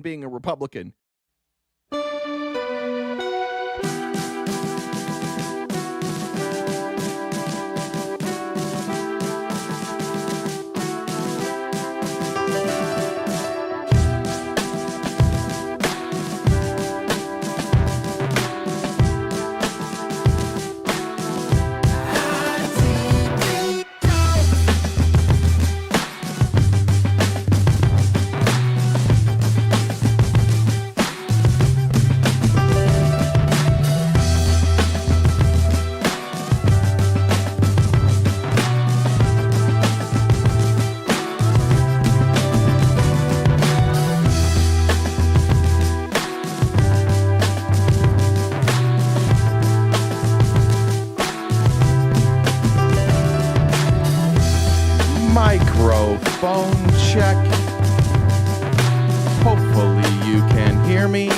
being a Republican. Microphone check. Hopefully you can hear me.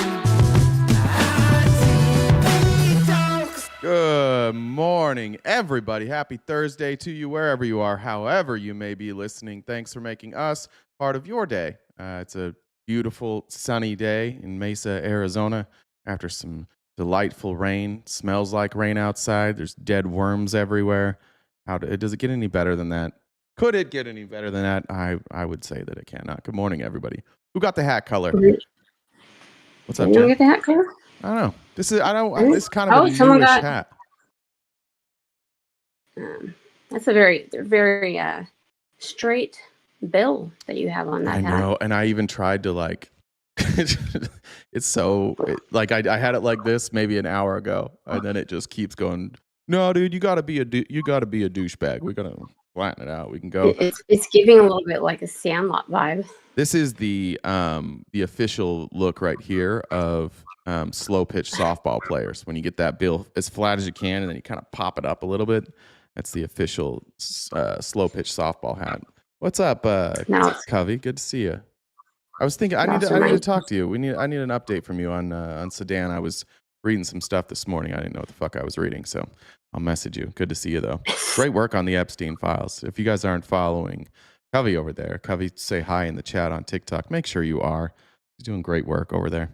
Good morning, everybody. Happy Thursday to you, wherever you are, however you may be listening. Thanks for making us part of your day. It's a beautiful, sunny day in Mesa, Arizona, after some delightful rain. Smells like rain outside. There's dead worms everywhere. Does it get any better than that? Could it get any better than that? I would say that it cannot. Good morning, everybody. Who got the hat color? What's up, Jen? You get the hat color? I don't know. This is kind of a newish hat. That's a very straight bill that you have on that hat. I know, and I even tried to it's so I had it like this maybe an hour ago, and then it just keeps going. No, dude, you gotta be a douchebag. We're gonna flatten it out. We can go. It's giving a little bit like a Sandlot vibe. This is the official look right here of slow pitch softball players. When you get that bill as flat as you can, and then you kind of pop it up a little bit. That's the official slow pitch softball hat. What's up, Covey? Good to see you. I was thinking I need to talk to you. I need an update from you on Sedan. I was reading some stuff this morning. I didn't know what the fuck I was reading, so I'll message you. Good to see you though. Great work on the Epstein files. If you guys aren't following Covey over there, Covey, say hi in the chat on TikTok. Make sure you are. He's doing great work over there.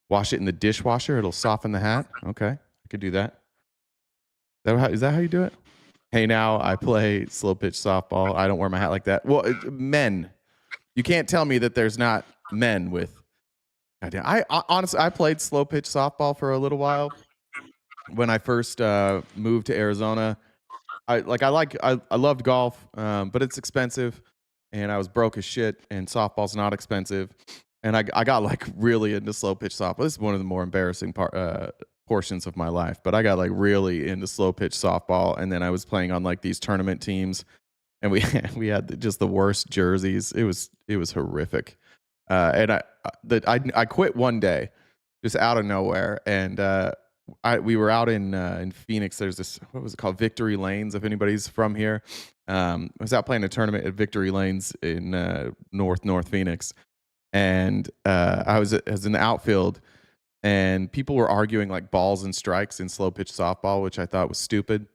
Wash it in the dishwasher. It'll soften the hat. Okay, I could do that. Is that how you do it? Hey, now I play slow pitch softball. I don't wear my hat like that. Well, men. You can't tell me that there's not men with. I honestly, I played slow pitch softball for a little while when I first moved to Arizona. I loved golf, but it's expensive, and I was broke as shit. And softball's not expensive, and I got like really into slow pitch softball. This is one of the more embarrassing portions of my life, but I got like really into slow pitch softball, and then I was playing on like these tournament teams, and we had just the worst jerseys. It was horrific, and I quit one day, just out of nowhere, and we were out in Phoenix. There's this, what was it called, Victory Lanes. If anybody's from here, I was out playing a tournament at Victory Lanes in North Phoenix, and I was in the outfield. And people were arguing like balls and strikes in slow pitch softball, which I thought was stupid.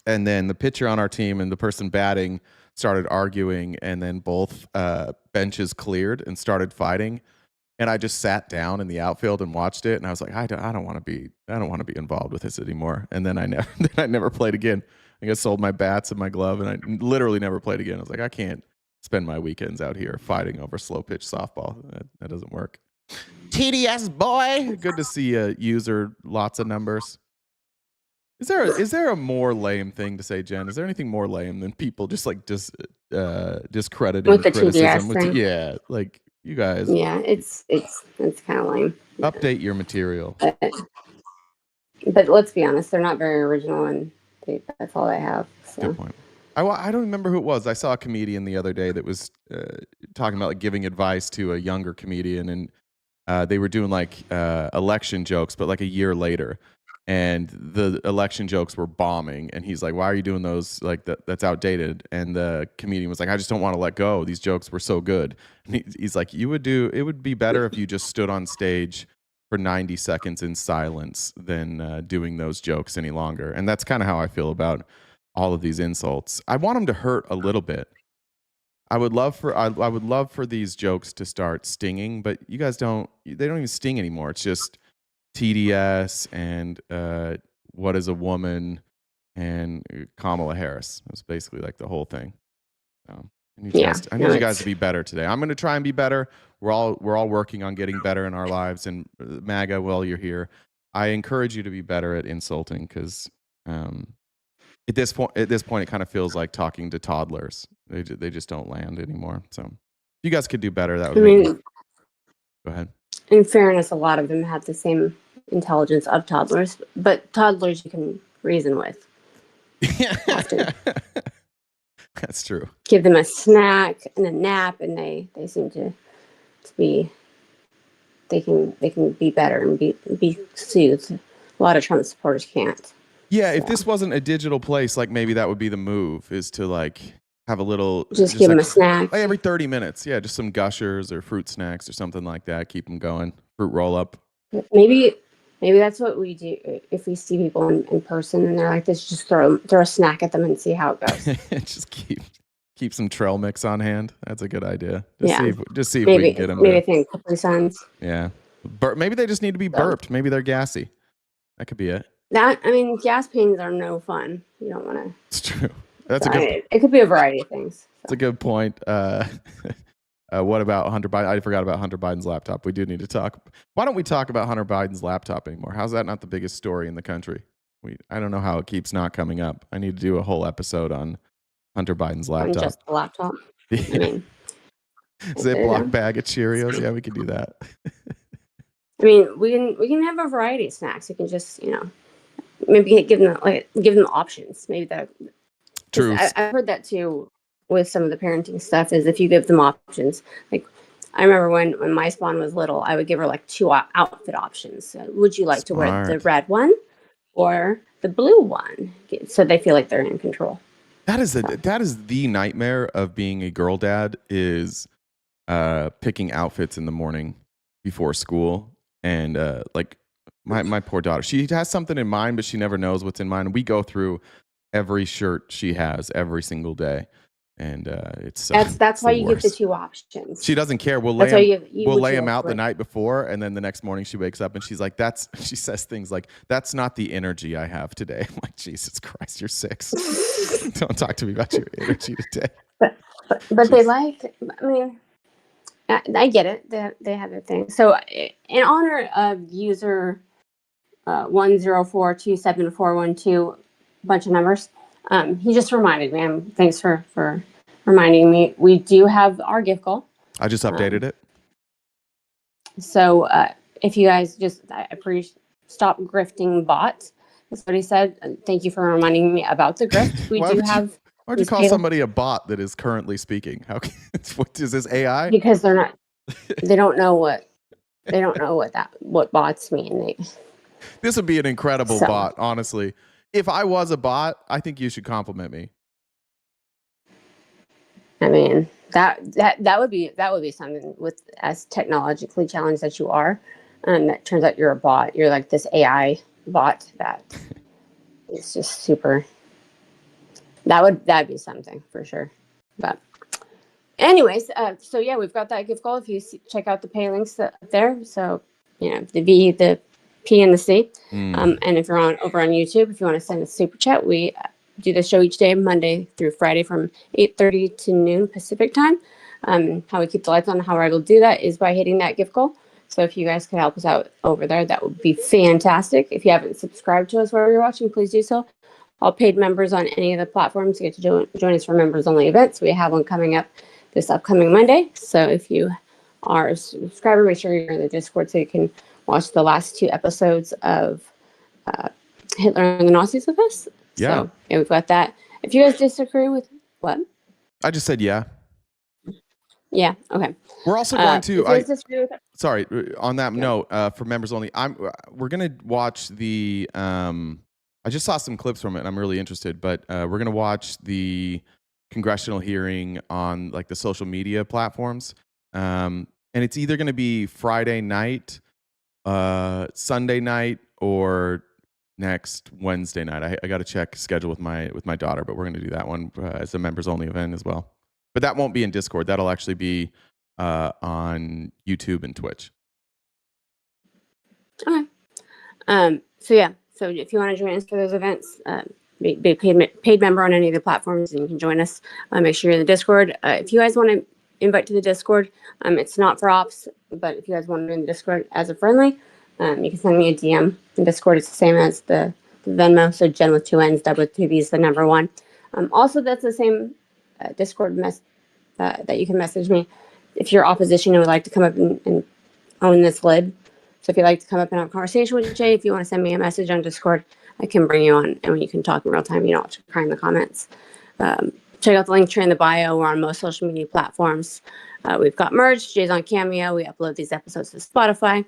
And then the pitcher on our team and the person batting started arguing, and then both benches cleared and started fighting. And I just sat down in the outfield and watched it. And I was like, I don't want to be involved with this anymore. And then I never played again. I guess sold my bats and my glove, and I literally never played again. I was like, I can't spend my weekends out here fighting over slow pitch softball. That doesn't work. TDS boy, good to see you, user. Lots of numbers. Is there a more lame thing to say, Jen? Is there anything more lame than people discrediting with the criticism? TDS thing? Yeah, like you guys. Yeah, it's kind of lame. Update your material. But let's be honest, they're not very original, and that's all they have. So. Good point. I don't remember who it was. I saw a comedian the other day that was talking about like giving advice to a younger comedian, and they were doing like election jokes, but like a year later, and the election jokes were bombing. And he's like, "Why are you doing those? Like that's outdated." And the comedian was like, "I just don't want to let go. These jokes were so good." And he's like, it would be better if you just stood on stage for 90 seconds in silence than doing those jokes any longer." And that's kind of how I feel about all of these insults. I want them to hurt a little bit. I would love for these jokes to start stinging, but you guys don't. They don't even sting anymore. It's just TDS and what is a woman and Kamala Harris. That's basically like the whole thing. So I need you guys to be better today. I'm going to try and be better. We're all working on getting better in our lives. And MAGA, while you're here, I encourage you to be better at insulting because at this point, it kind of feels like talking to toddlers. They just don't land anymore. So if you guys could do better, that would go ahead. In fairness, a lot of them have the same intelligence of toddlers, but toddlers you can reason with. Often. That's true. Give them a snack and a nap, and they seem to be. They can be better and be soothed. A lot of Trump supporters can't. Yeah, if this wasn't a digital place, like maybe that would be the move, is to like have a little just give them a snack like every 30 minutes. Yeah, just some Gushers or fruit snacks or something like that. Keep them going. Fruit roll up. Maybe that's what we do if we see people in person and they're like this. Just throw a snack at them and see how it goes. Just keep some trail mix on hand. That's a good idea. Just see if maybe, we can get them. Maybe think Capri Suns. Yeah, maybe they just need to be burped. Maybe they're gassy. That could be it. Gas pains are no fun. You don't want to. It's true. That's a good. It could be a variety of things. That's a good point. What about Hunter Biden? I forgot about Hunter Biden's laptop. We do need to talk. Why don't we talk about Hunter Biden's laptop anymore? How's that not the biggest story in the country? I don't know how it keeps not coming up. I need to do a whole episode on Hunter Biden's laptop. Just the laptop. Ziploc bag of Cheerios. Yeah, we can do that. We can have a variety of snacks. We can just maybe give them options. Maybe that. True. I've heard that too with some of the parenting stuff. Is if you give them options. Like I remember when my spawn was little, I would give her like 2 outfit options. Would you like to wear the red one or the blue one? So they feel like they're in control. That is the nightmare of being a girl dad is picking outfits in the morning before school. And like my poor daughter, she has something in mind, but she never knows what's in mind. We go through every shirt she has every single day, and that's why you give the 2 options. She doesn't care. We'll lay them out the night before, and then the next morning she wakes up and she's like, she says things like, "That's not the energy I have today." I'm like, Jesus Christ, you're 6. Don't talk to me about your energy today. But they like. I get it. They have their thing. So, in honor of user 104274112, bunch of numbers, he just reminded me. Thanks for reminding me. We do have our gift goal. I just updated it. So, if you guys stop grifting bots, that's what he said. Thank you for reminding me about the grift. We do have. Why'd you call somebody a bot that is currently speaking? What is this AI? Because they're not. They don't know what bots mean. This would be an incredible bot, honestly. If I was a bot, I think you should compliment me. That would be something with as technologically challenged as you are, and that turns out you're a bot. You're like this AI bot that is just super. That'd be something for sure. But anyways, so yeah, we've got that gift goal. If you check out the pay links up there, so the V, the P, and the C. And if you're over on YouTube, if you want to send a super chat, we do the show each day, Monday through Friday, from 8:30 to noon Pacific time. How we keep the lights on, how we're able to do that is by hitting that gift goal. So if you guys could help us out over there, that would be fantastic. If you haven't subscribed to us wherever you're watching, please do so. All paid members on any of the platforms get to join us for members only events. We have one coming up this upcoming Monday. So if you are a subscriber, make sure you're in the Discord so you can watch the last 2 episodes of Hitler and the Nazis with us. Yeah. So yeah, we've got that. If you guys disagree with what? I just said yeah. Yeah. Okay. We're also going to. Sorry. On that note, for members only, we're gonna watch the. I just saw some clips from it, and I'm really interested. But we're gonna watch the congressional hearing on like the social media platforms, and it's either gonna be Friday night, Sunday night, or next Wednesday night. I got to check schedule with my daughter, but we're gonna do that one as a members only event as well. But that won't be in Discord. That'll actually be on YouTube and Twitch. Okay. So if you want to join us for those events, be a paid member on any of the platforms, and you can join us. Make sure you're in the Discord. If you guys want to invite to the Discord, it's not for ops, but if you guys want to be in the Discord as a friendly, you can send me a DM in Discord. It's the same as the Venmo, so Jen with 2 N's, Deb with 2 B's, the number 1. Also, that's the same Discord that you can message me if you're opposition and would like to come up and own this lid. So if you'd like to come up and have a conversation with Jay, if you want to send me a message on Discord, I can bring you on, and you can talk in real time. You don't have to cry in the comments. Check out the link tree in the bio. We're on most social media platforms. We've got merch. Jay's on Cameo. We upload these episodes to Spotify.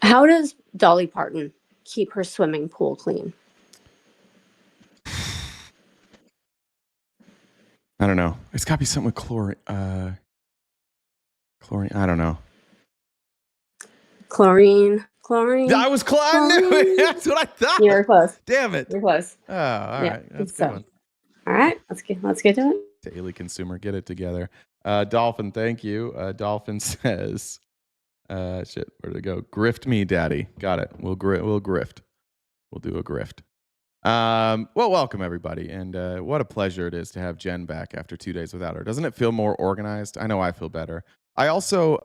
How does Dolly Parton keep her swimming pool clean? I don't know. It's got to be something with chlorine. Chlorine. I don't know. Chlorine. I was close. I knew it. That's what I thought. You were close. Damn it. You're close. Oh, all right. That's a good one. All right. Let's get to it. Daily consumer, get it together. Dolphin, thank you. Dolphin says, shit, where did it go? Grift me, daddy. Got it. We'll grift. We'll do a grift. Well, welcome everybody, and what a pleasure it is to have Jen back after 2 days without her. Doesn't it feel more organized? I know I feel better. I also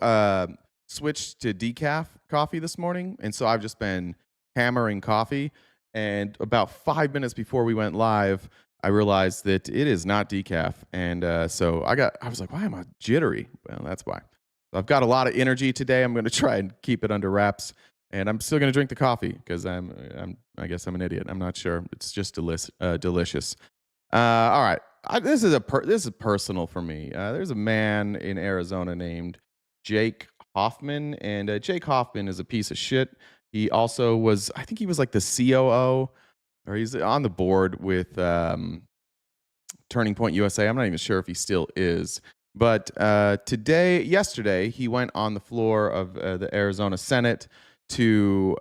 switched to decaf coffee this morning, and so I've just been hammering coffee. And about 5 minutes before we went live, I realized that it is not decaf, and so I was like, why am I jittery? Well, that's why. So I've got a lot of energy today. I'm going to try and keep it under wraps. And I'm still going to drink the coffee because I guess I'm an idiot. I'm not sure. It's just delicious. All right. This is personal for me. There's a man in Arizona named Jake Hoffman, and Jake Hoffman is a piece of shit. He also was, I think he was like the COO, or he's on the board with Turning Point USA. I'm not even sure if he still is. But yesterday, he went on the floor of the Arizona Senate to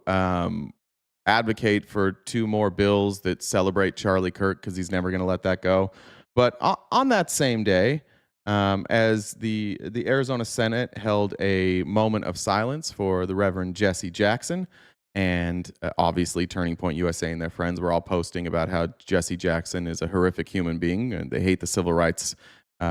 advocate for 2 more bills that celebrate Charlie Kirk, because he's never going to let that go. But on that same day, as the Arizona Senate held a moment of silence for the Reverend Jesse Jackson, and obviously Turning Point USA and their friends were all posting about how Jesse Jackson is a horrific human being, and they hate the civil rights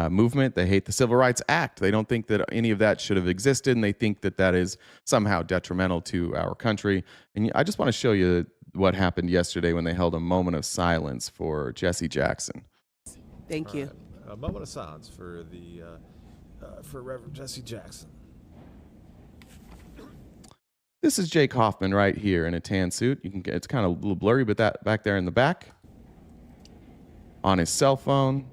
movement. They hate the Civil Rights Act. They don't think that any of that should have existed, and they think that that is somehow detrimental to our country. And I just want to show you what happened yesterday when they held a moment of silence for Jesse Jackson. Thank you. Right. A moment of silence for for Reverend Jesse Jackson. This is Jake Hoffman right here in a tan suit. It's kind of a little blurry, but that back there in the back, on his cell phone.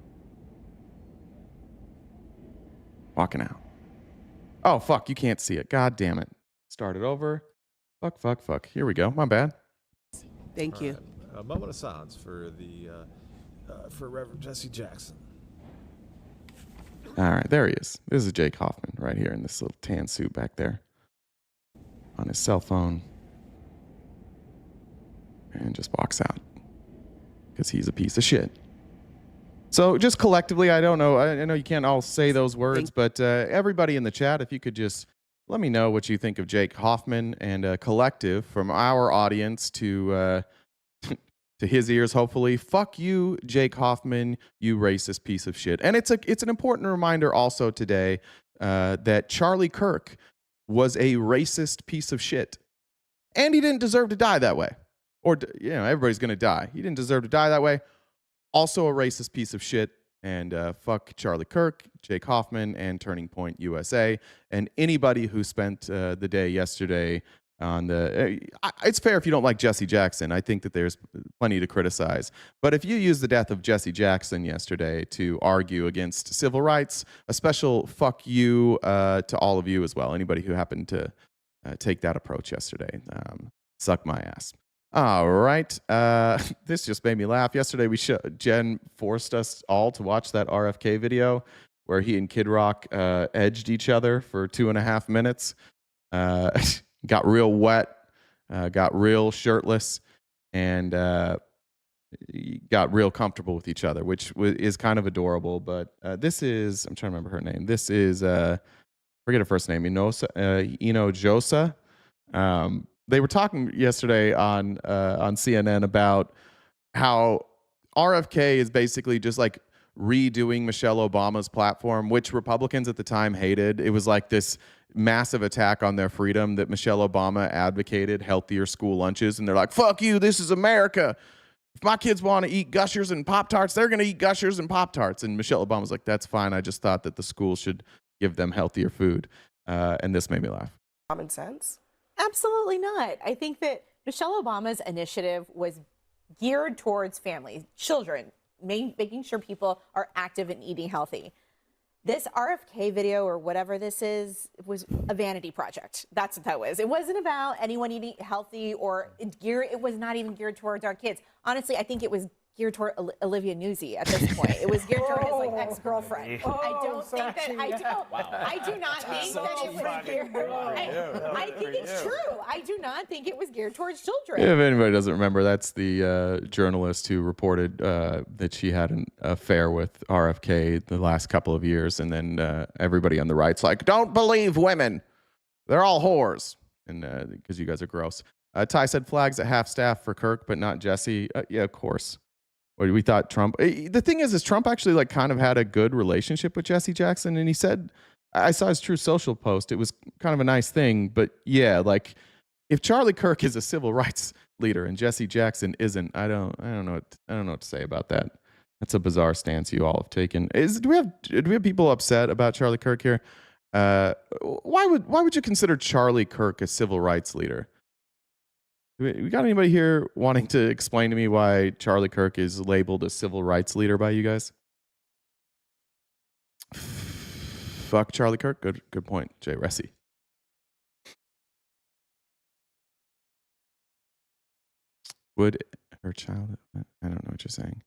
Walking out. Oh, fuck. You can't see it. God damn it. Start it over. Fuck. Here we go. My bad. Thank you. Right. A moment of silence for for Reverend Jesse Jackson. All right. There he is. This is Jake Hoffman right here in this little tan suit back there. On his cell phone. And just walks out. Because he's a piece of shit. So just collectively, I don't know. I know you can't all say those words, but everybody in the chat, if you could just let me know what you think of Jake Hoffman, and collective from our audience to his ears, hopefully. Fuck you, Jake Hoffman, you racist piece of shit. And it's an important reminder also today that Charlie Kirk was a racist piece of shit, and he didn't deserve to die that way. Or everybody's gonna die. He didn't deserve to die that way. Also a racist piece of shit, and fuck Charlie Kirk, Jake Hoffman, and Turning Point USA, and anybody who spent the day yesterday on the... it's fair if you don't like Jesse Jackson. I think that there's plenty to criticize. But if you use the death of Jesse Jackson yesterday to argue against civil rights, a special fuck you to all of you as well. Anybody who happened to take that approach yesterday. Suck my ass. All right. This just made me laugh. Yesterday, Jen forced us all to watch that RFK video where he and Kid Rock edged each other for 2.5 minutes. Got real wet, got real shirtless, and got real comfortable with each other, which is kind of adorable. But this is, I'm trying to remember her name. This is, forget her first name, Josa. They were talking yesterday on CNN about how RFK is basically just like redoing Michelle Obama's platform, which Republicans at the time hated. It was like this massive attack on their freedom that Michelle Obama advocated healthier school lunches. And they're like, fuck you, this is America. If my kids want to eat Gushers and Pop-Tarts, they're going to eat Gushers and Pop-Tarts. And Michelle Obama's like, that's fine. I just thought that the school should give them healthier food. And this made me laugh. Common sense? Absolutely not. I think that Michelle Obama's initiative was geared towards families, children, making sure people are active and eating healthy. This RFK video or whatever this is was a vanity project. That's what that was. It wasn't about anyone eating healthy or it was not even geared towards our kids. Honestly, I think it was geared toward Olivia Newsy at this point. It was geared toward his like ex-girlfriend. I don't think that I do not think that it was geared. I think it's true. I do not think it was geared towards children. If anybody doesn't remember, that's the journalist who reported that she had an affair with RFK the last couple of years, and then everybody on the right's like, "Don't believe women; they're all whores," and because you guys are gross. Ty said flags at half staff for Kirk, but not Jesse. Yeah, of course. We thought Trump. The thing is Trump actually like kind of had a good relationship with Jesse Jackson, and he said, I saw his True Social post. It was kind of a nice thing, but yeah, like if Charlie Kirk is a civil rights leader and Jesse Jackson isn't, I don't know what to say about that. That's a bizarre stance you all have taken. Do we have people upset about Charlie Kirk here? Why would you consider Charlie Kirk a civil rights leader? We got anybody here wanting to explain to me why Charlie Kirk is labeled a civil rights leader by you guys? Fuck Charlie Kirk. Good point, Jay Ressi. Would her child? I don't know what you're saying.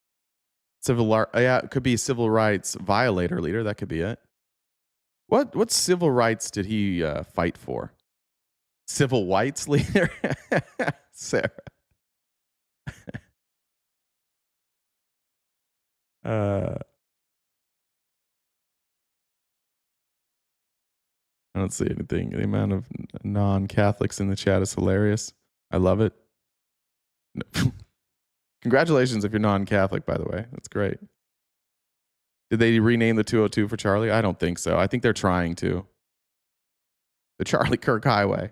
Yeah, it could be civil rights violator leader. That could be it. What civil rights did he fight for? Civil rights leader? Sarah. I don't see anything. The amount of non-Catholics in the chat is hilarious. I love it. Congratulations if you're non-Catholic, by the way. That's great. Did they rename the 202 for Charlie? I don't think so. I think they're trying to. The Charlie Kirk Highway.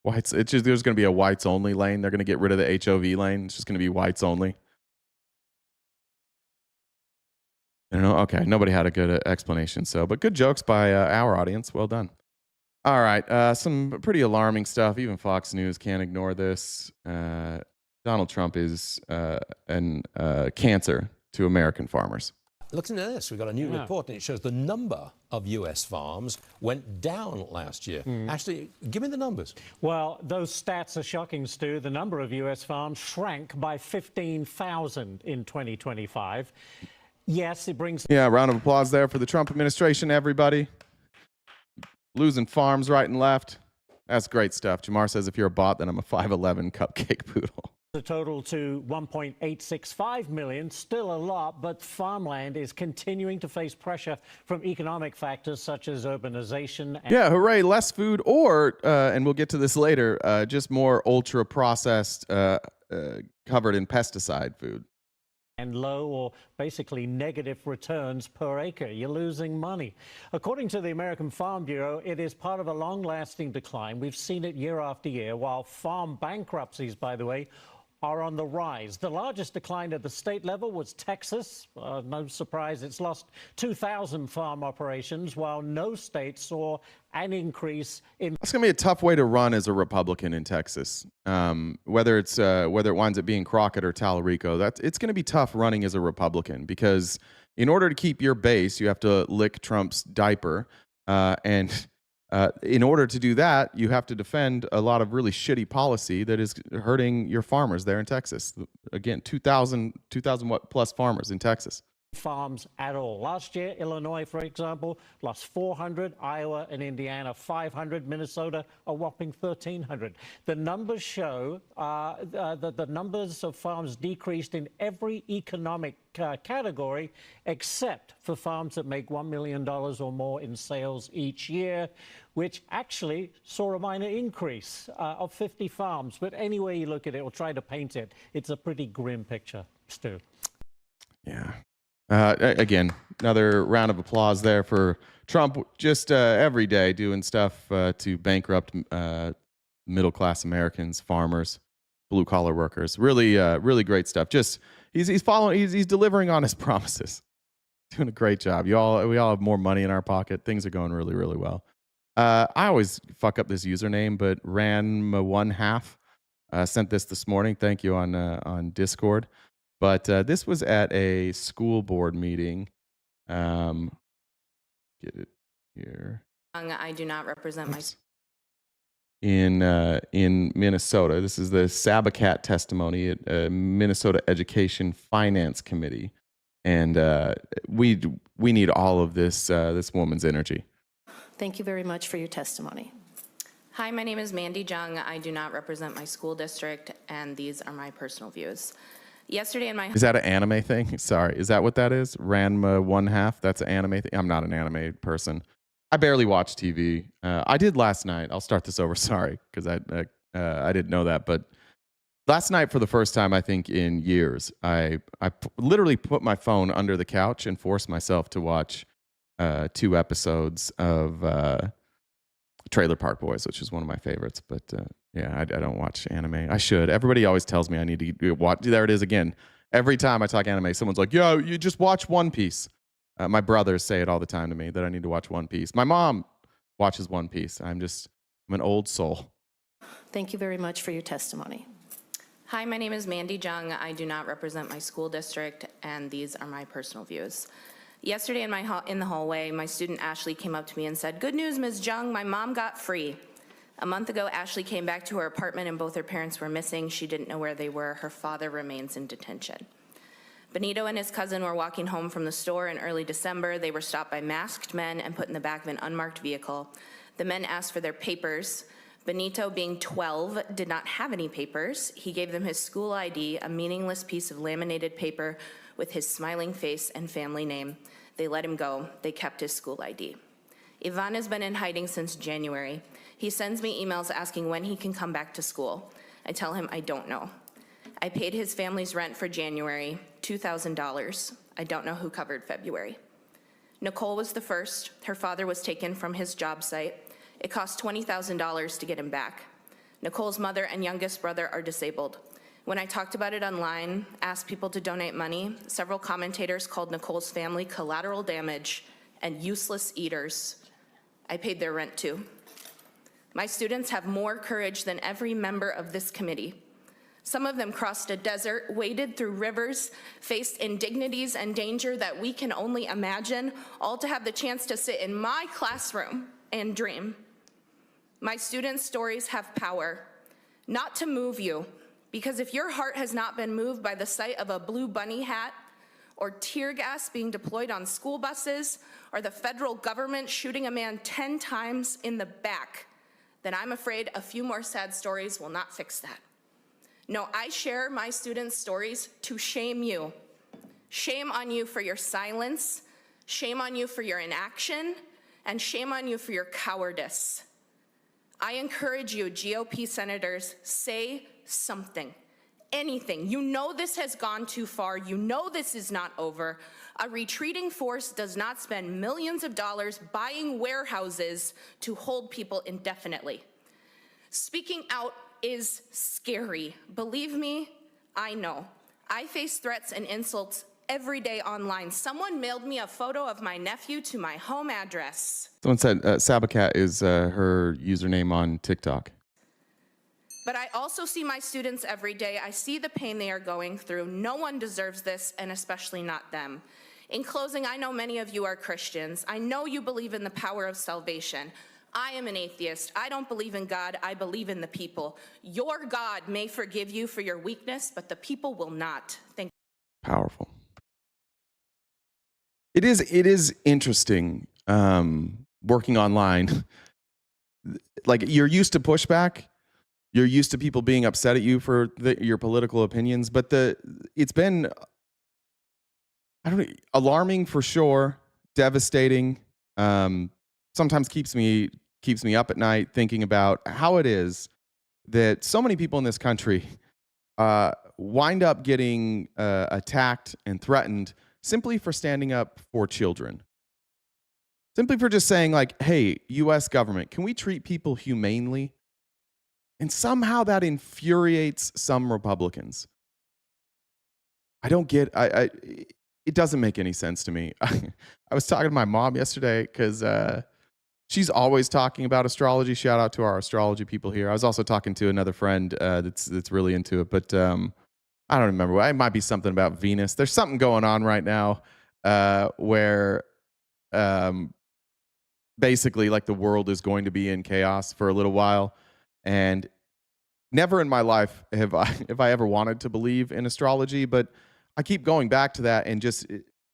Whites. It's just there's going to be a whites only lane. They're going to get rid of the HOV lane. It's just going to be whites only. I don't know. Okay, nobody had a good explanation. But good jokes by our audience. Well done. All right, some pretty alarming stuff. Even Fox News can't ignore this. Donald Trump is an cancer to American farmers. Looking at this, we've got a new report, and it shows the number of U.S. farms went down last year. Actually, give me the numbers. Well, those stats are shocking, Stu. The number of U.S. farms shrank by 15,000 in 2025. Yes, it brings... Yeah, round of applause there for the Trump administration, everybody. Losing farms right and left. That's great stuff. Jamar says, if you're a bot, then I'm a 5'11" cupcake poodle. The total to 1.865 million, still a lot, but farmland is continuing to face pressure from economic factors such as urbanization. Yeah, hooray, less food or, and we'll get to this later, just more ultra-processed, covered in pesticide food. And low or basically negative returns per acre. You're losing money. According to the American Farm Bureau, it is part of a long-lasting decline. We've seen it year after year, while farm bankruptcies, by the way, are on the rise. The largest decline at the state level was Texas. No surprise, it's lost 2,000 farm operations, while no state saw an increase in... That's going to be a tough way to run as a Republican in Texas. Whether it winds up being Crockett or Tallarico, it's going to be tough running as a Republican, because in order to keep your base, you have to lick Trump's diaper. And in order to do that, you have to defend a lot of really shitty policy that is hurting your farmers there in Texas. Again, 2,000 plus farmers in Texas. farms at all. Last year, Illinois, for example, lost 400, Iowa and Indiana 500, Minnesota a whopping 1,300. The numbers show that the numbers of farms decreased in every economic category except for farms that make $1 million or more in sales each year, which actually saw a minor increase of 50 farms. But any way you look at it or try to paint it, it's a pretty grim picture, Stu. Yeah. Again, another round of applause there for Trump, just every day doing stuff to bankrupt middle-class Americans, farmers, blue-collar workers. Really, really great stuff. Just he's following, he's delivering on his promises. Doing a great job. We all have more money in our pocket. Things are going really, really well. I always fuck up this username, but Ran1/2 sent this morning. Thank you on Discord. But this was at a school board meeting. Get it here. I do not represent my. In Minnesota. This is the Sabacat testimony at Minnesota Education Finance Committee, and we need all of this woman's energy. Thank you very much for your testimony. Hi, my name is Mandy Jung. I do not represent my school district, and these are my personal views. Yesterday in my... Is that an anime thing? Sorry, is that what that is? Ranma 1/2? That's an anime thing? I'm not an anime person. I barely watch TV. I did last night. I'll start this over. Sorry, because I didn't know that. But last night, for the first time, I think in years, I literally put my phone under the couch and forced myself to watch 2 episodes of Trailer Park Boys, which is one of my favorites. But yeah, I don't watch anime. I should. Everybody always tells me I need to watch. There it is again. Every time I talk anime, someone's like, "Yo, you just watch One Piece." My brothers say it all the time to me that I need to watch One Piece. My mom watches One Piece. I'm an old soul. Thank you very much for your testimony. Hi, my name is Mandy Jung. I do not represent my school district, and these are my personal views. Yesterday in the hallway, my student Ashley came up to me and said, "Good news, Ms. Jung, my mom got free." A month ago, Ashley came back to her apartment and both her parents were missing. She didn't know where they were. Her father remains in detention. Benito and his cousin were walking home from the store in early December. They were stopped by masked men and put in the back of an unmarked vehicle. The men asked for their papers. Benito, being 12, did not have any papers. He gave them his school ID, a meaningless piece of laminated paper with his smiling face and family name. They let him go. They kept his school ID. Ivan has been in hiding since January. He sends me emails asking when he can come back to school. I tell him I don't know. I paid his family's rent for January, $2,000. I don't know who covered February. Nicole was the first. Her father was taken from his job site. It cost $20,000 to get him back. Nicole's mother and youngest brother are disabled. When I talked about it online, asked people to donate money, several commentators called Nicole's family collateral damage and useless eaters. I paid their rent too. My students have more courage than every member of this committee. Some of them crossed a desert, waded through rivers, faced indignities and danger that we can only imagine, all to have the chance to sit in my classroom and dream. My students' stories have power, not to move you, because if your heart has not been moved by the sight of a blue bunny hat, or tear gas being deployed on school buses, or the federal government shooting a man 10 times in the back, then I'm afraid a few more sad stories will not fix that. No, I share my students' stories to shame you. Shame on you for your silence, shame on you for your inaction, and shame on you for your cowardice. I encourage you, GOP senators, say something, anything. You know this has gone too far. You know this is not over. A retreating force does not spend millions of dollars buying warehouses to hold people indefinitely. Speaking out is scary. Believe me, I know. I face threats and insults every day online. Someone mailed me a photo of my nephew to my home address. Someone said Sabacat is her username on TikTok. But I also see my students every day. I see the pain they are going through. No one deserves this, and especially not them. In closing, I know many of you are Christians. I know you believe in the power of salvation. I am an atheist. I don't believe in God. I believe in the people. Your God may forgive you for your weakness, but the people will not. Thank you. Powerful. It is interesting working online. Like, you're used to pushback. You're used to people being upset at you for your political opinions, but it's been, I don't know, alarming for sure, devastating. Sometimes keeps me up at night thinking about how it is that so many people in this country wind up getting attacked and threatened simply for standing up for children. Simply for just saying, like, hey, U.S. government, can we treat people humanely? And somehow that infuriates some Republicans. I don't get, it doesn't make any sense to me. I was talking to my mom yesterday because she's always talking about astrology. Shout out to our astrology people here. I was also talking to another friend that's really into it, but I don't remember. It might be something about Venus. There's something going on right now where basically, like, the world is going to be in chaos for a little while. And never in my life have I ever wanted to believe in astrology, but I keep going back to that and just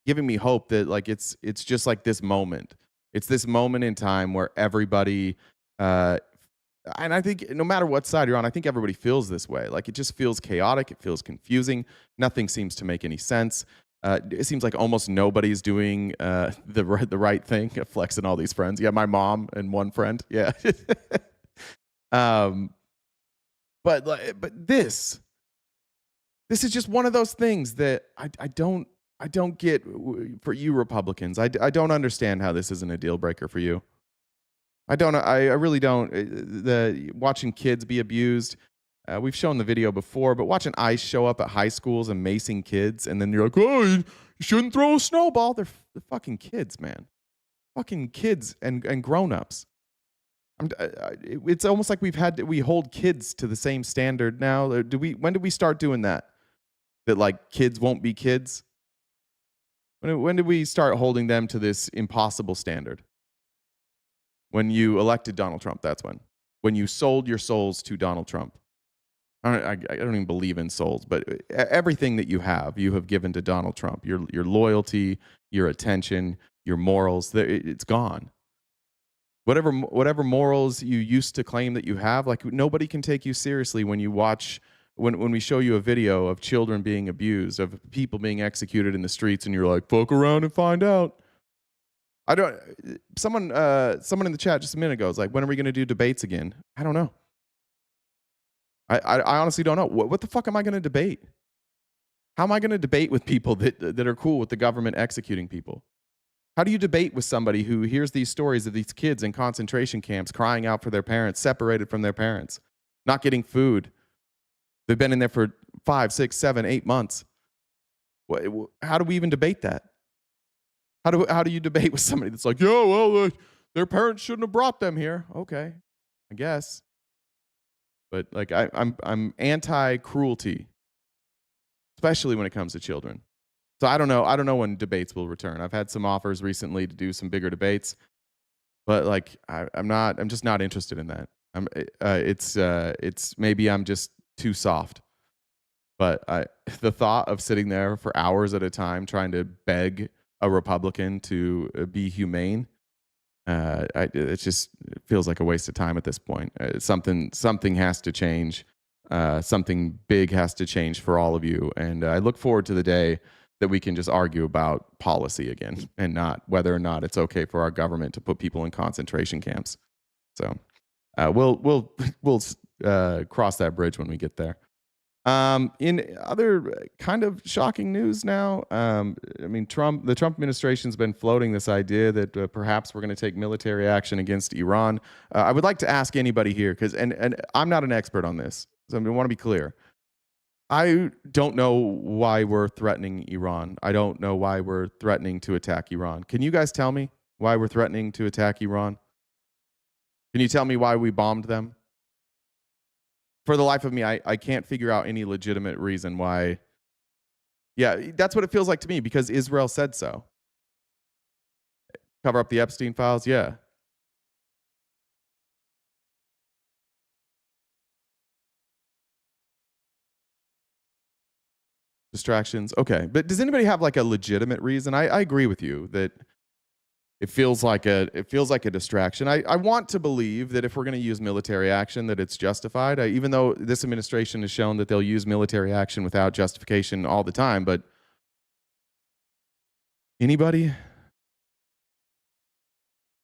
giving me hope that, like, it's just like this moment. It's this moment in time where everybody, and I think no matter what side you're on, I think everybody feels this way. Like, it just feels chaotic. It feels confusing. Nothing seems to make any sense. It seems like almost nobody's doing the right thing. Flexing all these friends. Yeah, my mom and one friend. Yeah. But this is just one of those things that I don't get for you Republicans. I don't understand how this isn't a deal breaker for you. I really don't. The watching kids be abused. We've shown the video before, but watching ICE show up at high schools and macing kids, and then you're like, oh, you shouldn't throw a snowball. They're fucking kids, man. Fucking kids and grown-ups. It's almost like we hold kids to the same standard now. When did we start doing that? That, like, kids won't be kids? When did we start holding them to this impossible standard? When you elected Donald Trump, that's when. When you sold your souls to Donald Trump. I don't even believe in souls, but everything that you have given to Donald Trump. Your loyalty, your attention, your morals, it's gone. Whatever morals you used to claim that you have, like, nobody can take you seriously when you watch, when we show you a video of children being abused, of people being executed in the streets, and you're like, fuck around and find out. Someone in the chat just a minute ago was like, when are we going to do debates again? I don't know. I honestly don't know. What the fuck am I going to debate? How am I going to debate with people that are cool with the government executing people? How do you debate with somebody who hears these stories of these kids in concentration camps crying out for their parents, separated from their parents, not getting food? They've been in there for 5, 6, 7, 8 months. How do we even debate that? How do you debate with somebody that's like, yeah, well, their parents shouldn't have brought them here? Okay, I guess. But, like, I'm anti-cruelty, especially when it comes to children. So I don't know when debates will return. I've had some offers recently to do some bigger debates, but, like, I'm just not interested in that. It's maybe I'm just too soft. But the thought of sitting there for hours at a time trying to beg a Republican to be humane, it feels like a waste of time at this point. Something has to change. Something big has to change for all of you. And I look forward to the day that we can just argue about policy again and not whether or not it's okay for our government to put people in concentration camps. So we'll cross that bridge when we get there. In other kind of shocking news now, I mean, the Trump administration's been floating this idea that perhaps we're going to take military action against Iran. I would like to ask anybody here, because and I'm not an expert on this, so I want to be clear. I don't know why we're threatening Iran. I don't know why we're threatening to attack Iran. Can you guys tell me why we're threatening to attack Iran? Can you tell me why we bombed them? For the life of me, I can't figure out any legitimate reason why. Yeah, that's what it feels like to me, because Israel said so. Cover up the Epstein files? Yeah. distractions. Okay, but does anybody have like a legitimate reason? I agree with you that it feels like a distraction. I want to believe that if we're going to use military action, that it's justified. Even though this administration has shown that they'll use military action without justification all the time, but anybody?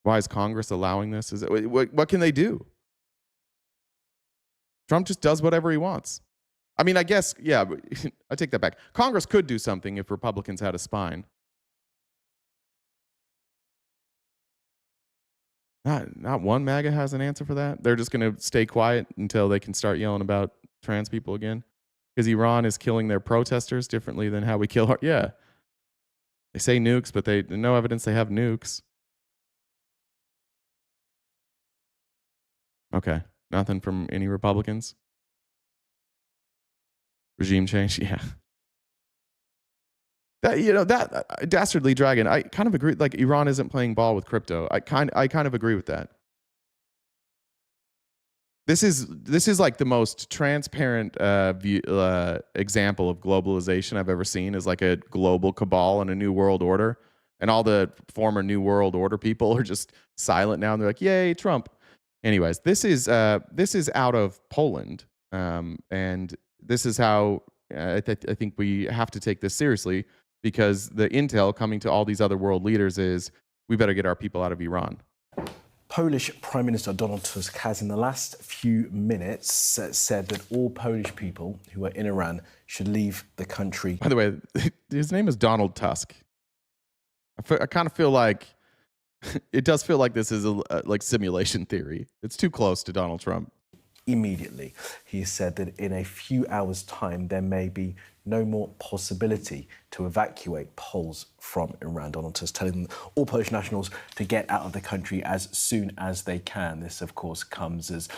Why is Congress allowing this? What can they do? Trump just does whatever he wants. I mean, I guess, yeah, I take that back. Congress could do something if Republicans had a spine. Not one MAGA has an answer for that. They're just going to stay quiet until they can start yelling about trans people again. Because Iran is killing their protesters differently than how we kill our... Yeah. They say nukes, but there's no evidence they have nukes. Okay. Nothing from any Republicans? Regime change? Yeah. That dastardly dragon, I kind of agree. Like, Iran isn't playing ball with crypto. I kind of agree with that. This is like the most transparent example of globalization I've ever seen. Is like a global cabal and a new world order, and all the former new world order people are just silent now, and they're like, "Yay, Trump." Anyways, this is out of Poland, and this is how I think we have to take this seriously, because the intel coming to all these other world leaders is we better get our people out of Iran. Polish Prime Minister Donald Tusk has in the last few minutes said that all Polish people who are in Iran should leave the country. By the way, his name is Donald Tusk. I kind of feel like it does feel like this is like simulation theory. It's too close to Donald Trump. Immediately, he said that in a few hours' time, there may be no more possibility to evacuate Poles from Iran. Donald Tusk telling all Polish nationals to get out of the country as soon as they can. This, of course, comes as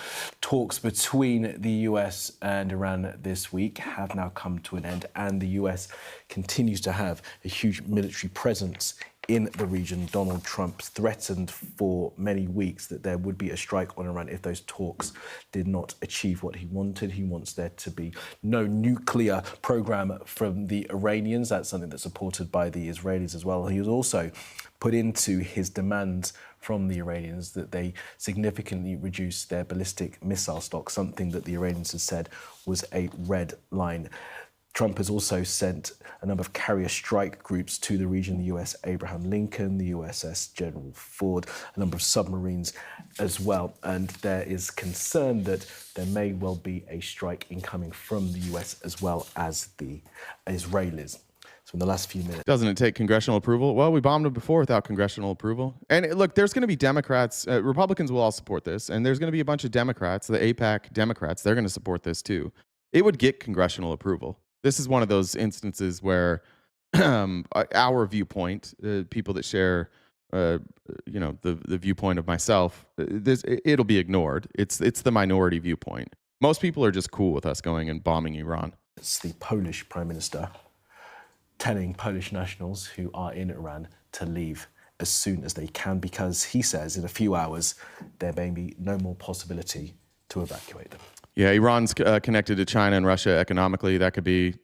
talks between the US and Iran this week have now come to an end, and the US continues to have a huge military presence in the region. Donald Trump threatened for many weeks that there would be a strike on Iran if those talks did not achieve what he wanted. He wants there to be no nuclear program from the Iranians. That's something that's supported by the Israelis as well. He was also put into his demands from the Iranians that they significantly reduce their ballistic missile stock, something that the Iranians had said was a red line. Trump has also sent a number of carrier strike groups to the region, the US Abraham Lincoln, the USS General Ford, a number of submarines as well. And there is concern that there may well be a strike incoming from the US as well as the Israelis. So in the last few minutes... Doesn't it take congressional approval? Well, we bombed them before without congressional approval. And look, there's going to be Democrats. Republicans will all support this. And there's going to be a bunch of Democrats, the AIPAC Democrats, they're going to support this too. It would get congressional approval. This is one of those instances where our viewpoint, people that share, the viewpoint of myself, it'll be ignored. It's the minority viewpoint. Most people are just cool with us going and bombing Iran. It's the Polish Prime Minister telling Polish nationals who are in Iran to leave as soon as they can, because he says in a few hours there may be no more possibility to evacuate them. Yeah, Iran's connected to China and Russia economically. That could be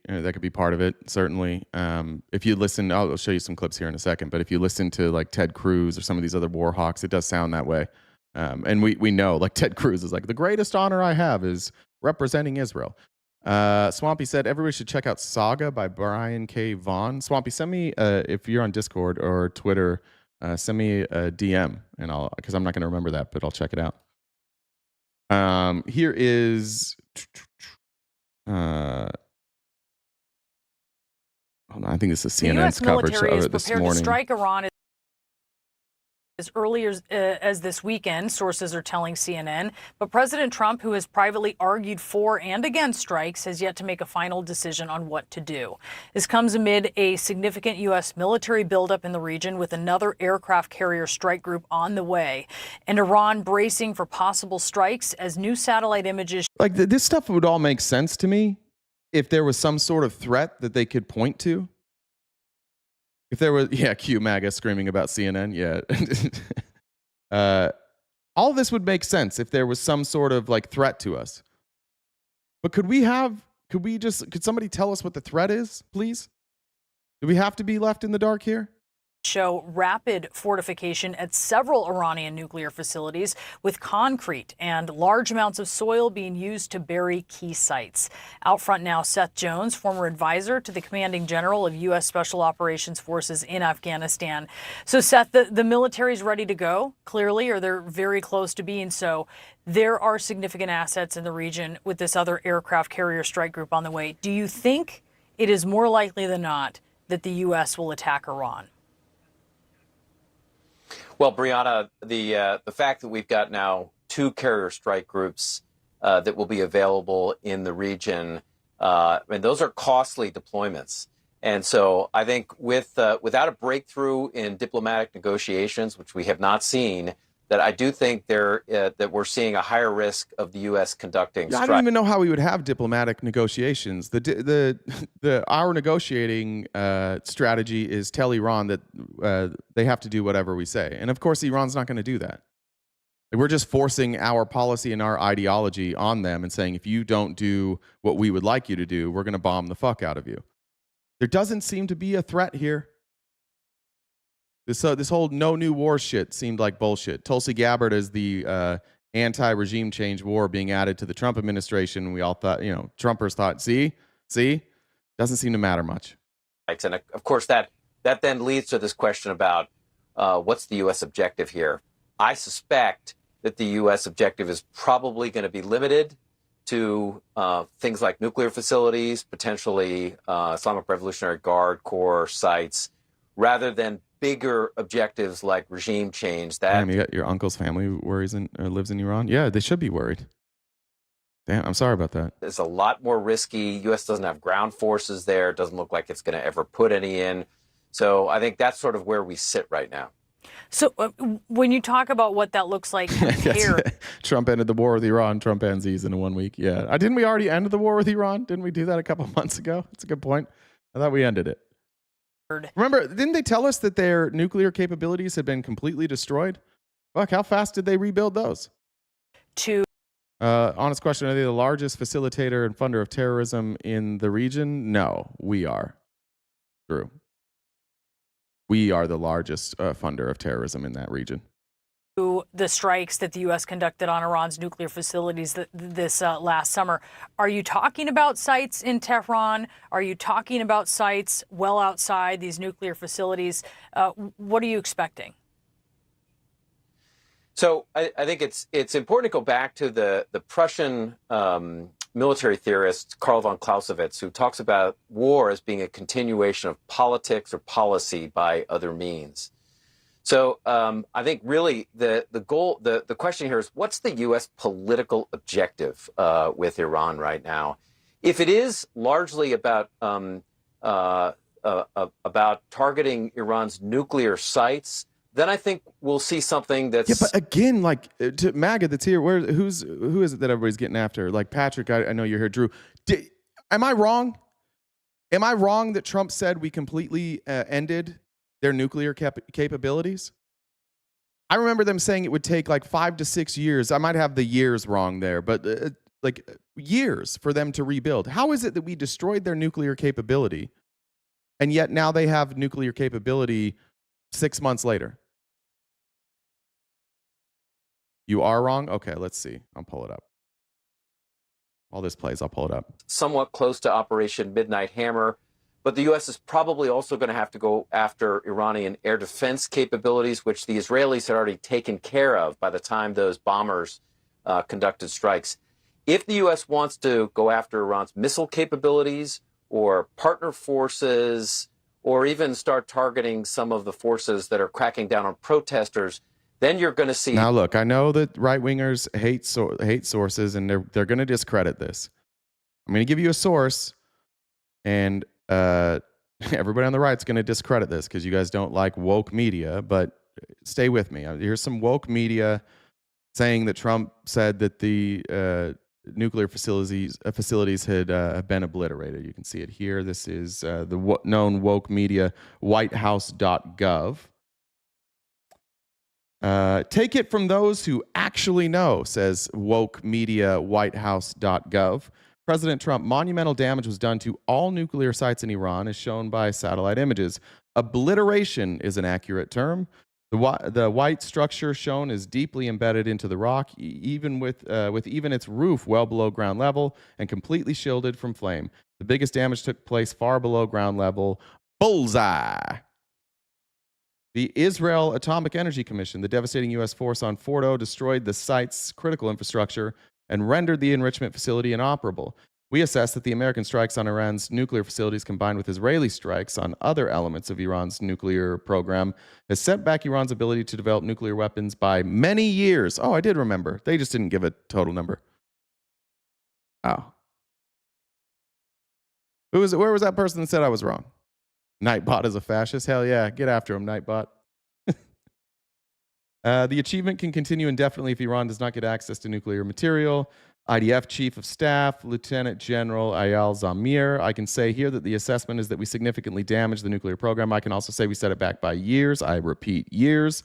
part of it, certainly. If you listen, I'll show you some clips here in a second. But if you listen to like Ted Cruz or some of these other war hawks, it does sound that way. And we know, like Ted Cruz is like, the greatest honor I have is representing Israel. Swampy said everybody should check out Saga by Brian K. Vaughan. Swampy, send me if you're on Discord or Twitter, send me a DM, and because I'm not going to remember that, but I'll check it out. Here is hold on, I think this is CNN's coverage of it this morning. To strike Iran as early as this weekend, sources are telling CNN. But President Trump, who has privately argued for and against strikes, has yet to make a final decision on what to do. This comes amid a significant U.S. military buildup in the region, with another aircraft carrier strike group on the way, and Iran bracing for possible strikes as new satellite images. Like this stuff would all make sense to me if there was some sort of threat that they could point to. If there was, Q MAGA screaming about CNN, all of this would make sense if there was some sort of like threat to us. But could we have Could somebody tell us what the threat is, please? Do we have to be left in the dark here? Show rapid fortification at several Iranian nuclear facilities with concrete and large amounts of soil being used to bury key sites. Out front now, Seth Jones, former advisor to the commanding general of U.S. Special Operations Forces in Afghanistan. So, Seth, the military's ready to go, clearly, or they're very close to being so. There are significant assets in the region with this other aircraft carrier strike group on the way. Do you think it is more likely than not that the U.S. will attack Iran? Well, Brianna, the fact that we've got now 2 carrier strike groups that will be available in the region, and those are costly deployments. And so I think without a breakthrough in diplomatic negotiations, which we have not seen, that I do think that we're seeing a higher risk of the U.S. conducting strikes. I don't even know how we would have diplomatic negotiations. Our negotiating strategy is tell Iran that they have to do whatever we say, and of course Iran's not going to do that. We're just forcing our policy and our ideology on them and saying, if you don't do what we would like you to do, we're going to bomb the fuck out of you. There doesn't seem to be a threat here. This whole no new war shit seemed like bullshit. Tulsi Gabbard is the anti-regime change war being added to the Trump administration. We all thought, Trumpers thought, see, doesn't seem to matter much. And of course, that then leads to this question about what's the U.S. objective here. I suspect that the U.S. objective is probably going to be limited to things like nuclear facilities, potentially Islamic Revolutionary Guard Corps sites, rather than bigger objectives like regime change. Damn, you got your uncle's family lives in Iran? Yeah, they should be worried. Damn, I'm sorry about that. It's a lot more risky. U.S. doesn't have ground forces there. It doesn't look like it's going to ever put any in. So I think that's sort of where we sit right now. So when you talk about what that looks like here, Trump ended the war with Iran. Trump ends these in 1 week. Yeah. Didn't we already end the war with Iran? Didn't we do that a couple months ago? That's a good point. I thought we ended it. Remember, didn't they tell us that their nuclear capabilities had been completely destroyed? Fuck, how fast did they rebuild those? Honest question, are they the largest facilitator and funder of terrorism in the region? No, we are. True. We are the largest funder of terrorism in that region. The strikes that the U.S. conducted on Iran's nuclear facilities this last summer. Are you talking about sites in Tehran? Are you talking about sites well outside these nuclear facilities? What are you expecting? So I think it's important to go back to the Prussian military theorist Karl von Clausewitz, who talks about war as being a continuation of politics or policy by other means. So I think really the goal, the question here is, what's the U.S. political objective with Iran right now? If it is largely about targeting Iran's nuclear sites, then I think we'll see something that's... Yeah, but again, like, to MAGA that's here, who is it that everybody's getting after? Like, Patrick, I know you're here. Drew, am I wrong? Am I wrong that Trump said we completely ended their nuclear capabilities? I remember them saying it would take like 5 to 6 years. I might have the years wrong there, but like years for them to rebuild. How is it that we destroyed their nuclear capability, and yet now they have nuclear capability 6 months later? You are wrong? Okay, let's see. I'll pull it up. While this plays, I'll pull it up. Somewhat close to Operation Midnight Hammer. But the U.S. is probably also going to have to go after Iranian air defense capabilities, which the Israelis had already taken care of by the time those bombers conducted strikes. If the U.S. wants to go after Iran's missile capabilities or partner forces, or even start targeting some of the forces that are cracking down on protesters, then you're going to see... Now, look, I know that right-wingers hate sources, and they're going to discredit this. I'm going to give you a source, and... everybody on the right's going to discredit this because you guys don't like woke media, but stay with me. Here's some woke media saying that Trump said that the nuclear facilities had been obliterated. You can see it here. This is the known woke media, whitehouse.gov. Take it from those who actually know, says woke media, whitehouse.gov. President Trump, monumental damage was done to all nuclear sites in Iran, as shown by satellite images. Obliteration is an accurate term. The white structure shown is deeply embedded into the rock, even with even its roof well below ground level and completely shielded from flame. The biggest damage took place far below ground level. Bullseye. The Israel Atomic Energy Commission, the devastating U.S. force on Fordo, destroyed the site's critical infrastructure and rendered the enrichment facility inoperable. We assess that the American strikes on Iran's nuclear facilities combined with Israeli strikes on other elements of Iran's nuclear program has set back Iran's ability to develop nuclear weapons by many years. Oh, I did remember. They just didn't give a total number. Oh. Where was that person that said I was wrong? Nightbot is a fascist? Hell yeah. Get after him, Nightbot. The achievement can continue indefinitely if Iran does not get access to nuclear material. IDF Chief of Staff, Lieutenant General Ayal Zamir. I can say here that the assessment is that we significantly damaged the nuclear program. I can also say we set it back by years. I repeat, years.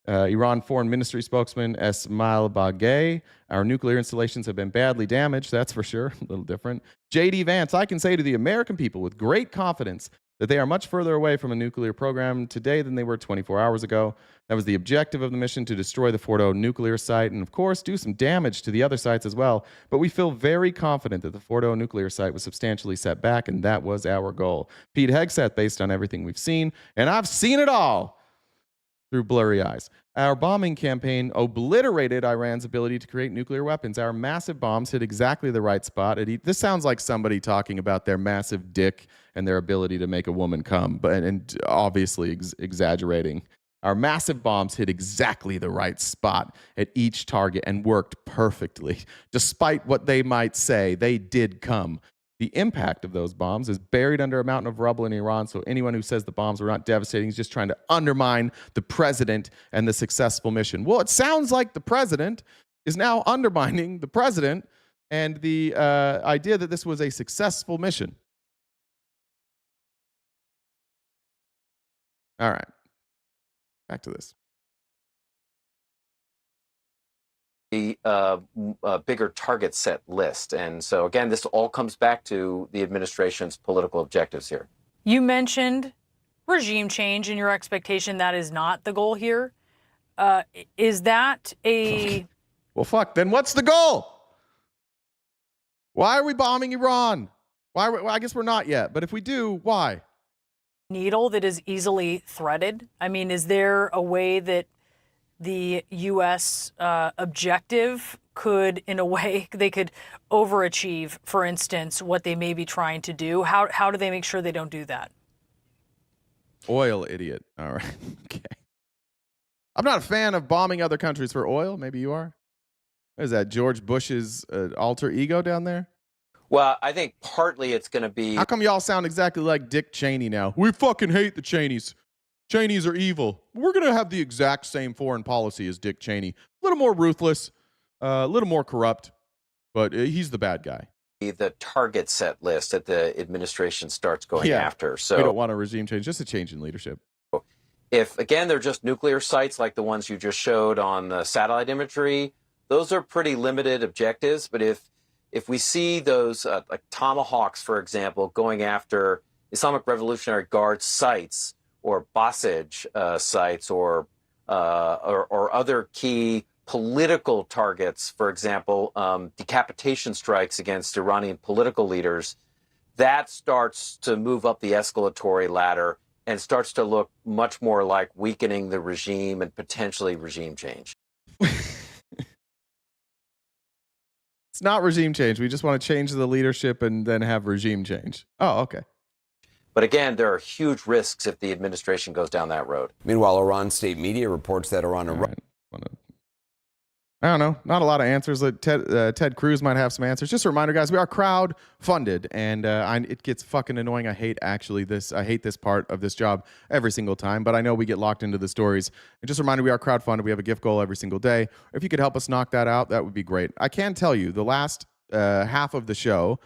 Iran Foreign Ministry spokesman Esmail Bagay. Our nuclear installations have been badly damaged, that's for sure. A little different. J.D. Vance, I can say to the American people with great confidence that they are much further away from a nuclear program today than they were 24 hours ago. That was the objective of the mission, to destroy the Fordo nuclear site and, of course, do some damage to the other sites as well. But we feel very confident that the Fordo nuclear site was substantially set back, and that was our goal. Pete Hegseth, based on everything we've seen, and I've seen it all through blurry eyes. Our bombing campaign obliterated Iran's ability to create nuclear weapons. Our massive bombs hit exactly the right spot. This sounds like somebody talking about their massive dick and their ability to make a woman come, and obviously exaggerating. Our massive bombs hit exactly the right spot at each target and worked perfectly. Despite what they might say, they did come. The impact of those bombs is buried under a mountain of rubble in Iran, so anyone who says the bombs were not devastating is just trying to undermine the president and the successful mission. Well, it sounds like the president is now undermining the president and the idea that this was a successful mission. All right. Back to this. A bigger target set list. And so, again, this all comes back to the administration's political objectives here. You mentioned regime change and your expectation that is not the goal here. Is that a... Well, fuck, then what's the goal? Why are we bombing Iran? Well, I guess we're not yet, but if we do, why? Needle that is easily threaded? I mean, is there a way that the U.S. Objective could, in a way, they could overachieve, for instance, what they may be trying to do? How do they make sure they don't do that? Oil idiot. All right. Okay. I'm not a fan of bombing other countries for oil. Maybe you are. What is that, George Bush's alter ego down there? Well, I think partly it's going to be... How come y'all sound exactly like Dick Cheney now? We fucking hate the Cheneys. Cheneys are evil. We're going to have the exact same foreign policy as Dick Cheney. A little more ruthless, a little more corrupt, but he's the bad guy. The target set list that the administration starts going after. So we don't want a regime change, just a change in leadership. If, again, they're just nuclear sites like the ones you just showed on the satellite imagery, those are pretty limited objectives. But if we see those like Tomahawks, for example, going after Islamic Revolutionary Guard sites or Basij sites or other key political targets, for example, decapitation strikes against Iranian political leaders, that starts to move up the escalatory ladder and starts to look much more like weakening the regime and potentially regime change. It's not regime change. We just want to change the leadership and then have regime change. Oh, okay. But again, there are huge risks if the administration goes down that road. Meanwhile, Iran state media reports that Iran... I don't know. Not a lot of answers. Ted Cruz might have some answers. Just a reminder, guys, we are crowd funded, and it gets fucking annoying. I hate this part of this job every single time, but I know we get locked into the stories. And just a reminder, we are crowd funded. We have a gift goal every single day. If you could help us knock that out, that would be great. I can tell you, the last half of the show,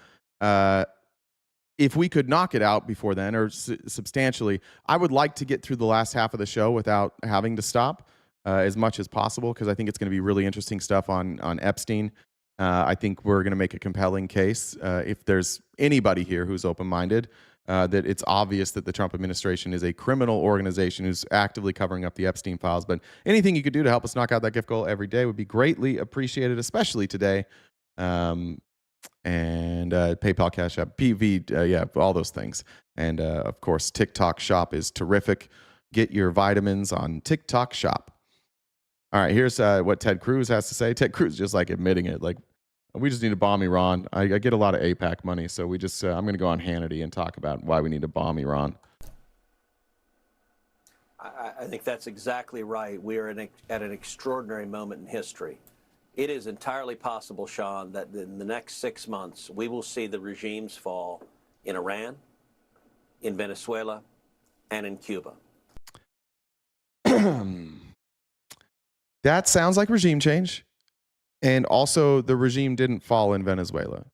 if we could knock it out before then, or substantially, I would like to get through the last half of the show without having to stop. As much as possible, because I think it's going to be really interesting stuff on Epstein. I think we're going to make a compelling case. If there's anybody here who's open-minded, that it's obvious that the Trump administration is a criminal organization who's actively covering up the Epstein files. But anything you could do to help us knock out that gift goal every day would be greatly appreciated, especially today. And PayPal, Cash App, PV, yeah, all those things. And of course, TikTok Shop is terrific. Get your vitamins on TikTok Shop. All right, here's what Ted Cruz has to say. Ted Cruz just like admitting it, like, we just need to bomb Iran. I get a lot of AIPAC money, so we just I'm going to go on Hannity and talk about why we need to bomb Iran. I think that's exactly right. We are at an extraordinary moment in history. It is entirely possible, Sean, that in the next 6 months, we will see the regimes fall in Iran, in Venezuela, and in Cuba. That sounds like regime change. And also, the regime didn't fall in Venezuela.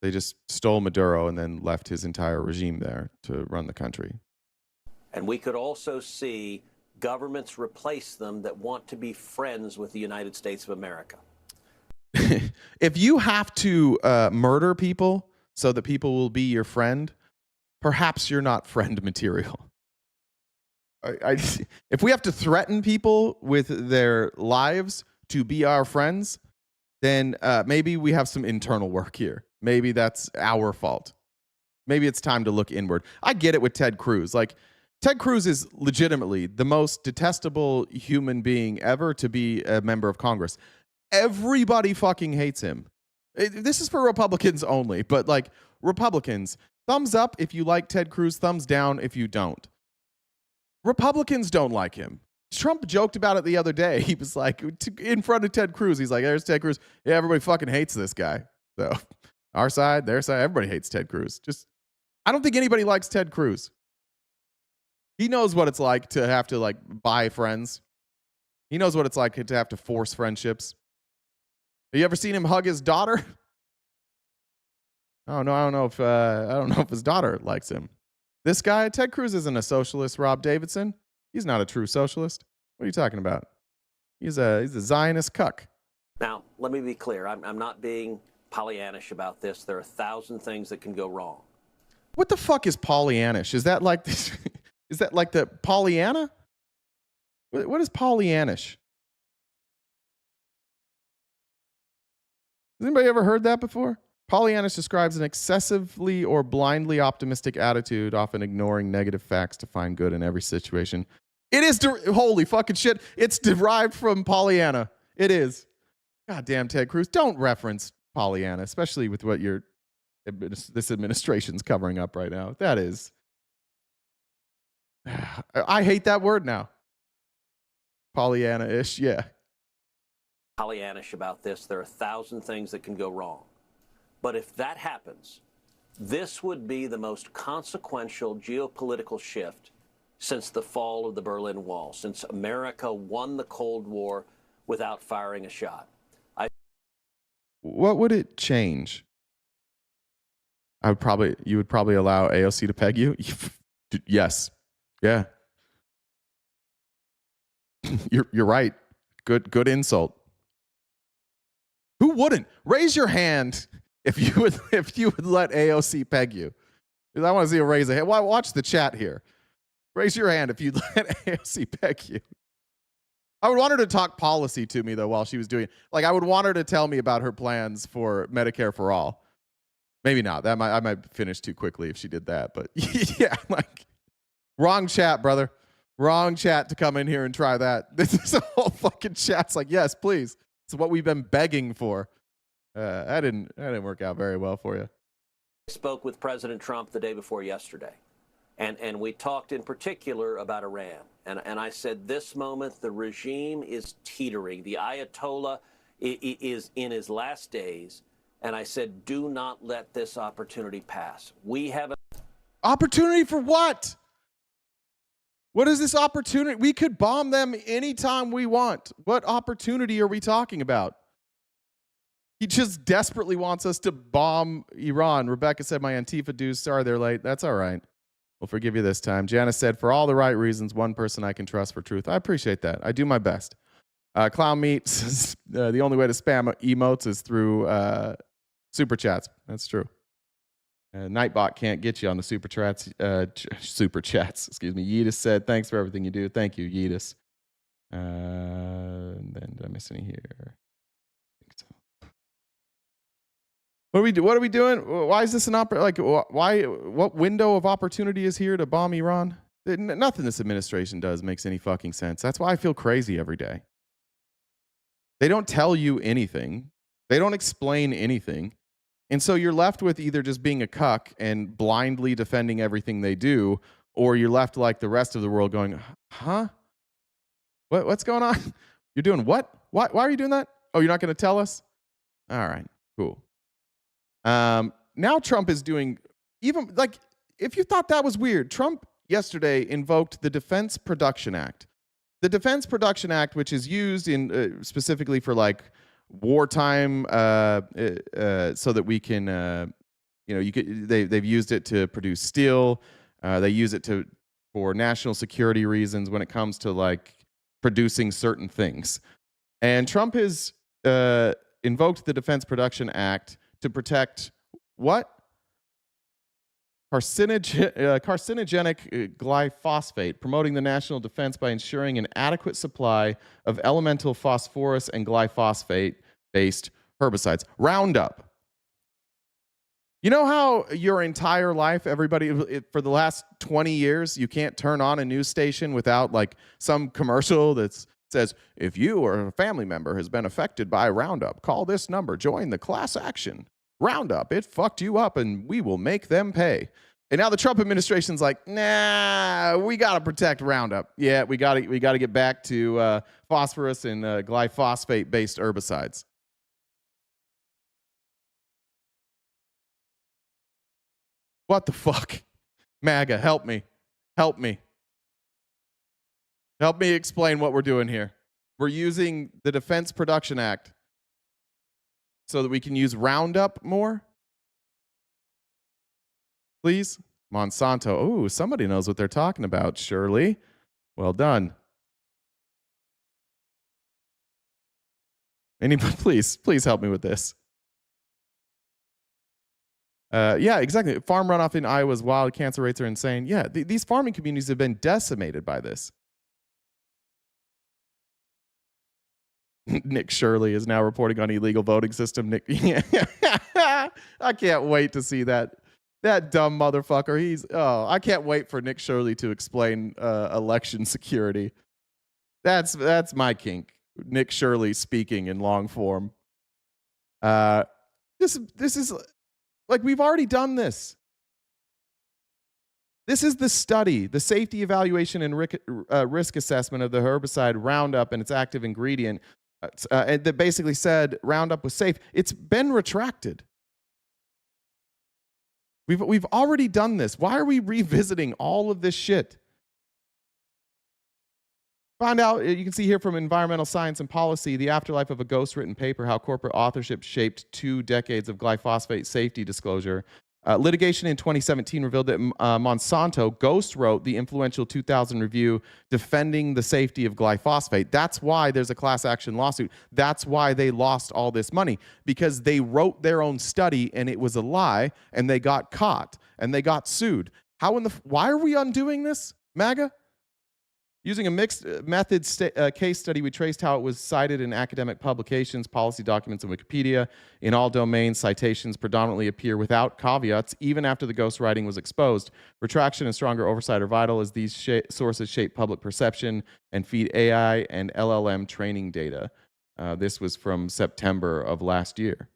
They just stole Maduro and then left his entire regime there to run the country. And we could also see governments replace them that want to be friends with the United States of America. If you have to murder people so that people will be your friend, perhaps you're not friend material. If we have to threaten people with their lives to be our friends, then maybe we have some internal work here. Maybe that's our fault. Maybe it's time to look inward. I get it with Ted Cruz. Like, Ted Cruz is legitimately the most detestable human being ever to be a member of Congress. Everybody fucking hates him. This is for Republicans only, but like, Republicans, thumbs up if you like Ted Cruz, thumbs down if you don't. Republicans don't like him. Trump joked about it the other day. He was like, in front of Ted Cruz, he's like, there's Ted Cruz. Yeah, everybody fucking hates this guy. So our side, their side, everybody hates Ted Cruz. I don't think anybody likes Ted Cruz. He knows what it's like to have to like buy friends. He knows what it's like to have to force friendships. Have you ever seen him hug his daughter? Oh no, I don't know if his daughter likes him. This guy, Ted Cruz, isn't a socialist, Rob Davidson. He's not a true socialist. What are you talking about? He's a Zionist cuck. Now, let me be clear. I'm not being Pollyannish about this. There are 1,000 things that can go wrong. What the fuck is Pollyannish? Is that like this? Is that like the Pollyanna? What is Pollyannish? Has anybody ever heard that before? Pollyannish describes an excessively or blindly optimistic attitude, often ignoring negative facts to find good in every situation. It is, holy fucking shit, it's derived from Pollyanna. It is. Goddamn, Ted Cruz, don't reference Pollyanna, especially with what this administration's covering up right now. That is. I hate that word now. Pollyanna-ish, yeah. Pollyannish about this. There are 1,000 things that can go wrong. But if that happens, this would be the most consequential geopolitical shift since the fall of the Berlin Wall, since America won the Cold War without firing a shot. What would it change? You would probably allow AOC to peg you? Yes. Yeah. You're right. Good insult. Who wouldn't? Raise your hand if you would let AOC peg you. Because I want to see a raise a hand. Watch the chat here. Raise your hand if you'd let AOC peg you. I would want her to talk policy to me though while she was doing it. Like, I would want her to tell me about her plans for Medicare for all. Maybe not. I might finish too quickly if she did that. But yeah, like, wrong chat, brother. Wrong chat to come in here and try that. This is a whole fucking chat's like, yes, please. It's what we've been begging for. That didn't work out very well for you. I spoke with President Trump the day before yesterday, and we talked in particular about Iran. And I said, this moment, the regime is teetering. The Ayatollah is in his last days. And I said, do not let this opportunity pass. We have an opportunity for what? What is this opportunity? We could bomb them anytime we want. What opportunity are we talking about? He just desperately wants us to bomb Iran. Rebecca said, my Antifa dues, sorry they're late. That's all right. We'll forgive you this time. Janice said, for all the right reasons, one person I can trust for truth. I appreciate that. I do my best. Clown Meat says the only way to spam emotes is through super chats. That's true. Nightbot can't get you on the super chats. Excuse me. Yeetus said, "Thanks for everything you do." Thank you, Yeetus. And then did I miss any here? I think so. What are we doing? Why is this an why? What window of opportunity is here to bomb Iran? Nothing this administration does makes any fucking sense. That's why I feel crazy every day. They don't tell you anything. They don't explain anything. And so you're left with either just being a cuck and blindly defending everything they do, or you're left like the rest of the world going, huh? What's going on? You're doing what? Why are you doing that? Oh, you're not going to tell us? All right, cool. Now Trump is doing, even like, if you thought that was weird, Trump yesterday invoked the Defense Production Act. The Defense Production Act, which is used in specifically for like wartime, so that we can, they've used it to produce steel. They use it for national security reasons when it comes to like producing certain things. And Trump has invoked the Defense Production Act to protect what? Carcinogenic glyphosate, promoting the national defense by ensuring an adequate supply of elemental phosphorus and glyphosate-based herbicides. Roundup. You know how your entire life, everybody, for the last 20 years, you can't turn on a news station without like some commercial that says, if you or a family member has been affected by Roundup, call this number, join the class action. Roundup, it fucked you up and we will make them pay. And now the Trump administration's like, nah, we got to protect Roundup. Yeah, we got to get back to phosphorus and glyphosate-based herbicides. What the fuck? MAGA, help me. Help me. Help me explain what we're doing here. We're using the Defense Production Act so that we can use Roundup more? Please? Monsanto. Oh, somebody knows what they're talking about, Shirley. Well done. Anybody, please help me with this. Yeah, exactly. Farm runoff in Iowa's wild. Cancer rates are insane. Yeah, these farming communities have been decimated by this. Nick Shirley is now reporting on illegal voting system. Nick, I can't wait to see that dumb motherfucker. I can't wait for Nick Shirley to explain election security. That's my kink. Nick Shirley speaking in long form. This is like, we've already done this. This is the study, the safety evaluation and risk assessment of the herbicide Roundup and its active ingredient that basically said Roundup was safe. It's been retracted. We've already done this. Why are we revisiting all of this shit? Find out, you can see here from Environmental Science and Policy, the afterlife of a ghost-written paper, how corporate authorship shaped 2 decades of glyphosate safety disclosure. Litigation in 2017 revealed that Monsanto ghost-wrote the influential 2000 review defending the safety of glyphosate. That's why there's a class action lawsuit. That's why they lost all this money, because they wrote their own study and it was a lie and they got caught and they got sued. Why are we undoing this, MAGA? Using a mixed method case study, we traced how it was cited in academic publications, policy documents, and Wikipedia. In all domains, citations predominantly appear without caveats, even after the ghostwriting was exposed. Retraction and stronger oversight are vital as these sources shape public perception and feed AI and LLM training data. This was from September of last year.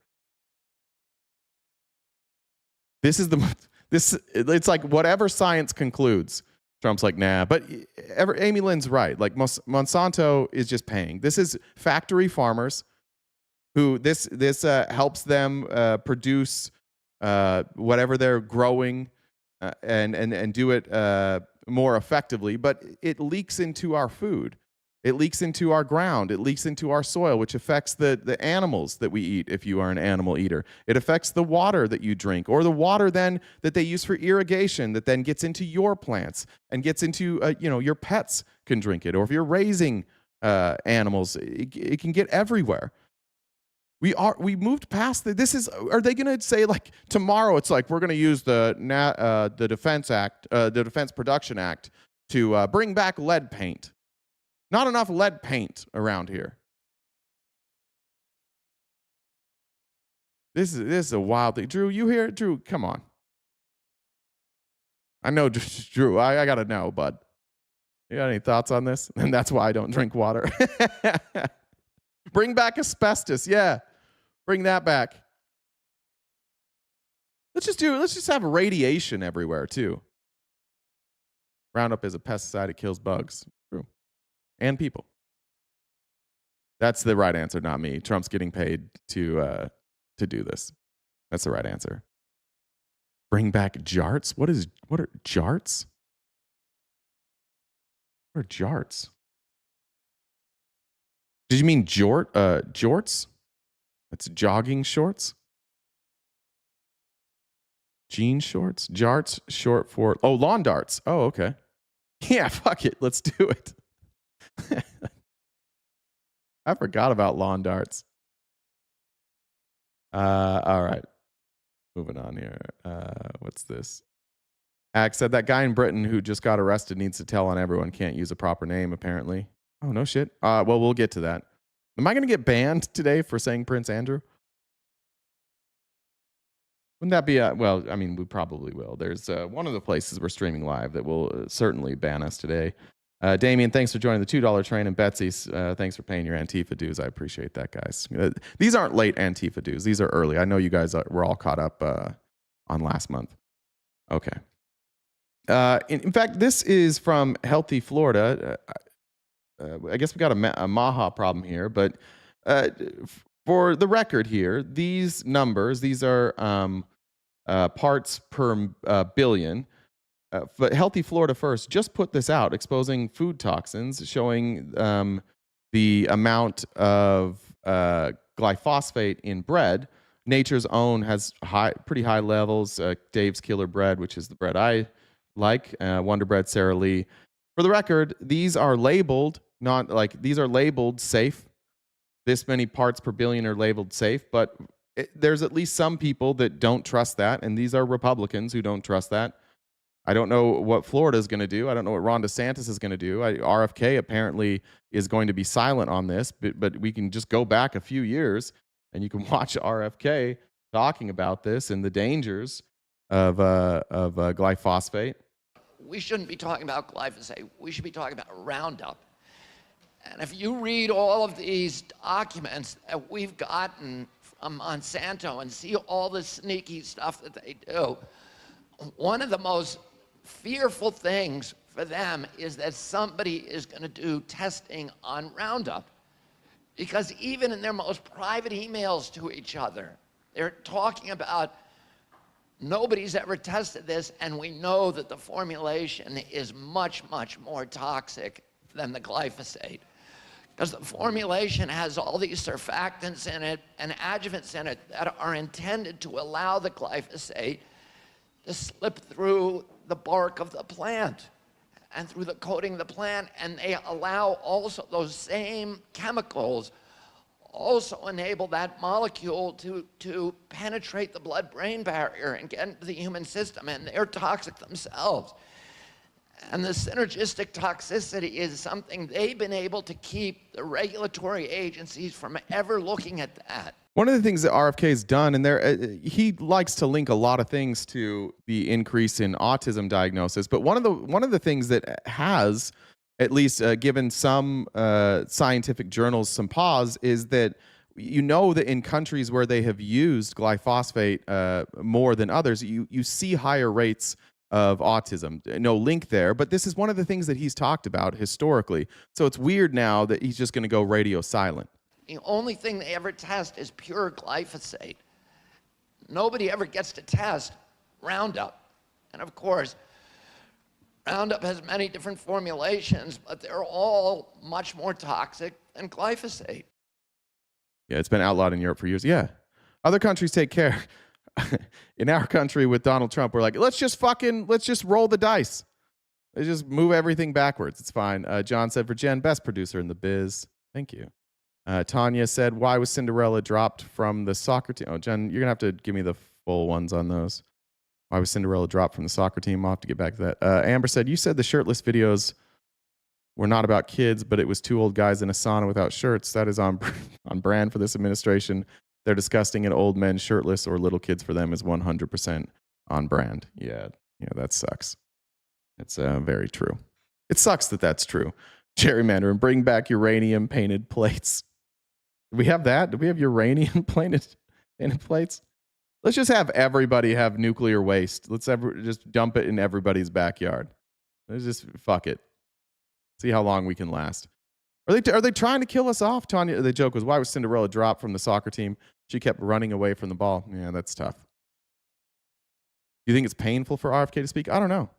It's like whatever science concludes. Trump's like, nah, but Amy Lynn's right. Like, Monsanto is just paying. This is factory farmers who this helps them produce whatever they're growing and do it more effectively. But it leaks into our food. It leaks into our ground. It leaks into our soil, which affects the animals that we eat if you are an animal eater. It affects the water that you drink, or the water then that they use for irrigation that then gets into your plants and gets into, your pets can drink it. Or if you're raising animals. It can get everywhere. We moved past are they going to say like tomorrow it's like we're going to use the Defense Act, the Defense Production Act to bring back lead paint. Not enough lead paint around here. This is a wild thing. Drew, you hear it? Drew, come on. I know, Drew, I got to know, bud. You got any thoughts on this? And that's why I don't drink water. Bring back asbestos. Yeah. Bring that back. Let's just have radiation everywhere too. Roundup is a pesticide. It kills bugs. True. And people. That's the right answer, not me. Trump's getting paid to do this. That's the right answer. Bring back jarts? What are jarts? What are jarts? Did you mean jorts? That's jogging shorts? Jean shorts? Jarts, short for... Oh, lawn darts. Oh, okay. Yeah, fuck it. Let's do it. I forgot about lawn darts. All right. Moving on here. What's this? Axe said that guy in Britain who just got arrested needs to tell on everyone. Can't use a proper name, apparently. Oh, no shit. Well, we'll get to that. Am I going to get banned today for saying Prince Andrew? Wouldn't that be well, I mean, we probably will. There's one of the places we're streaming live that will certainly ban us today. Damien, thanks for joining the $2 train. And Betsy, thanks for paying your Antifa dues. I appreciate that, guys. These aren't late Antifa dues. These are early. I know you guys were all caught up on last month. Okay. In fact, this is from Healthy Florida. I guess we got a Maha problem here, but for the record here, these numbers, these are parts per billion. But Healthy Florida First just put this out, exposing food toxins, showing the amount of glyphosate in bread. Nature's Own has pretty high levels. Dave's Killer Bread, which is the bread I like. Wonder Bread, Sara Lee. For the record, these are labeled these are labeled safe. This many parts per billion are labeled safe, but there's at least some people that don't trust that, and these are Republicans who don't trust that. I don't know what Florida is going to do. I don't know what Ron DeSantis is going to do. RFK apparently is going to be silent on this, but we can just go back a few years and you can watch RFK talking about this and the dangers of glyphosate. We shouldn't be talking about glyphosate. We should be talking about Roundup. And if you read all of these documents that we've gotten from Monsanto and see all the sneaky stuff that they do, one of the most fearful things for them is that somebody is going to do testing on Roundup. Because even in their most private emails to each other, they're talking about nobody's ever tested this, and we know that the formulation is much, much more toxic than the glyphosate. Because the formulation has all these surfactants in it and adjuvants in it that are intended to allow the glyphosate to slip through the bark of the plant and through the coating of the plant, and they allow also those same chemicals also enable that molecule to penetrate the blood-brain barrier and get into the human system, and they're toxic themselves. And the synergistic toxicity is something they've been able to keep the regulatory agencies from ever looking at that. One of the things that RFK has done, and he likes to link a lot of things to the increase in autism diagnosis, but one of the things that has at least given some scientific journals some pause is that that in countries where they have used glyphosate more than others, you see higher rates of autism. No link there, but this is one of the things that he's talked about historically. So it's weird now that he's just going to go radio silent. The only thing they ever test is pure glyphosate. Nobody ever gets to test Roundup. And of course, Roundup has many different formulations, but they're all much more toxic than glyphosate. Yeah, it's been outlawed in Europe for years. Yeah. Other countries take care. In our country with Donald Trump, we're like, let's just roll the dice. They just move everything backwards. It's fine. John said, for Jen, best producer in the biz. Thank you. Tanya said, why was Cinderella dropped from the soccer team? Oh, Jen, you're going to have to give me the full ones on those. Why was Cinderella dropped from the soccer team? I'll have to get back to that. Amber said, you said the shirtless videos were not about kids, but it was two old guys in a sauna without shirts. That is on brand for this administration. They're disgusting, and old men shirtless or little kids for them is 100% on brand. Yeah, that sucks. It's very true. It sucks that that's true. Gerrymandering, bring back uranium painted plates. Do we have that? Do we have uranium painted plates? Let's just have everybody have nuclear waste. Let's just dump it in everybody's backyard. Let's just fuck it. See how long we can last. Are they trying to kill us off? Tanya, the joke was, why was Cinderella dropped from the soccer team? She kept running away from the ball. Yeah, that's tough. Do you think it's painful for RFK to speak? I don't know.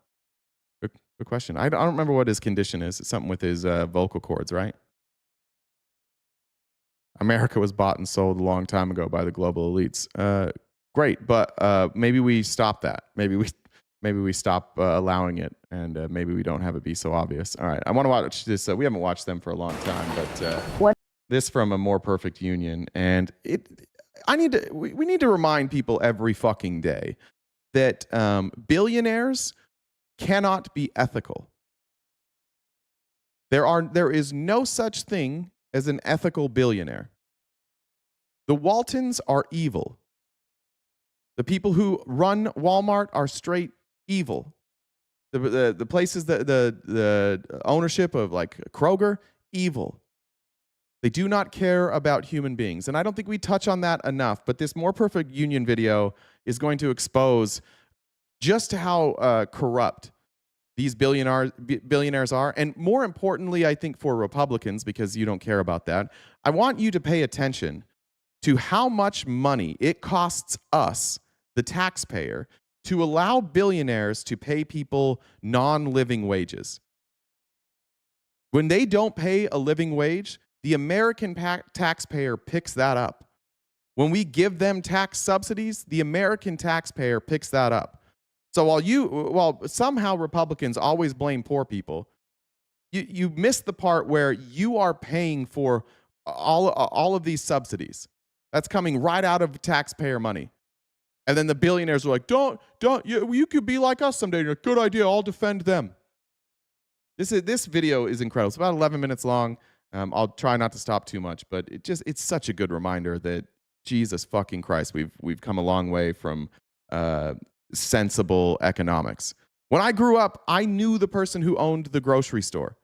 Good question. I don't remember what his condition is. It's something with his vocal cords, right? America was bought and sold a long time ago by the global elites. Great, but maybe we stop that. Maybe we stop allowing it, and maybe we don't have it be so obvious. All right, I want to watch this. We haven't watched them for a long time, but this from A More Perfect Union, and we need to remind people every fucking day that billionaires cannot be ethical. There is no such thing as an ethical billionaire. The Waltons are evil. The people who run Walmart are straight evil. The places, the ownership of like Kroger, evil. They do not care about human beings. And I don't think we touch on that enough, but this More Perfect Union video is going to expose just how corrupt these billionaires are. And more importantly, I think for Republicans, because you don't care about that, I want you to pay attention to how much money it costs us, the taxpayer, to allow billionaires to pay people non-living wages. When they don't pay a living wage, the American taxpayer picks that up. When we give them tax subsidies, the American taxpayer picks that up. So while somehow Republicans always blame poor people, you miss the part where you are paying for all of these subsidies. That's coming right out of taxpayer money. And then the billionaires are like, don't, you could be like us someday. You're like, good idea, I'll defend them. This video is incredible. It's about 11 minutes long. I'll try not to stop too much, but it's such a good reminder that Jesus fucking Christ, we've come a long way from sensible economics. When I grew up, I knew the person who owned the grocery store.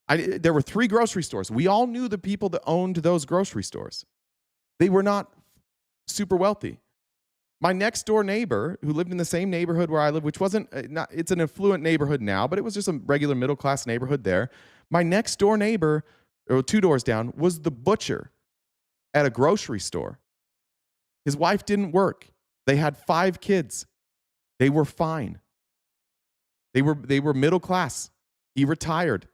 There were 3 grocery stores. We all knew the people that owned those grocery stores. They were not super wealthy. My next door neighbor, who lived in the same neighborhood where I live, which wasn't, it's an affluent neighborhood now, but it was just a regular middle class neighborhood there. My next door neighbor, or 2 doors down, was the butcher at a grocery store. His wife didn't work. They had 5 kids. They were fine. They were middle class. He retired.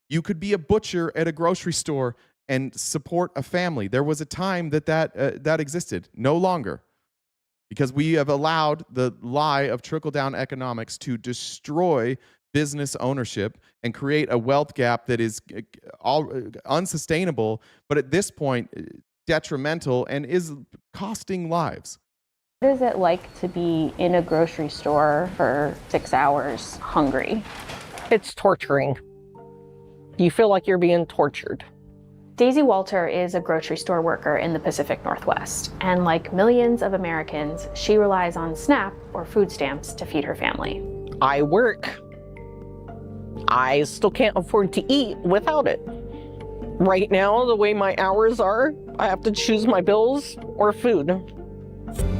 You could be a butcher at a grocery store and support a family. There was a time that existed. No longer. Because we have allowed the lie of trickle-down economics to destroy business ownership and create a wealth gap that is unsustainable, but at this point, detrimental and is costing lives. What is it like to be in a grocery store for 6 hours hungry? It's torturing. You feel like you're being tortured. Daisy Walter is a grocery store worker in the Pacific Northwest, and like millions of Americans, she relies on SNAP or food stamps to feed her family. I work. I still can't afford to eat without it. Right now, the way my hours are, I have to choose my bills or food.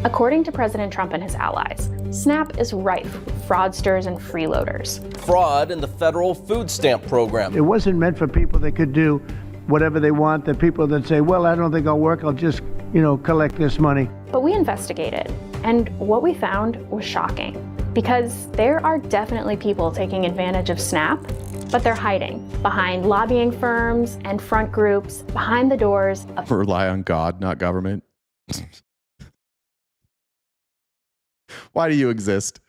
According to President Trump and his allies, SNAP is rife with fraudsters and freeloaders. Fraud in the federal food stamp program. It wasn't meant for people that could do whatever they want, the people that say, well, I don't think I'll work, I'll just, collect this money. But we investigated, and what we found was shocking, because there are definitely people taking advantage of SNAP, but they're hiding behind lobbying firms and front groups, behind the doors of... Rely on God, not government. Why do you exist?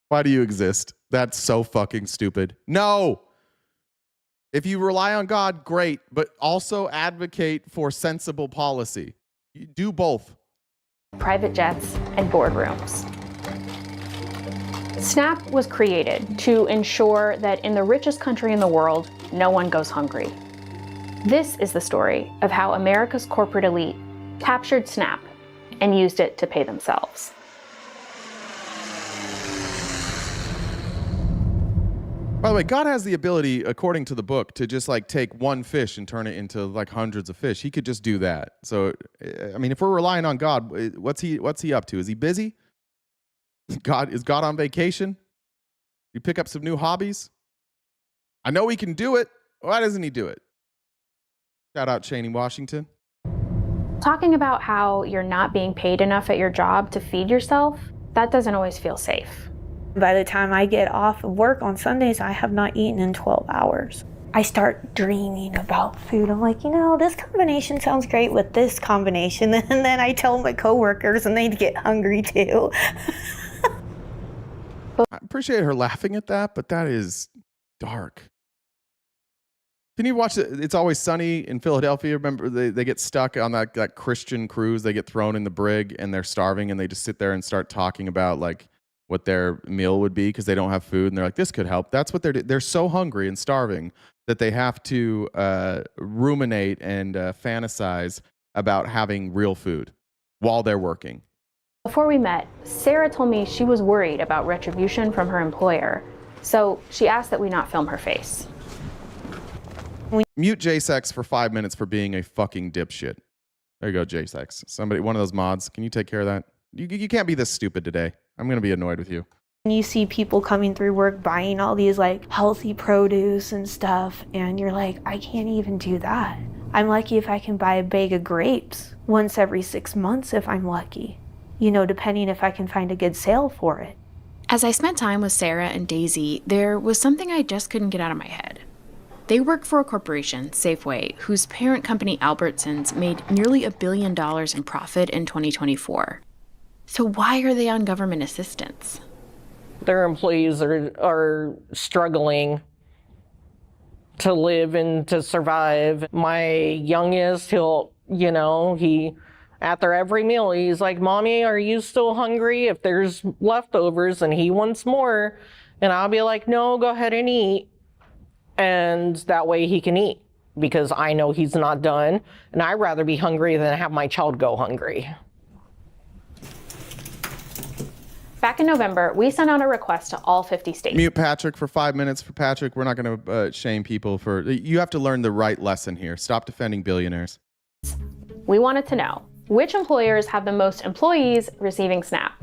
Why do you exist? That's so fucking stupid. No. If you rely on God, great, but also advocate for sensible policy. You do both. Private jets and boardrooms. SNAP was created to ensure that in the richest country in the world, no one goes hungry. This is the story of how America's corporate elite captured SNAP and used it to pay themselves. By the way, God has the ability, according to the book, to just like take one fish and turn it into like hundreds of fish. He could just do that. So, I mean, if we're relying on God, what's he up to? Is he busy? Is God on vacation? You pick up some new hobbies? I know he can do it. Why doesn't he do it? Shout out Cheney, Washington. Talking about how you're not being paid enough at your job to feed yourself, that doesn't always feel safe. By the time I get off of work on Sundays, I have not eaten in 12 hours. I start dreaming about food. I'm like, this combination sounds great with this combination. And then I tell my coworkers and they get hungry too. I appreciate her laughing at that, but that is dark. Can you watch it? It's Always Sunny in Philadelphia. Remember, they get stuck on that Christian cruise. They get thrown in the brig and they're starving and they just sit there and start talking about like what their meal would be because they don't have food. And they're like, this could help. That's what they're so hungry and starving that they have to ruminate and fantasize about having real food while they're working. Before we met, Sarah told me she was worried about retribution from her employer. So she asked that we not film her face. Mute J-Sex for 5 minutes for being a fucking dipshit. There you go, J-Sex. Somebody, one of those mods, can you take care of that? You can't be this stupid today. I'm going to be annoyed with you. You see people coming through work buying all these like healthy produce and stuff, and you're like, I can't even do that. I'm lucky if I can buy a bag of grapes once every 6 months if I'm lucky. Depending if I can find a good sale for it. As I spent time with Sarah and Daisy, there was something I just couldn't get out of my head. They work for a corporation, Safeway, whose parent company Albertsons made nearly $1 billion in profit in 2024. So why are they on government assistance? Their employees are struggling to live and to survive. My youngest, he after every meal, he's like, Mommy, are you still hungry? If there's leftovers and he wants more, and I'll be like, no, go ahead and eat. And that way he can eat because I know he's not done. And I'd rather be hungry than have my child go hungry. Back in November, we sent out a request to all 50 states. Mute Patrick for 5 minutes for Patrick. We're not going to shame people for... You have to learn the right lesson here. Stop defending billionaires. We wanted to know, which employers have the most employees receiving SNAP?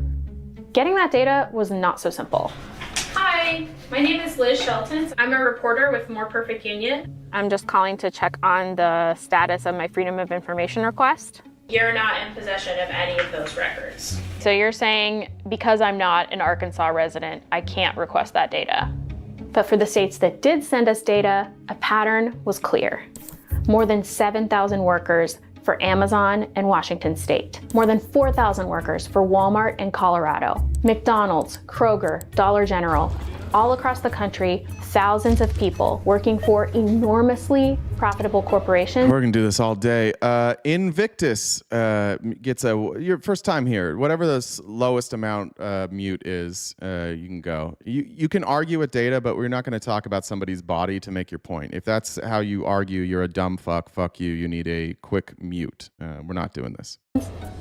Getting that data was not so simple. Hi, my name is Liz Shelton. I'm a reporter with More Perfect Union. I'm just calling to check on the status of my Freedom of Information request. You're not in possession of any of those records. So you're saying because I'm not an Arkansas resident, I can't request that data. But for the states that did send us data, a pattern was clear. More than 7,000 workers for Amazon and Washington State. More than 4,000 workers for Walmart in Colorado. McDonald's, Kroger, Dollar General. All across the country, thousands of people working for enormously profitable corporations. We're going to do this all day. Invictus gets your first time here. Whatever the lowest amount mute is, you can go. You can argue with data, but we're not going to talk about somebody's body to make your point. If that's how you argue, you're a dumb fuck. Fuck you. You need a quick mute. We're not doing this.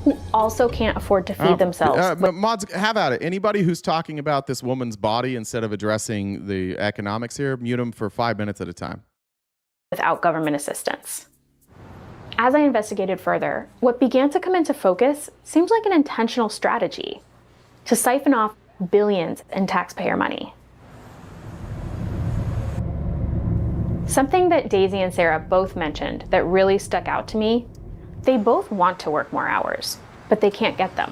Who also can't afford to feed themselves. Mods, have at it. Anybody who's talking about this woman's body instead of addressing the economics here, mute them for 5 minutes at a time. Without government assistance. As I investigated further, what began to come into focus seems like an intentional strategy to siphon off billions in taxpayer money. Something that Daisy and Sarah both mentioned that really stuck out to me, they both want to work more hours, but they can't get them.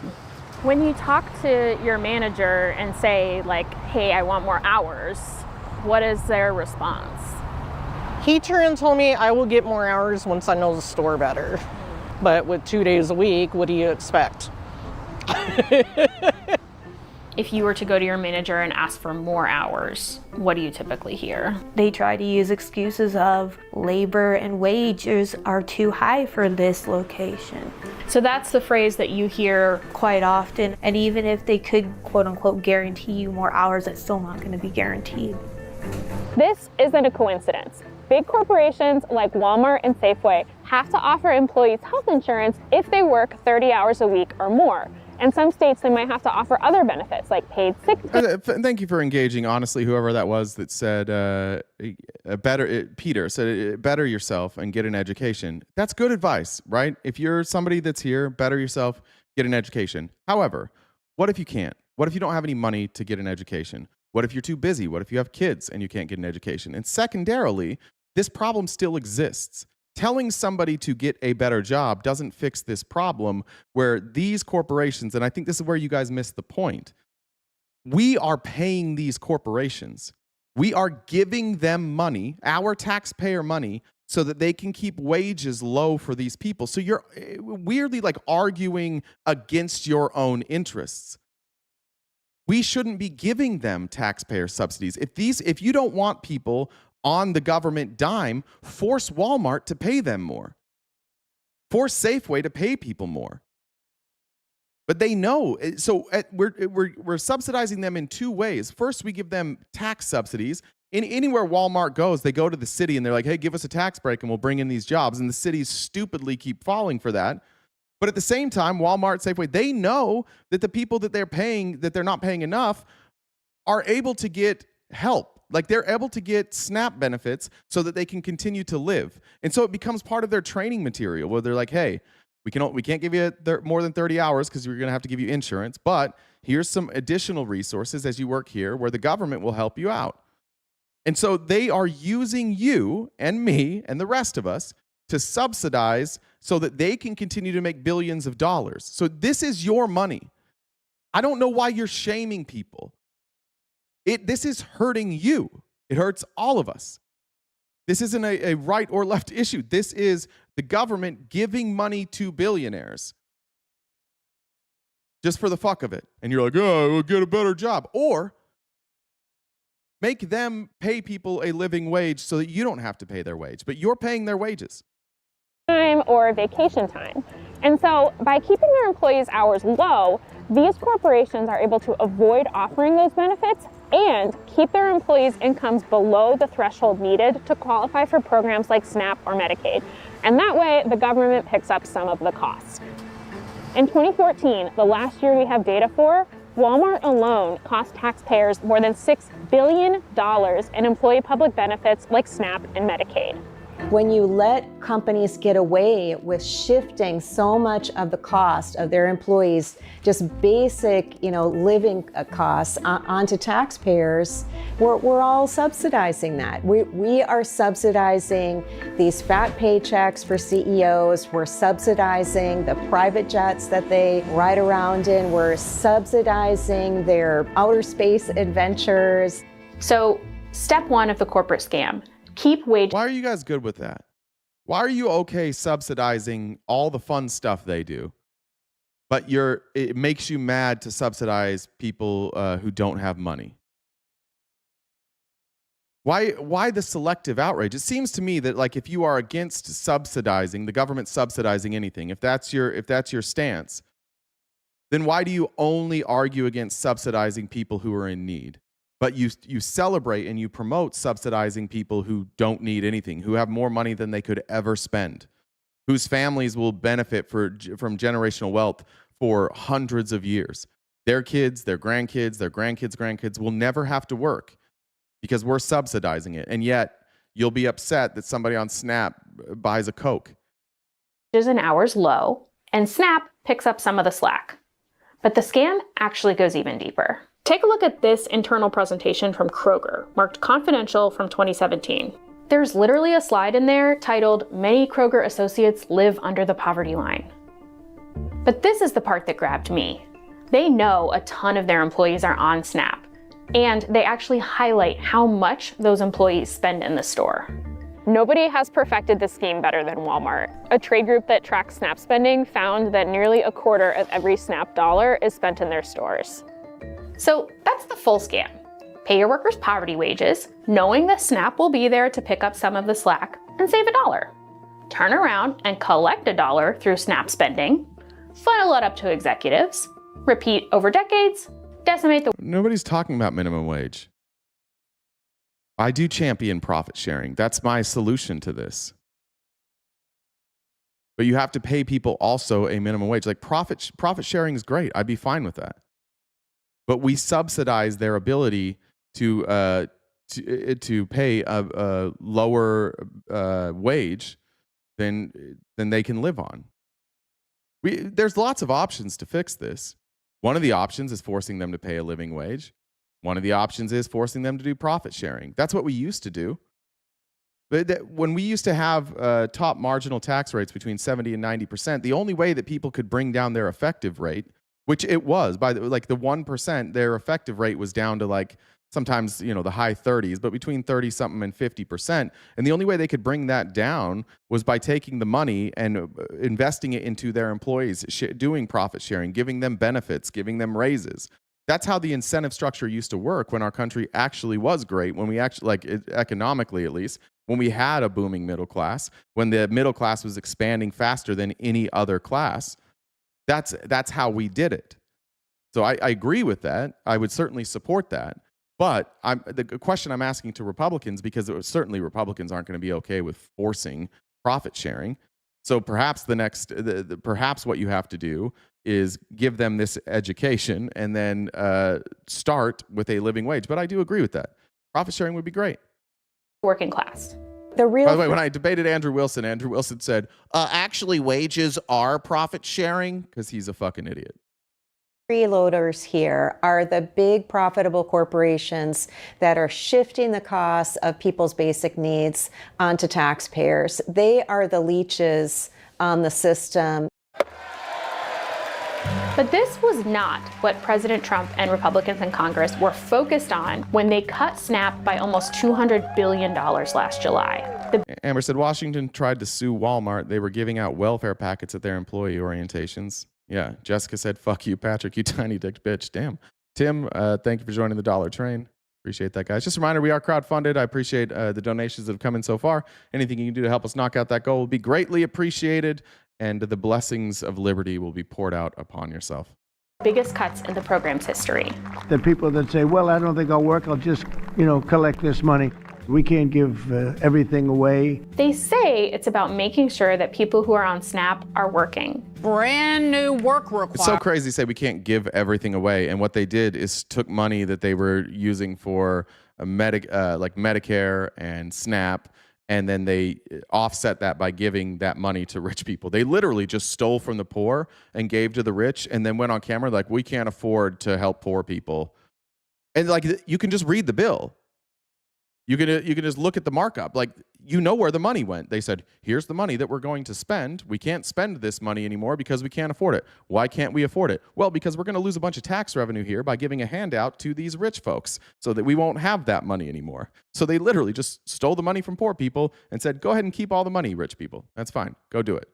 When you talk to your manager and say like, hey, I want more hours, what is their response? He turned and told me I will get more hours once I know the store better. But with 2 days a week, what do you expect? if you were to go to your manager and ask for more hours, what do you typically hear? They try to use excuses of labor and wages are too high for this location. So that's the phrase that you hear quite often. And even if they could, quote unquote, guarantee you more hours, it's still not going to be guaranteed. This isn't a coincidence. Big corporations like Walmart and Safeway have to offer employees health insurance if they work 30 hours a week or more. In some states, they might have to offer other benefits like paid sick time. Thank you for engaging. Honestly, whoever that was that said, Peter said, better yourself and get an education. That's good advice, right? If you're somebody that's here, better yourself, get an education. However, what if you can't? What if you don't have any money to get an education? What if you're too busy? What if you have kids and you can't get an education? And secondarily, this problem still exists. Telling somebody to get a better job doesn't fix this problem where these corporations, and I think this is where you guys missed the point, we are paying these corporations. We are giving them money, our taxpayer money, so that they can keep wages low for these people. So you're weirdly like arguing against your own interests. We shouldn't be giving them taxpayer subsidies. If you don't want people on the government dime, force Walmart to pay them more. Force Safeway to pay people more. But they know. So we're subsidizing them in two ways. First, we give them tax subsidies. Anywhere Walmart goes, they go to the city and they're like, hey, give us a tax break and we'll bring in these jobs. And the cities stupidly keep falling for that. But at the same time, Walmart, Safeway, they know that the people that they're paying, that they're not paying enough, are able to get help. Like they're able to get SNAP benefits so that they can continue to live. And so it becomes part of their training material where they're like, hey, we can't give you more than 30 hours because we're going to have to give you insurance, but here's some additional resources as you work here where the government will help you out. And so they are using you and me and the rest of us to subsidize so that they can continue to make billions of dollars. So this is your money. I don't know why you're shaming people. This is hurting you. It hurts all of us. This isn't a right or left issue. This is the government giving money to billionaires just for the fuck of it. And you're like, oh, we'll get a better job. Or make them pay people a living wage so that you don't have to pay their wage, but you're paying their wages. Time or vacation time. And so by keeping their employees' hours low, these corporations are able to avoid offering those benefits and keep their employees' incomes below the threshold needed to qualify for programs like SNAP or Medicaid. And that way, the government picks up some of the cost. In 2014, the last year we have data for, Walmart alone cost taxpayers more than $6 billion in employee public benefits like SNAP and Medicaid. When you let companies get away with shifting so much of the cost of their employees, just basic, living costs onto taxpayers, we're all subsidizing that. We are subsidizing these fat paychecks for CEOs. We're subsidizing the private jets that they ride around in. We're subsidizing their outer space adventures. So step one of the corporate scam. Keep wage. Why are you guys good with that? Why are you okay subsidizing all the fun stuff they do, but it makes you mad to subsidize people who don't have money? Why the selective outrage? It seems to me that like if you are against subsidizing, the government subsidizing anything, if that's your stance, then why do you only argue against subsidizing people who are in need? But you celebrate and you promote subsidizing people who don't need anything, who have more money than they could ever spend, whose families will benefit from generational wealth for hundreds of years. Their kids, their grandkids, their grandkids' will never have to work because we're subsidizing it. And yet you'll be upset that somebody on SNAP buys a Coke. Wages and hours low, and SNAP picks up some of the slack. But the scam actually goes even deeper. Take a look at this internal presentation from Kroger, marked confidential from 2017. There's literally a slide in there titled, "Many Kroger associates live under the poverty line." But this is the part that grabbed me. They know a ton of their employees are on SNAP, and they actually highlight how much those employees spend in the store. Nobody has perfected the scheme better than Walmart. A trade group that tracks SNAP spending found that nearly a quarter of every SNAP dollar is spent in their stores. So that's the full scam. Pay your workers poverty wages, knowing the SNAP will be there to pick up some of the slack, and save $1. Turn around and collect $1 through SNAP spending, funnel it up to executives, repeat over decades, decimate the... Nobody's talking about minimum wage. I do champion profit sharing. That's my solution to this. But you have to pay people also a minimum wage. Like profit sharing is great. I'd be fine with that. But we subsidize their ability to pay a lower wage than they can live on. There's lots of options to fix this. One of the options is forcing them to pay a living wage. One of the options is forcing them to do profit sharing. That's what we used to do. But when we used to have top marginal tax rates between 70 and 90%, the only way that people could bring down their effective rate, which it was by the 1%, their effective rate was down to like sometimes, the high 30s, but between 30 something and 50%. And the only way they could bring that down was by taking the money and investing it into their employees, doing profit sharing, giving them benefits, giving them raises. That's how the incentive structure used to work when our country actually was great, when we actually, economically at least, when we had a booming middle class, when the middle class was expanding faster than any other class. That's how we did it. So I agree with that. I would certainly support that. But the question I'm asking to Republicans, because certainly Republicans aren't going to be okay with forcing profit sharing. So perhaps perhaps what you have to do is give them this education and then start with a living wage. But I do agree with that. Profit sharing would be great. Working class. By the way, when I debated Andrew Wilson said, actually wages are profit sharing, because he's a fucking idiot. Freeloaders here are the big profitable corporations that are shifting the costs of people's basic needs onto taxpayers. They are the leeches on the system. But this was not what President Trump and Republicans in Congress were focused on when they cut SNAP by almost $200 billion last July. Amber said Washington tried to sue Walmart. They were giving out welfare packets at their employee orientations. Yeah, Jessica said, fuck you, Patrick, you tiny dick bitch. Damn. Tim, thank you for joining the Dollar Train. Appreciate that, guys. Just a reminder, we are crowdfunded. I appreciate the donations that have come in so far. Anything you can do to help us knock out that goal will be greatly appreciated, and the blessings of liberty will be poured out upon yourself. Biggest cuts in the program's history. The people that say, well, I don't think I'll work, I'll just, collect this money. We can't give everything away. They say it's about making sure that people who are on SNAP are working. Brand new work requirements. It's so crazy to say we can't give everything away. And what they did is took money that they were using for Medicare and SNAP, and then they offset that by giving that money to rich people. They literally just stole from the poor and gave to the rich, and then went on camera like, we can't afford to help poor people. And you can just read the bill. You can just look at the markup. Where the money went. They said, here's the money that we're going to spend. We can't spend this money anymore because we can't afford it. Why can't we afford it? Well, because we're going to lose a bunch of tax revenue here by giving a handout to these rich folks so that we won't have that money anymore. So they literally just stole the money from poor people and said, go ahead and keep all the money, rich people. That's fine. Go do it.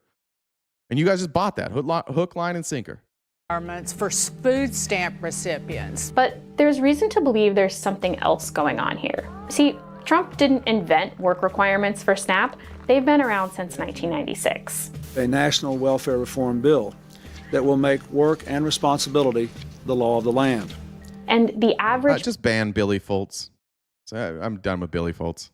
And you guys just bought that. Hook, line, and sinker. For food stamp recipients. But there's reason to believe there's something else going on here. See, Trump didn't invent work requirements for SNAP. They've been around since 1996. A national welfare reform bill that will make work and responsibility the law of the land. And the average... just ban Billy Foltz. I'm done with Billy Foltz.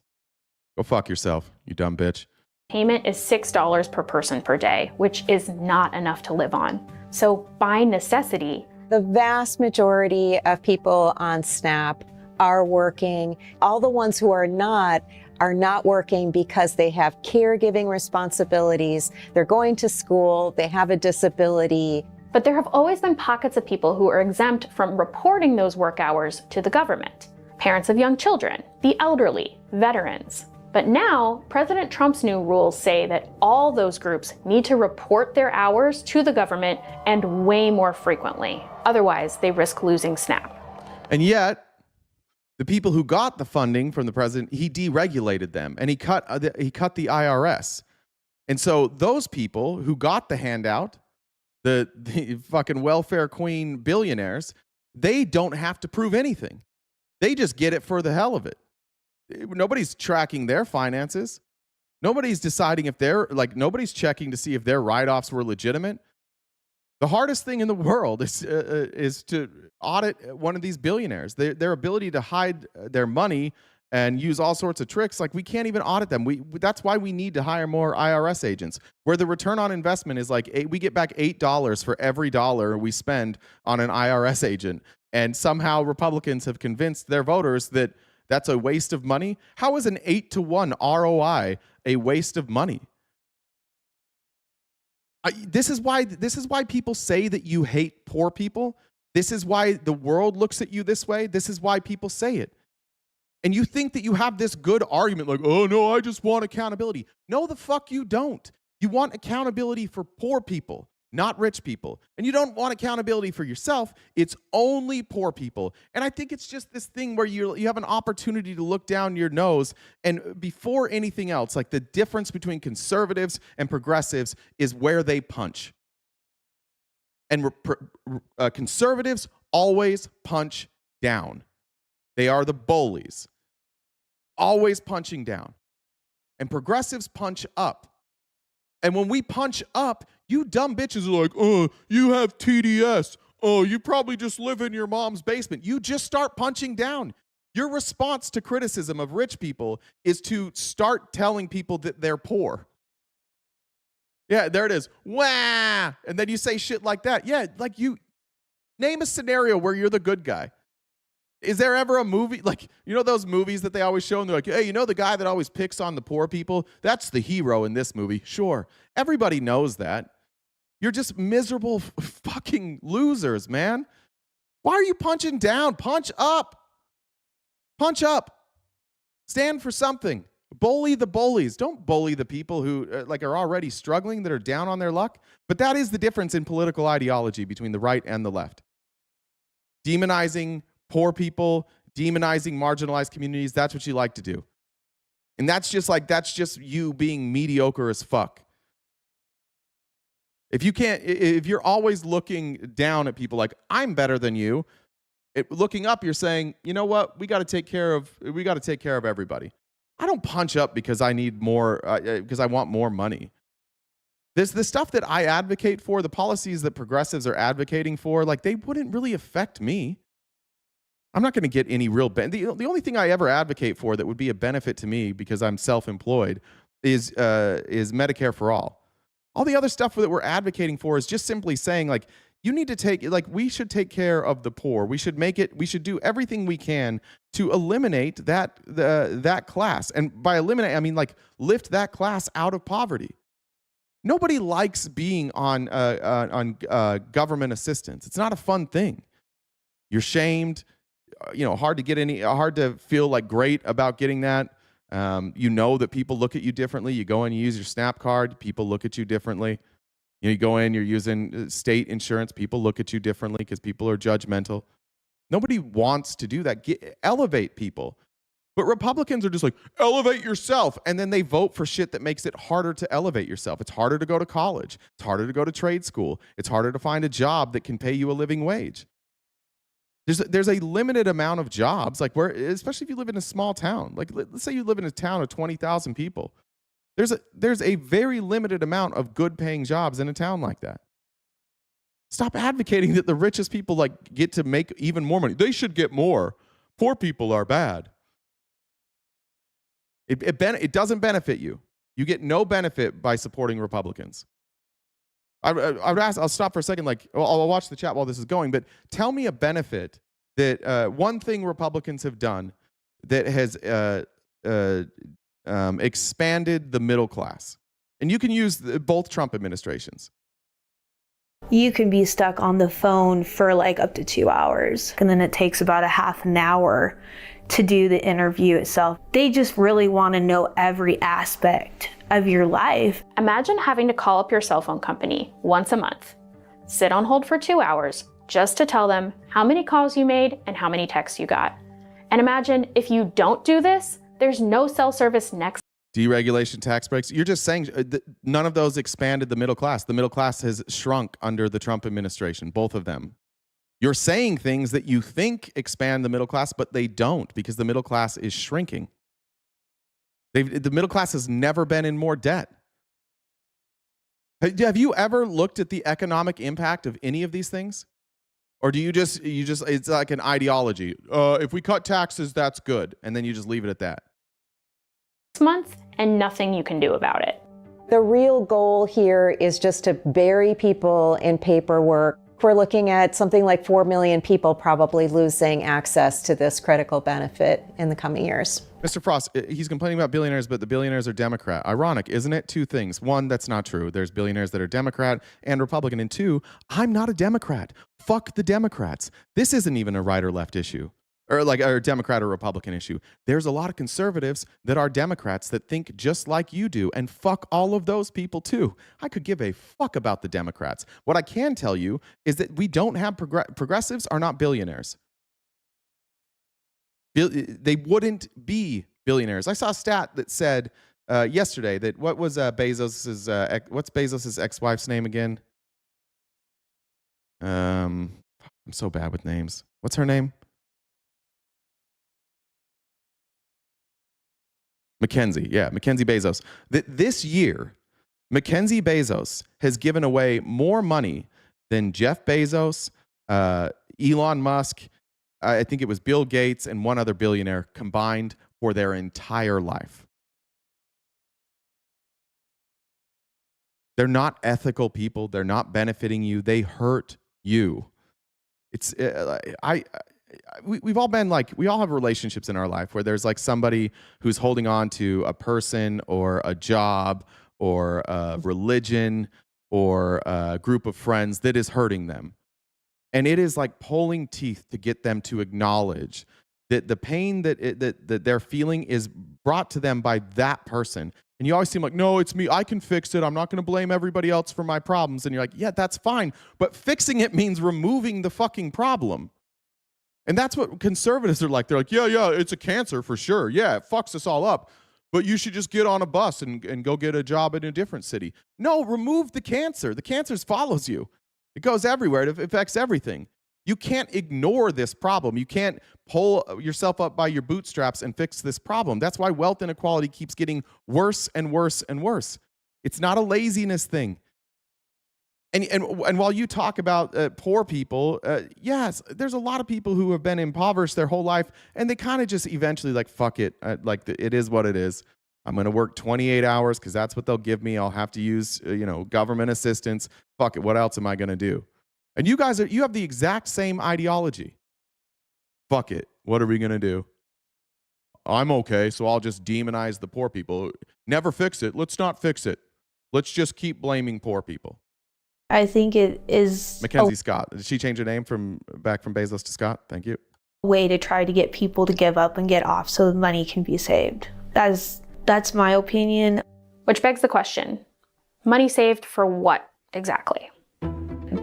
Go fuck yourself, you dumb bitch. Payment is $6 per person per day, which is not enough to live on. So by necessity... The vast majority of people on SNAP are working. All the ones who are not working because they have caregiving responsibilities. They're going to school. They have a disability. But there have always been pockets of people who are exempt from reporting those work hours to the government. Parents of young children, the elderly, veterans. But now, President Trump's new rules say that all those groups need to report their hours to the government and way more frequently. Otherwise, they risk losing SNAP. And yet, the people who got the funding from the president, he deregulated them, and he cut the IRS. And so those people who got the handout, the fucking welfare queen billionaires, they don't have to prove anything. They just get it for the hell of it. Nobody's tracking their finances. Nobody's deciding if nobody's checking to see if their write-offs were legitimate. The hardest thing in the world is to audit one of these billionaires. Their ability to hide their money and use all sorts of tricks, like we can't even audit them. That's why we need to hire more IRS agents, where the return on investment is like we get back $8 for every dollar we spend on an IRS agent. And somehow Republicans have convinced their voters that that's a waste of money. How is an 8-to-1 ROI a waste of money? This is why people say that you hate poor people. This is why the world looks at you this way. This is why people say it. And you think that you have this good argument like, oh no, I just want accountability. No, the fuck you don't. You want accountability for poor people, not rich people. And you don't want accountability for yourself. It's only poor people. And I think it's just this thing where you have an opportunity to look down your nose, and before anything else, like the difference between conservatives and progressives is where they punch. And conservatives always punch down. They are the bullies, always punching down. And progressives punch up. And when we punch up, you dumb bitches are like, oh, you have TDS. Oh, you probably just live in your mom's basement. You just start punching down. Your response to criticism of rich people is to start telling people that they're poor. Yeah, there it is. Wah! And then you say shit like that. Yeah, like you name a scenario where you're the good guy. Is there ever a movie, like, you know those movies that they always show, and they're like, hey, you know the guy that always picks on the poor people? That's the hero in this movie. Sure. Everybody knows that. You're just miserable fucking losers, man. Why are you punching down? Punch up. Punch up. Stand for something. Bully the bullies. Don't bully the people who are already struggling, that are down on their luck. But that is the difference in political ideology between the right and the left. Demonizing poor people, demonizing marginalized communities, that's what you like to do. And that's just you being mediocre as fuck. If you're always looking down at people like, I'm better than you, looking up, you're saying, you know what, we got to take care of everybody. I don't punch up because I need more, because I want more money. The stuff that I advocate for, the policies that progressives are advocating for, like, they wouldn't really affect me. I'm not going to get any real benefit. The only thing I ever advocate for that would be a benefit to me, because I'm self-employed, is Medicare for all. All the other stuff that we're advocating for is just simply saying, like, you need to we should take care of the poor. We should do everything we can to eliminate that class. And by eliminate, I mean, like, lift that class out of poverty. Nobody likes being on government assistance. It's not a fun thing. You're shamed. Hard to feel like great about getting that. You know that people look at you differently. You go and you use your SNAP card, people look at you differently. You go in, you're using state insurance, people look at you differently because people are judgmental. Nobody wants to do that. Elevate people. But Republicans are just like, elevate yourself. And then they vote for shit that makes it harder to elevate yourself. It's harder to go to college. It's harder to go to trade school. It's harder to find a job that can pay you a living wage. There's a limited amount of jobs, like, where, especially if you live in a small town. Like, let's say you live in a town of 20,000 people. There's a very limited amount of good paying jobs in a town like that. Stop advocating that the richest people get to make even more money. They should get more. Poor people are bad. It doesn't benefit you. You get no benefit by supporting Republicans. I'll stop for a second. I'll watch the chat while this is going, but tell me a benefit that one thing Republicans have done that has expanded the middle class. And you can use both Trump administrations. You can be stuck on the phone for up to 2 hours, and then it takes about a half an hour to do the interview itself. They just really want to know every aspect of your life. Imagine having to call up your cell phone company once a month, sit on hold for 2 hours just to tell them how many calls you made and how many texts you got. And imagine if you don't do this, there's no cell service next. Deregulation, tax breaks. You're just saying none of those expanded the middle class. The middle class has shrunk under the Trump administration, both of them. You're saying things that you think expand the middle class, but they don't, because the middle class is shrinking. The middle class has never been in more debt. Have you ever looked at the economic impact of any of these things? Or do you just it's like an ideology. If we cut taxes, that's good. And then you just leave it at that. 6 months and nothing you can do about it. The real goal here is just to bury people in paperwork. We're looking at something like 4 million people probably losing access to this critical benefit in the coming years. Mr. Frost, he's complaining about billionaires, but the billionaires are Democrat. Ironic, isn't it? Two things. One, that's not true. There's billionaires that are Democrat and Republican. And two, I'm not a Democrat. Fuck the Democrats. This isn't even a right or left issue, or like a Democrat or Republican issue. There's a lot of conservatives that are Democrats that think just like you do, and fuck all of those people too. I could give a fuck about the Democrats. What I can tell you is that we don't have progressives are not billionaires. They wouldn't be billionaires. I saw a stat that said yesterday that what was what's Bezos's ex-wife's name again? I'm so bad with names. What's her name? Mackenzie. Yeah, Mackenzie Bezos. This year, Mackenzie Bezos has given away more money than Jeff Bezos, Elon Musk, I think it was Bill Gates and one other billionaire combined for their entire life. They're not ethical people. They're not benefiting you. They hurt you. We've all been like, we all have relationships in our life where there's like somebody who's holding on to a person or a job or a religion or a group of friends that is hurting them. And it is like pulling teeth to get them to acknowledge that the pain that they're feeling is brought to them by that person. And you always seem like, no, it's me. I can fix it. I'm not going to blame everybody else for my problems. And you're like, yeah, that's fine. But fixing it means removing the fucking problem. And that's what conservatives are like. They're like, yeah, it's a cancer for sure. Yeah, it fucks us all up. But you should just get on a bus and go get a job in a different city. No, remove the cancer. The cancer follows you. It goes everywhere. It affects everything. You can't ignore this problem. You can't pull yourself up by your bootstraps and fix this problem. That's why wealth inequality keeps getting worse and worse and worse. It's not a laziness thing. And while you talk about poor people, yes, there's a lot of people who have been impoverished their whole life, and they kind of just eventually like, fuck it. It is what it is. I'm going to work 28 hours because that's what they'll give me. I'll have to use, government assistance. Fuck it. What else am I going to do? And you guys you have the exact same ideology. Fuck it. What are we going to do? I'm okay, so I'll just demonize the poor people. Never fix it. Let's not fix it. Let's just keep blaming poor people. I think it is Mackenzie Scott. Did she change her name back from Bezos to Scott? Thank you. A way to try to get people to give up and get off so the money can be saved. That's my opinion. Which begs the question, money saved for what exactly?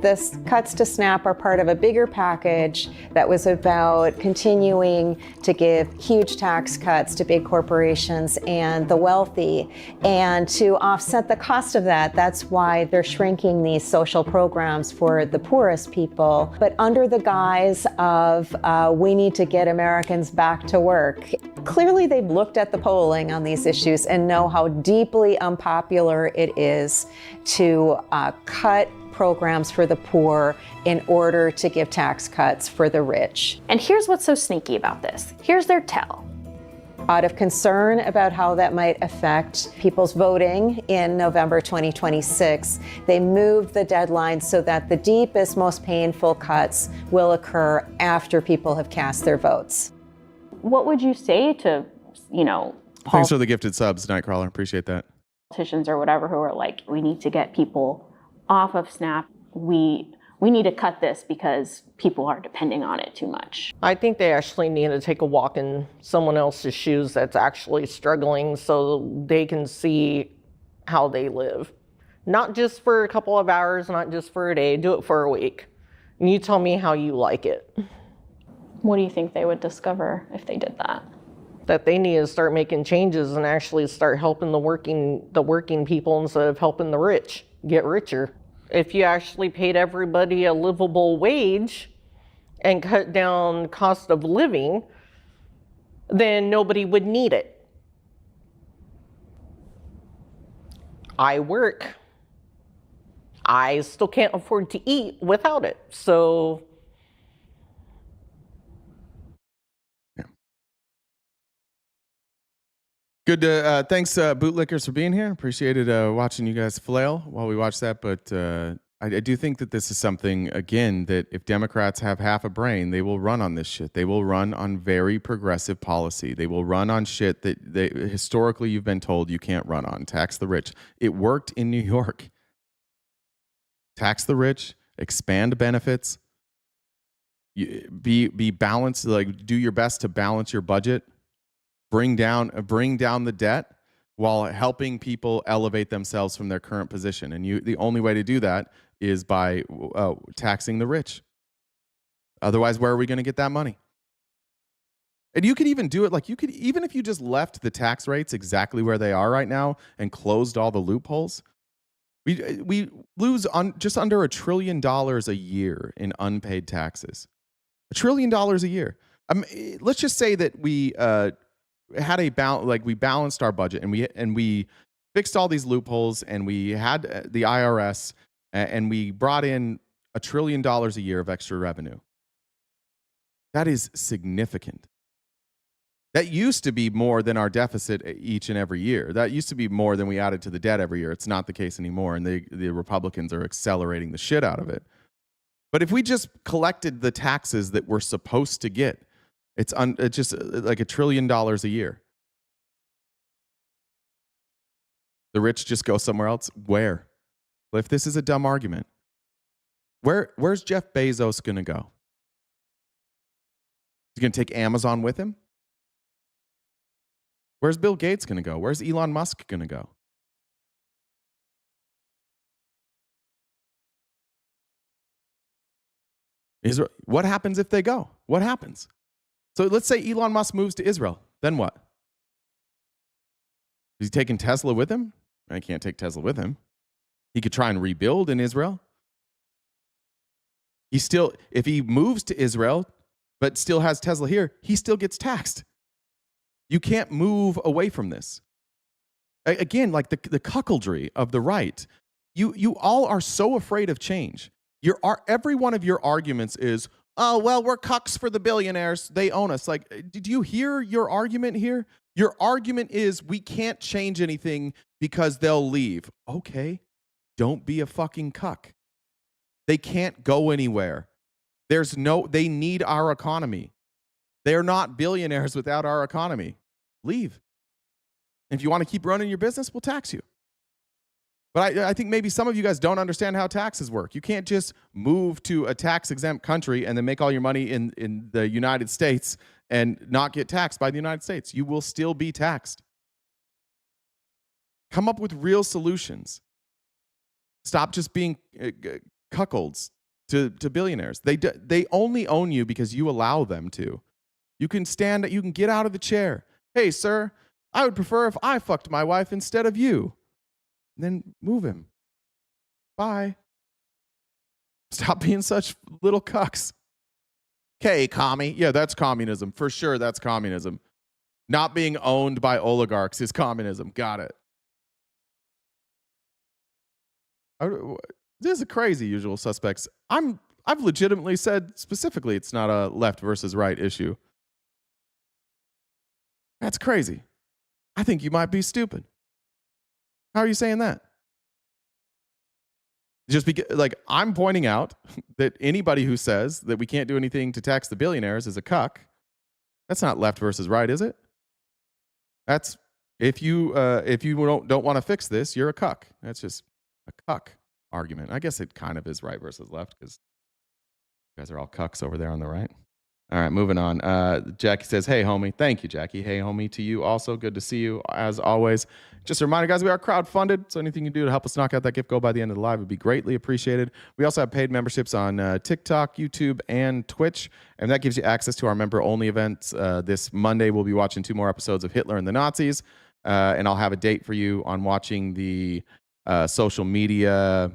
This cuts to SNAP are part of a bigger package that was about continuing to give huge tax cuts to big corporations and the wealthy. And to offset the cost of that, that's why they're shrinking these social programs for the poorest people. But under the guise of we need to get Americans back to work. Clearly, they've looked at the polling on these issues and know how deeply unpopular it is to cut programs for the poor in order to give tax cuts for the rich. And here's what's so sneaky about this. Here's their tell. Out of concern about how that might affect people's voting in November 2026, they moved the deadline so that the deepest, most painful cuts will occur after people have cast their votes. What would you say to, Thanks for the gifted subs, Nightcrawler. Appreciate that. Politicians or whatever who are like, we need to get people off of SNAP. We need to cut this because people are depending on it too much. I think they actually need to take a walk in someone else's shoes that's actually struggling so they can see how they live. Not just for a couple of hours, not just for a day, do it for a week. And you tell me how you like it. What do you think they would discover if they did that? That they need to start making changes and actually start helping the working people instead of helping the rich get richer. If you actually paid everybody a livable wage, and cut down cost of living, then nobody would need it. I work. I still can't afford to eat without it. So Good. Thanks, bootlickers, for being here. Appreciated watching you guys flail while we watch that. But I do think that this is something, again, that if Democrats have half a brain, they will run on this shit. They will run on very progressive policy. They will run on shit that historically you've been told you can't run on. Tax the rich. It worked in New York. Tax the rich, expand benefits, be balanced, like do your best to balance your budget. Bring down the debt while helping people elevate themselves from their current position. And the only way to do that is by taxing the rich. Otherwise, where are we going to get that money? And you could even do it even if you just left the tax rates exactly where they are right now and closed all the loopholes, we lose just under $1 trillion a year in unpaid taxes. $1 trillion a year. Let's just say that we had we balanced our budget and we fixed all these loopholes and we had the IRS and we brought in $1 trillion a year of extra revenue. That is significant. That used to be more than our deficit each and every year. That used to be more than we added to the debt every year. It's not the case anymore, and the Republicans are accelerating the shit out of it. But if we just collected the taxes that we're supposed to get, it's just like $1 trillion a year. The rich just go somewhere else. Where? Well, if this is a dumb argument, where's Jeff Bezos going to go? He's going to take Amazon with him? Where's Bill Gates going to go? Where's Elon Musk going to go? What happens if they go? What happens? So let's say Elon Musk moves to Israel. Then what? Is he taking Tesla with him? I can't take Tesla with him. He could try and rebuild in Israel. If he moves to Israel, but still has Tesla here, he still gets taxed. You can't move away from this. Again, like the cuckoldry of the right. You all are so afraid of change. Every one of your arguments is, oh, well, we're cucks for the billionaires. They own us. Like, did you hear your argument here? Your argument is we can't change anything because they'll leave. Okay, don't be a fucking cuck. They can't go anywhere. They need our economy. They're not billionaires without our economy. Leave. And if you want to keep running your business, we'll tax you. But I think maybe some of you guys don't understand how taxes work. You can't just move to a tax-exempt country and then make all your money in the United States and not get taxed by the United States. You will still be taxed. Come up with real solutions. Stop just being cuckolds to billionaires. They only own you because you allow them to. You can get out of the chair. Hey, sir, I would prefer if I fucked my wife instead of you. Then move him. Bye. Stop being such little cucks. Okay, commie. Yeah, that's communism. For sure, that's communism. Not being owned by oligarchs is communism. Got it. This is a crazy Usual Suspects. I've legitimately said specifically it's not a left versus right issue. That's crazy. I think you might be stupid. How are you saying that? Just because, I'm pointing out that anybody who says that we can't do anything to tax the billionaires is a cuck. That's not left versus right, is it? That's if you don't want to fix this, you're a cuck. That's just a cuck argument. I guess it kind of is right versus left because you guys are all cucks over there on the right. All right, moving on. Jackie says, hey, homie. Thank you, Jackie. Hey, homie, to you also. Good to see you, as always. Just a reminder, guys, we are crowdfunded, so anything you do to help us knock out that gift goal by the end of the live would be greatly appreciated. We also have paid memberships on TikTok, YouTube, and Twitch, and that gives you access to our member-only events. This Monday, we'll be watching 2 more episodes of Hitler and the Nazis, and I'll have a date for you on watching the social media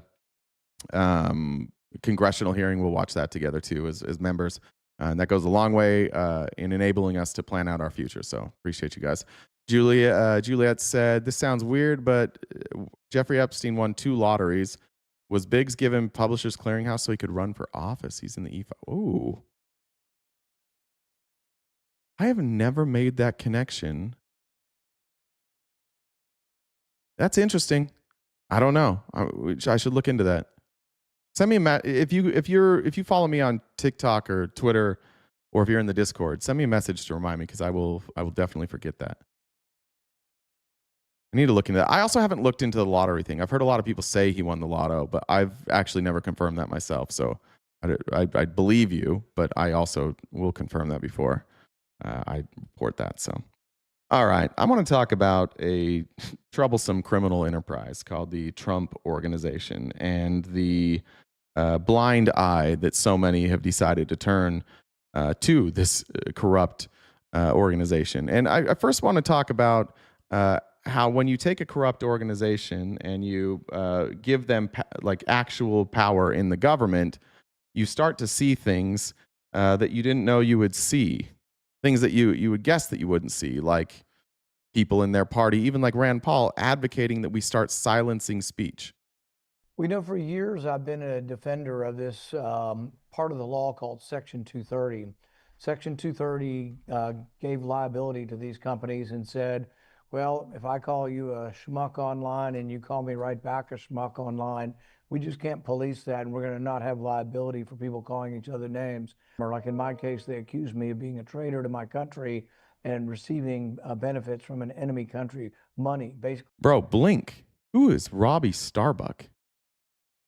congressional hearing. We'll watch that together, too, as members. And that goes a long way in enabling us to plan out our future. So appreciate you guys. Juliet said, this sounds weird, but Jeffrey Epstein won 2 lotteries. Was Biggs given Publishers Clearinghouse so he could run for office? He's in the E5. Ooh. I have never made that connection. That's interesting. I don't know. I should look into that. Send me a if you follow me on TikTok or Twitter, or if you're in the Discord, send me a message to remind me, because I will definitely forget that. I need to look into that. I also haven't looked into the lottery thing. I've heard a lot of people say he won the lotto, but I've actually never confirmed that myself. So I believe you, but I also will confirm that before I report that. So, all right. I want to talk about a troublesome criminal enterprise called the Trump Organization and the blind eye that so many have decided to turn to this corrupt organization. And I first want to talk about how when you take a corrupt organization and you give them like actual power in the government, you start to see things that you didn't know you would see, things that you would guess that you wouldn't see, like people in their party, even like Rand Paul, advocating that we start silencing speech. We know for years I've been a defender of this part of the law called Section 230. Section 230 gave liability to these companies and said, well, if I call you a schmuck online and you call me right back a schmuck online, we just can't police that, and we're going to not have liability for people calling each other names. Or like in my case, they accused me of being a traitor to my country and receiving benefits from an enemy country, money, basically. Bro, blink. Who is Robbie Starbuck?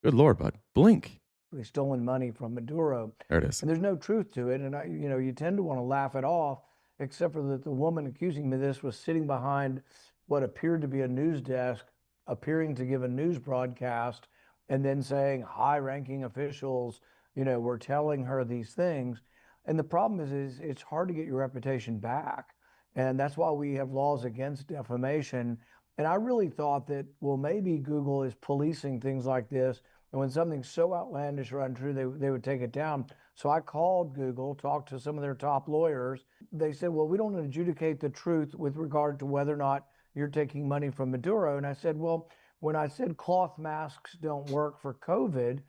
Good Lord, bud. Blink. Stolen money from Maduro. There it is. And there's no truth to it. And you tend to want to laugh it off, except for that the woman accusing me of this was sitting behind what appeared to be a news desk, appearing to give a news broadcast, and then saying high-ranking officials, were telling her these things. And the problem is it's hard to get your reputation back. And that's why we have laws against defamation. And I really thought that, well, maybe Google is policing things like this. And when something's so outlandish or untrue, they would take it down. So I called Google, talked to some of their top lawyers. They said, well, we don't adjudicate the truth with regard to whether or not you're taking money from Maduro. And I said, well, when I said cloth masks don't work for COVID,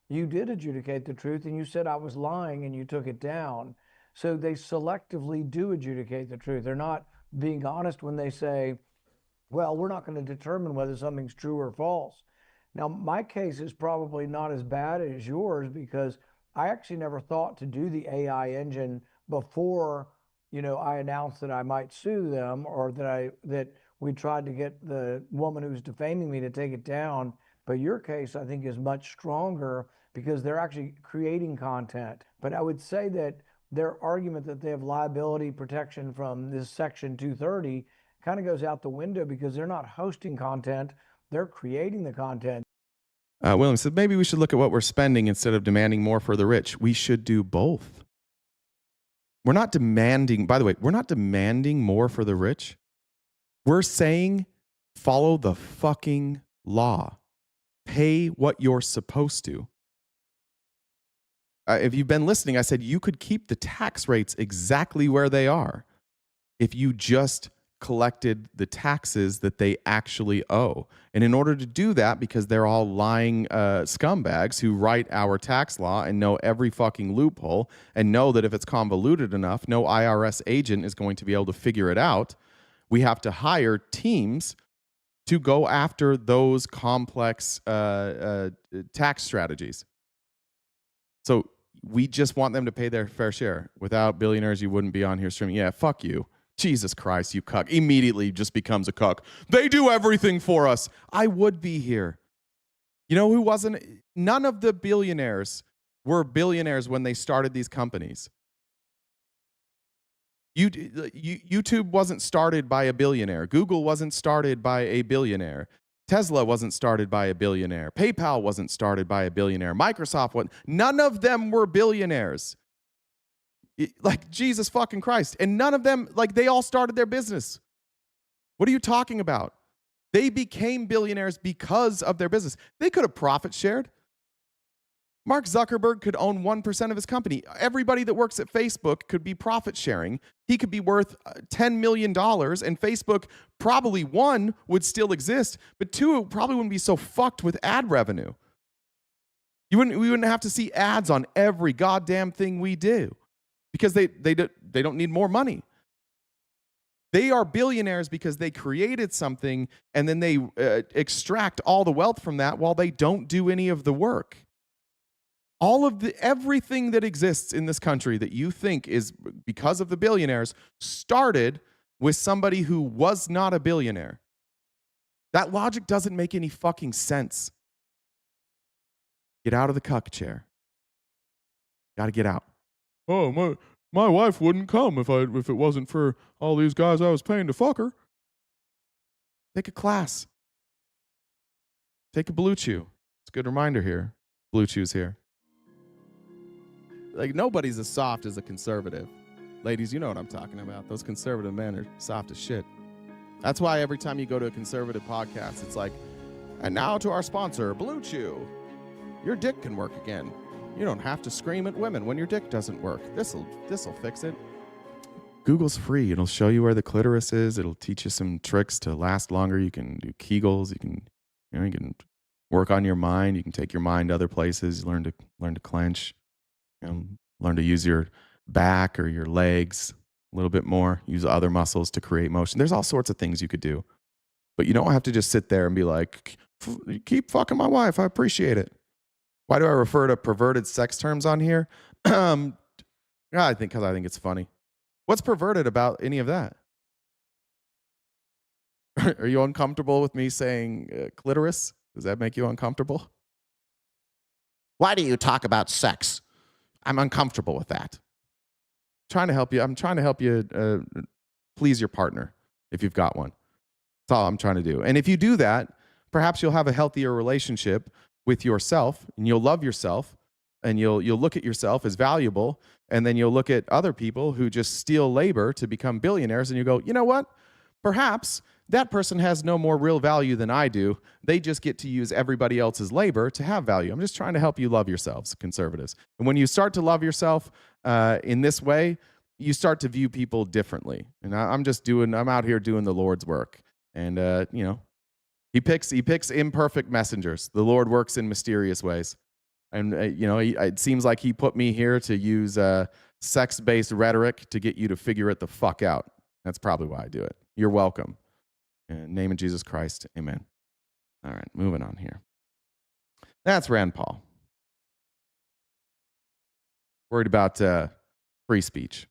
you did adjudicate the truth, and you said I was lying and you took it down. So they selectively do adjudicate the truth. They're not being honest when they say, well, we're not going to determine whether something's true or false. Now, my case is probably not as bad as yours, because I actually never thought to do the AI engine before, I announced that I might sue them, or that we tried to get the woman who's defaming me to take it down. But your case, I think, is much stronger because they're actually creating content. But I would say that their argument that they have liability protection from this Section 230 kind of goes out the window, because they're not hosting content, they're creating the content. William said, maybe we should look at what we're spending instead of demanding more for the rich. We should do both. We're not demanding, by the way, we're not demanding more for the rich. We're saying follow the fucking law. Pay what you're supposed to. If you've been listening, I said you could keep the tax rates exactly where they are if you just collected the taxes that they actually owe. And in order to do that, because they're all lying scumbags who write our tax law and know every fucking loophole and know that if it's convoluted enough, no IRS agent is going to be able to figure it out, we have to hire teams to go after those complex tax strategies. So we just want them to pay their fair share. Without billionaires, you wouldn't be on here streaming. Yeah, fuck you. Jesus Christ, you cuck. Immediately just becomes a cuck. They do everything for us. I would be here. You know who wasn't? None of the billionaires were billionaires when they started these companies. YouTube wasn't started by a billionaire. Google wasn't started by a billionaire. Tesla wasn't started by a billionaire. PayPal wasn't started by a billionaire. Microsoft wasn't. None of them were billionaires. Like, Jesus fucking Christ. And none of them, like, they all started their business. What are you talking about? They became billionaires because of their business. They could have profit shared. Mark Zuckerberg could own 1% of his company. Everybody that works at Facebook could be profit sharing. He could be worth $10 million, and Facebook, probably one, would still exist, but two, probably wouldn't be so fucked with ad revenue. We wouldn't have to see ads on every goddamn thing we do because they don't need more money. They are billionaires because they created something and then they extract all the wealth from that while they don't do any of the work. Everything that exists in this country that you think is because of the billionaires started with somebody who was not a billionaire. That logic doesn't make any fucking sense. Get out of the cuck chair. Got to get out. Oh, my wife wouldn't come if it wasn't for all these guys I was paying to fuck her. Take a class. Take a Blue Chew. It's a good reminder here. Blue Chew's here. Like, nobody's as soft as a conservative. Ladies, you know what I'm talking about. Those conservative men are soft as shit. That's why every time you go to a conservative podcast, it's like, and now to our sponsor, Blue Chew. Your dick can work again. You don't have to scream at women when your dick doesn't work. This'll fix it. Google's free. It'll show you where the clitoris is. It'll teach you some tricks to last longer. You can do Kegels. You can work on your mind. You can take your mind other places. You learn to clench. Learn to use your back or your legs a little bit more. Use other muscles to create motion. There's all sorts of things you could do. But you don't have to just sit there and be like, keep fucking my wife. I appreciate it. Why do I refer to perverted sex terms on here? Because I think it's funny. What's perverted about any of that? Are you uncomfortable with me saying clitoris? Does that make you uncomfortable? Why do you talk about sex? I'm uncomfortable with that. I'm trying to help you please your partner if you've got one. That's all I'm trying to do. And if you do that, perhaps you'll have a healthier relationship with yourself, and you'll love yourself, and you'll look at yourself as valuable, and then you'll look at other people who just steal labor to become billionaires, and you go, you know what? Perhaps that person has no more real value than I do. They just get to use everybody else's labor to have value. I'm just trying to help you love yourselves, conservatives. And when you start to love yourself in this way, you start to view people differently. And I'm out here doing the Lord's work. And, He picks imperfect messengers. The Lord works in mysterious ways. And, it seems like he put me here to use sex-based rhetoric to get you to figure it the fuck out. That's probably why I do it. You're welcome. In the name of Jesus Christ, amen. All right, moving on here. That's Rand Paul. Worried about free speech.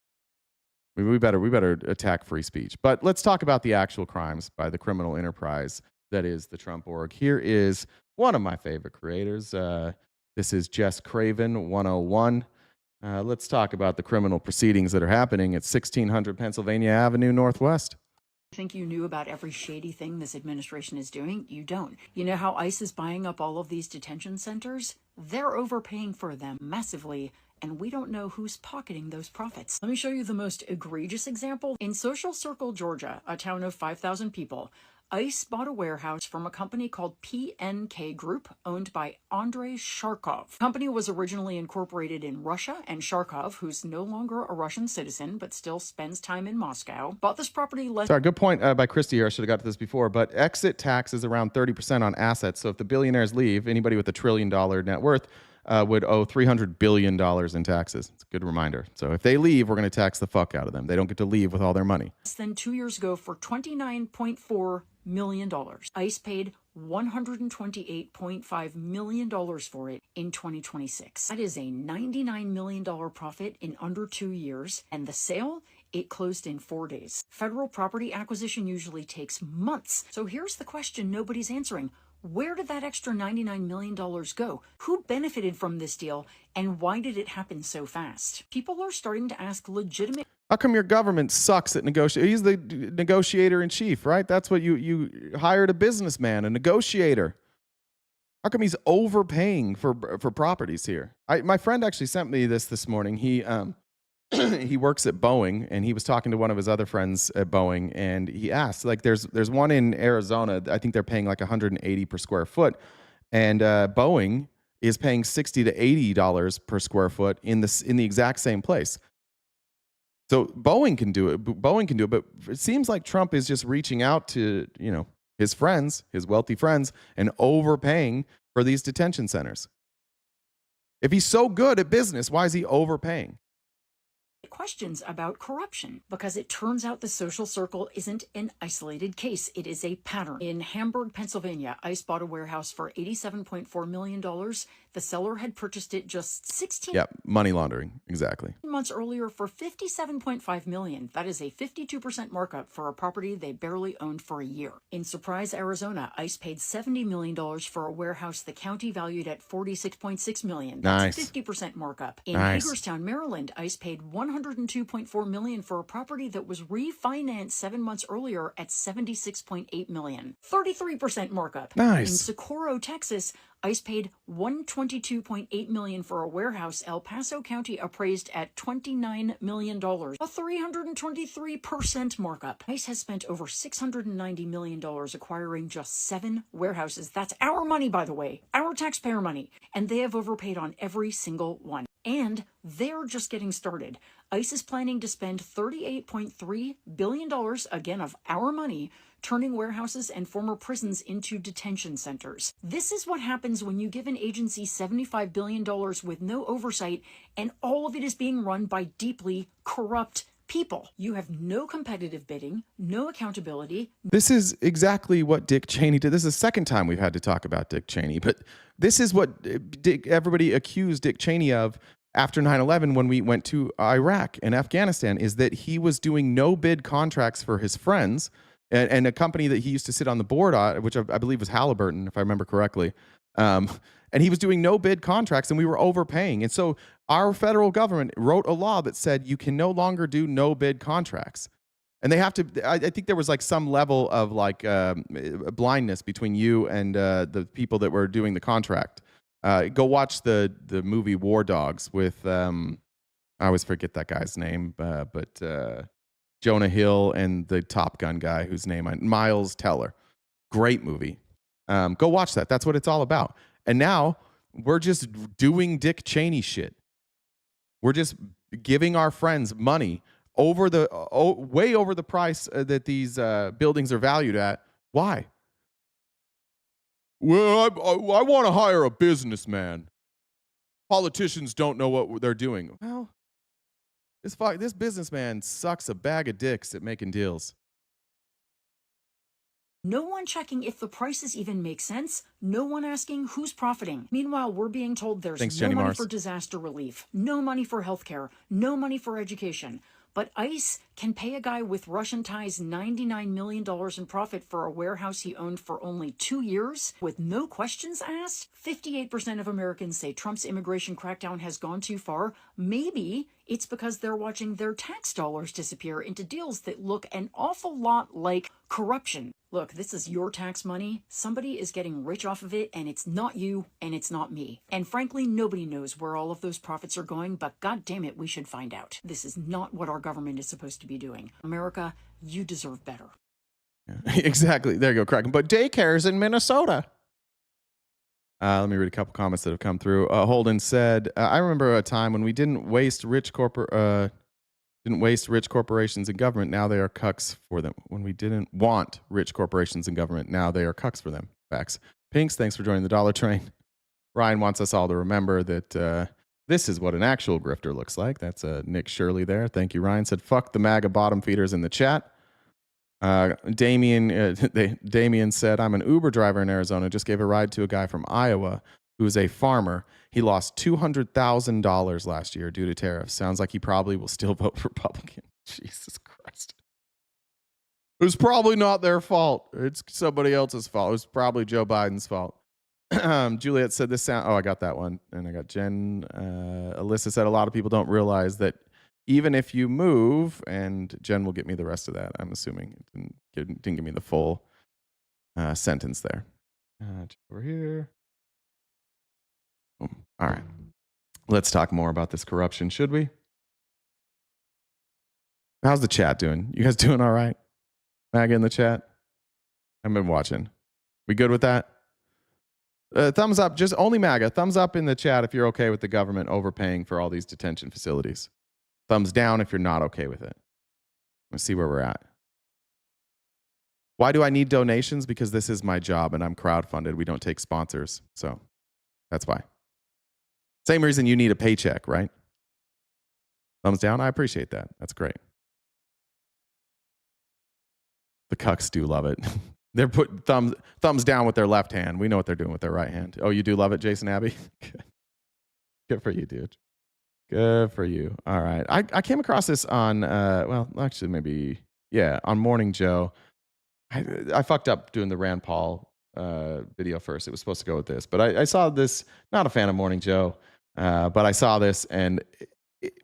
We better attack free speech. But let's talk about the actual crimes by the criminal enterprise that is the Trump org. Here is one of my favorite creators. This is Jess Craven 101. Let's talk about the criminal proceedings that are happening at 1600 Pennsylvania Avenue Northwest. Think you knew about every shady thing this administration is doing? You don't. You know how ICE is buying up all of these detention centers? They're overpaying for them massively, and we don't know who's pocketing those profits. Let me show you the most egregious example. In Social Circle, Georgia, a town of 5,000 people, ICE bought a warehouse from a company called PNK Group, owned by Andrei Sharkov. The company was originally incorporated in Russia, and Sharkov, who's no longer a Russian citizen but still spends time in Moscow, bought this property less... Sorry, good point by Christy here. I should have got to this before, but exit tax is around 30% on assets. So if the billionaires leave, anybody with $1 trillion net worth would owe $300 billion in taxes. It's a good reminder. So if they leave, we're going to tax the fuck out of them. They don't get to leave with all their money. Less than 2 years ago for $29.4 million. ICE paid $128.5 million for it in 2026. That is a $99 million profit in under 2 years, and the sale, it closed in 4 days. Federal property acquisition usually takes months. So here's the question nobody's answering. Where did that extra $99 million go? Who benefited from this deal, and why did it happen so fast? People are starting to ask legitimate... How come your government sucks at negotiating? He's the negotiator in chief, right? That's what you hired a businessman, a negotiator. How come he's overpaying for properties here? My friend actually sent me this morning. He he works at Boeing, and he was talking to one of his other friends at Boeing, and he asked, like, there's one in Arizona. I think they're paying like $180 per square foot, and Boeing is paying $60 to $80 per square foot in the exact same place. So Boeing can do it. But it seems like Trump is just reaching out to, his friends, his wealthy friends, and overpaying for these detention centers. If he's so good at business, why is he overpaying? Questions about corruption, because it turns out the social circle isn't an isolated case. It is a pattern. In Hamburg, Pennsylvania, ICE bought a warehouse for $87.4 million. The seller had purchased it just 16 money laundering. Exactly. months earlier for $57.5 million. That is a 52% markup for a property they barely owned for a year. In Surprise, Arizona, ICE paid $70 million for a warehouse the county valued at $46.6 million. That's Nice. a 50% markup. In Nice. Hagerstown, Maryland, ICE paid $102.4 million for a property that was refinanced 7 months earlier at $76.8 million. 33% markup. Nice. In Socorro, Texas, ICE paid $122.8 million for a warehouse El Paso County appraised at $29 million, a 323% markup. ICE has spent over $690 million acquiring just 7 warehouses. That's our money, by the way, our taxpayer money, and they have overpaid on every single one. And they're just getting started. ICE is planning to spend $38.3 billion, again of our money, turning warehouses and former prisons into detention centers. This is what happens when you give an agency $75 billion with no oversight, and all of it is being run by deeply corrupt people. You have no competitive bidding, no accountability. This is exactly what Dick Cheney did. This is the second time we've had to talk about Dick Cheney, but this is what everybody accused Dick Cheney of after 9/11 when we went to Iraq and Afghanistan, is that he was doing no bid contracts for his friends and a company that he used to sit on the board on, which I believe was Halliburton, if I remember correctly. And he was doing no bid contracts, and we were overpaying. And so our federal government wrote a law that said you can no longer do no bid contracts. And they have to, I think there was like some level of like blindness between you and the people that were doing the contract. Go watch the movie War Dogs with, I always forget that guy's name, but Jonah Hill and the Top Gun guy whose name Miles Teller. Great movie. Go watch that. That's what it's all about. And now we're just doing Dick Cheney shit. We're just giving our friends money over the way over the price that these buildings are valued at. Why? Well, I want to hire a businessman. Politicians don't know what they're doing. Well, this businessman sucks a bag of dicks at making deals. No one checking if the prices even make sense. No one asking who's profiting. Meanwhile, we're being told there's Thanks, no Jenny money Mars. for disaster relief, no money for healthcare, no money for education. But ICE can pay a guy with Russian ties $99 million in profit for a warehouse he owned for only 2 years with no questions asked? 58% of Americans say Trump's immigration crackdown has gone too far. Maybe it's because they're watching their tax dollars disappear into deals that look an awful lot like corruption. Look, this is your tax money. Somebody is getting rich off of it, and it's not you, and it's not me. And frankly, nobody knows where all of those profits are going, but God damn it, we should find out. This is not what our government is supposed to be doing. America, you deserve better. Exactly. There you go, Kraken. But daycare's in Minnesota. Let me read a couple comments that have come through. Holden said, I remember a time when we didn't waste rich corporations in government. Now they are cucks for them. When we didn't want rich corporations in government, now they are cucks for them. Facts. Pinks, thanks for joining the Dollar Train. Ryan wants us all to remember that this is what an actual grifter looks like. That's Nick Shirley there. Thank you, Ryan. Said, fuck the MAGA bottom feeders in the chat. Damien said, I'm an Uber driver in Arizona. Just gave a ride to a guy from Iowa who's a farmer. He lost $200,000 last year due to tariffs. Sounds like he probably will still vote Republican. Jesus Christ. It was probably not their fault. It's somebody else's fault. It was probably Joe Biden's fault. Juliet said this sound. Oh, I got that one. And I got Jen. Alyssa said a lot of people don't realize that even if you move, and Jen will get me the rest of that, I'm assuming. It didn't give me the full sentence there. Over here. Boom. All right. Let's talk more about this corruption, should we? How's the chat doing? You guys doing all right? MAGA in the chat? I've been watching. We good with that? Thumbs up, just only MAGA. Thumbs up in the chat if you're okay with the government overpaying for all these detention facilities. Thumbs down if you're not okay with it. Let's see where we're at. Why do I need donations? Because this is my job and I'm crowdfunded. We don't take sponsors. So that's why. Same reason you need a paycheck, right? Thumbs down. I appreciate that. That's great. The cucks do love it. They're putting thumbs down with their left hand. We know what they're doing with their right hand. Oh, you do love it, Jason Abbey? Good for you, dude. Good for you. All right. I came across this on, well, actually maybe, yeah, on Morning Joe. I fucked up doing the Rand Paul video first. It was supposed to go with this. But I saw this, not a fan of Morning Joe, but I saw this. And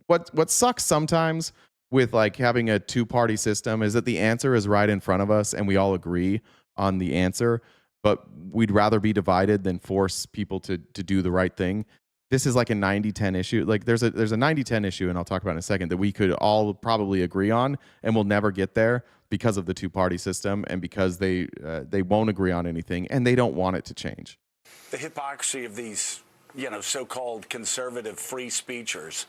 what sucks sometimes with like having a two-party system is that the answer is right in front of us and we all agree on the answer, but we'd rather be divided than force people to do the right thing. This is like a 90-10 issue. Like there's a 90-10 issue, and I'll talk about it in a second, that we could all probably agree on, and we'll never get there because of the two-party system and because they won't agree on anything and they don't want it to change. The hypocrisy of these, so-called conservative free speechers,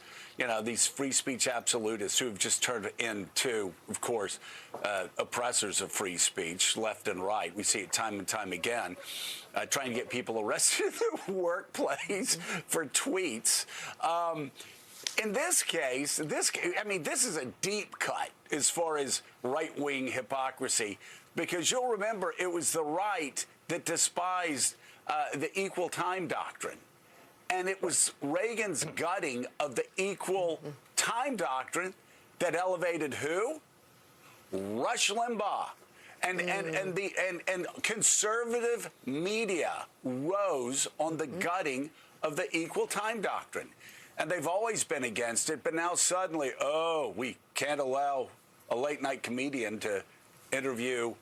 these free speech absolutists who have just turned into, of course, oppressors of free speech, left and right. We see it time and time again, trying to get people arrested in the workplace for tweets. In this case, this is a deep cut as far as right-wing hypocrisy, because you'll remember it was the right that despised the equal time doctrine. And it was Reagan's gutting of the equal time doctrine that elevated who? Rush Limbaugh. And conservative media rose on the gutting of the equal time doctrine. And they've always been against it, but now suddenly, we can't allow a late-night comedian to interview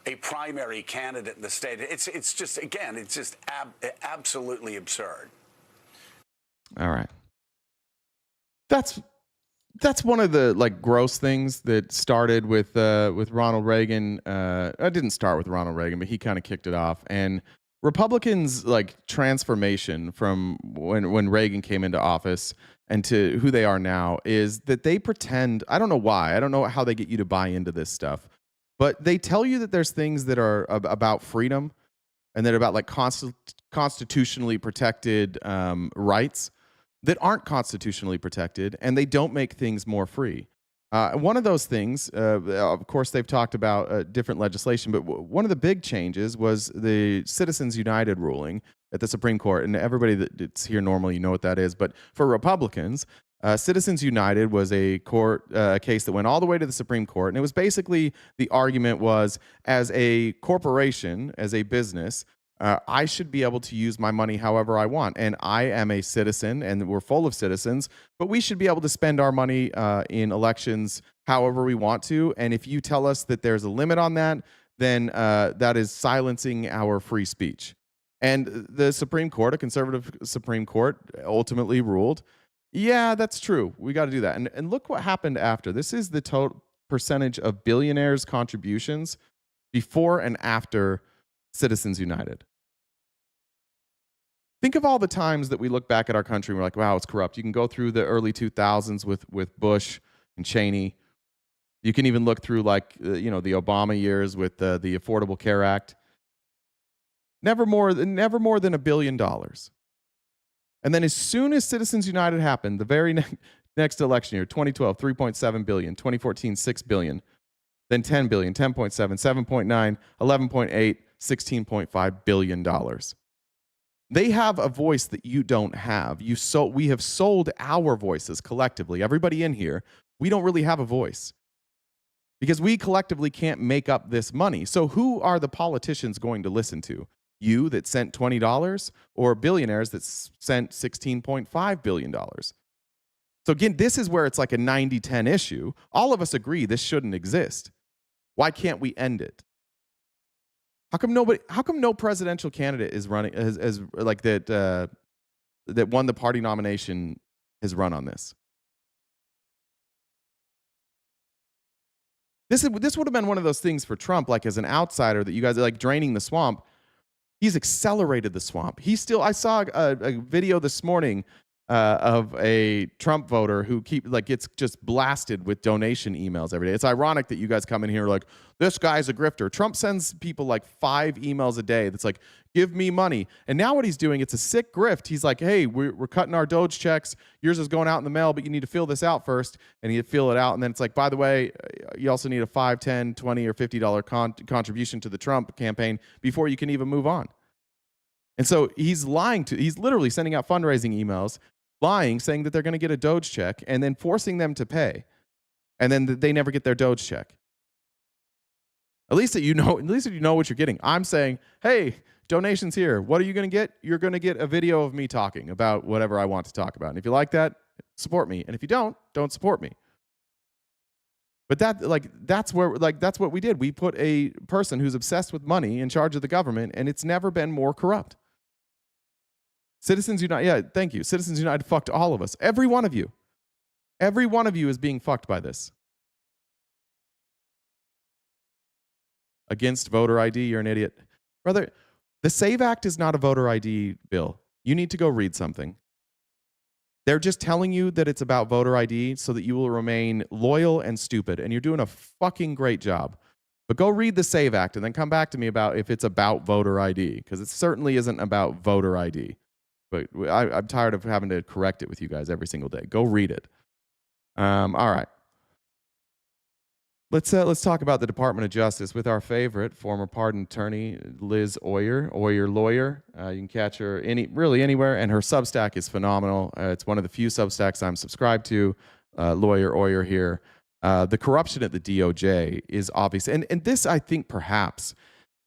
a primary candidate in the state. It's just absolutely absurd. All right. That's one of the like gross things that started with Ronald Reagan. It didn't start with Ronald Reagan, but he kind of kicked it off. And Republicans' like transformation from when Reagan came into office and to who they are now is that they pretend, I don't know why, I don't know how they get you to buy into this stuff, but they tell you that there's things that are about freedom and that are about like constitutionally protected rights that aren't constitutionally protected, and they don't make things more free. One of those things, of course, they've talked about different legislation, but one of the big changes was the Citizens United ruling at the Supreme Court. And everybody that's here normally, you know what that is. But for Republicans, Citizens United was a case that went all the way to the Supreme Court. And it was basically, the argument was, as a corporation, as a business, I should be able to use my money however I want. And I am a citizen, and we're full of citizens, but we should be able to spend our money in elections however we want to. And if you tell us that there's a limit on that, then that is silencing our free speech. And the Supreme Court, a conservative Supreme Court, ultimately ruled, yeah, that's true. We got to do that. And look what happened after. This is the total percentage of billionaires' contributions before and after Citizens United. Think of all the times that we look back at our country and we're like, wow, it's corrupt. You can go through the early 2000s with Bush and Cheney. You can even look through like, the Obama years with the Affordable Care Act. Never more than $1 billion. And then as soon as Citizens United happened, the very next election year, 2012, $3.7 billion, 2014, $6 billion, then $10 billion, 10.7, 7.9, 11.8, $16.5 billion. They have a voice that you don't have. We have sold our voices collectively. Everybody in here, we don't really have a voice because we collectively can't make up this money. So who are the politicians going to listen to? You that sent $20 or billionaires that sent $16.5 billion? So again, this is where it's like a 90-10 issue. All of us agree this shouldn't exist. Why can't we end it? How come no presidential candidate is running as like that won the party nomination has run on this? This would have been one of those things for Trump, like as an outsider that you guys are like draining the swamp. He's accelerated the swamp. I saw a video this morning of a Trump voter who gets just blasted with donation emails every day. It's ironic that you guys come in here like, this guy's a grifter. Trump sends people like 5 emails a day that's like, give me money. And now what he's doing, it's a sick grift. He's like, hey, we're cutting our Doge checks. Yours is going out in the mail, but you need to fill this out first. And you fill it out. And then it's like, by the way, you also need a $5, $10, $20, or $50 contribution to the Trump campaign before you can even move on. And so he's literally sending out fundraising emails, lying, saying that they're going to get a Doge check, and then forcing them to pay. And then they never get their Doge check. At least you know what you're getting. I'm saying, hey, donations here. What are you going to get? You're going to get a video of me talking about whatever I want to talk about. And if you like that, support me. And if you don't support me. But that's what we did. We put a person who's obsessed with money in charge of the government, and it's never been more corrupt. Citizens United, yeah, thank you. Citizens United fucked all of us. Every one of you. Every one of you is being fucked by this. Against voter ID, you're an idiot. Brother, the SAVE Act is not a voter ID bill. You need to go read something. They're just telling you that it's about voter ID so that you will remain loyal and stupid, and you're doing a fucking great job. But go read the SAVE Act and then come back to me about if it's about voter ID, because it certainly isn't about voter ID. But I'm tired of having to correct it with you guys every single day. Go read it. All right. Let's talk about the Department of Justice with our favorite former pardon attorney, Liz Oyer lawyer. You can catch her really anywhere, and her Substack is phenomenal. It's one of the few Substacks I'm subscribed to. Lawyer Oyer here. The corruption at the DOJ is obvious, and this I think perhaps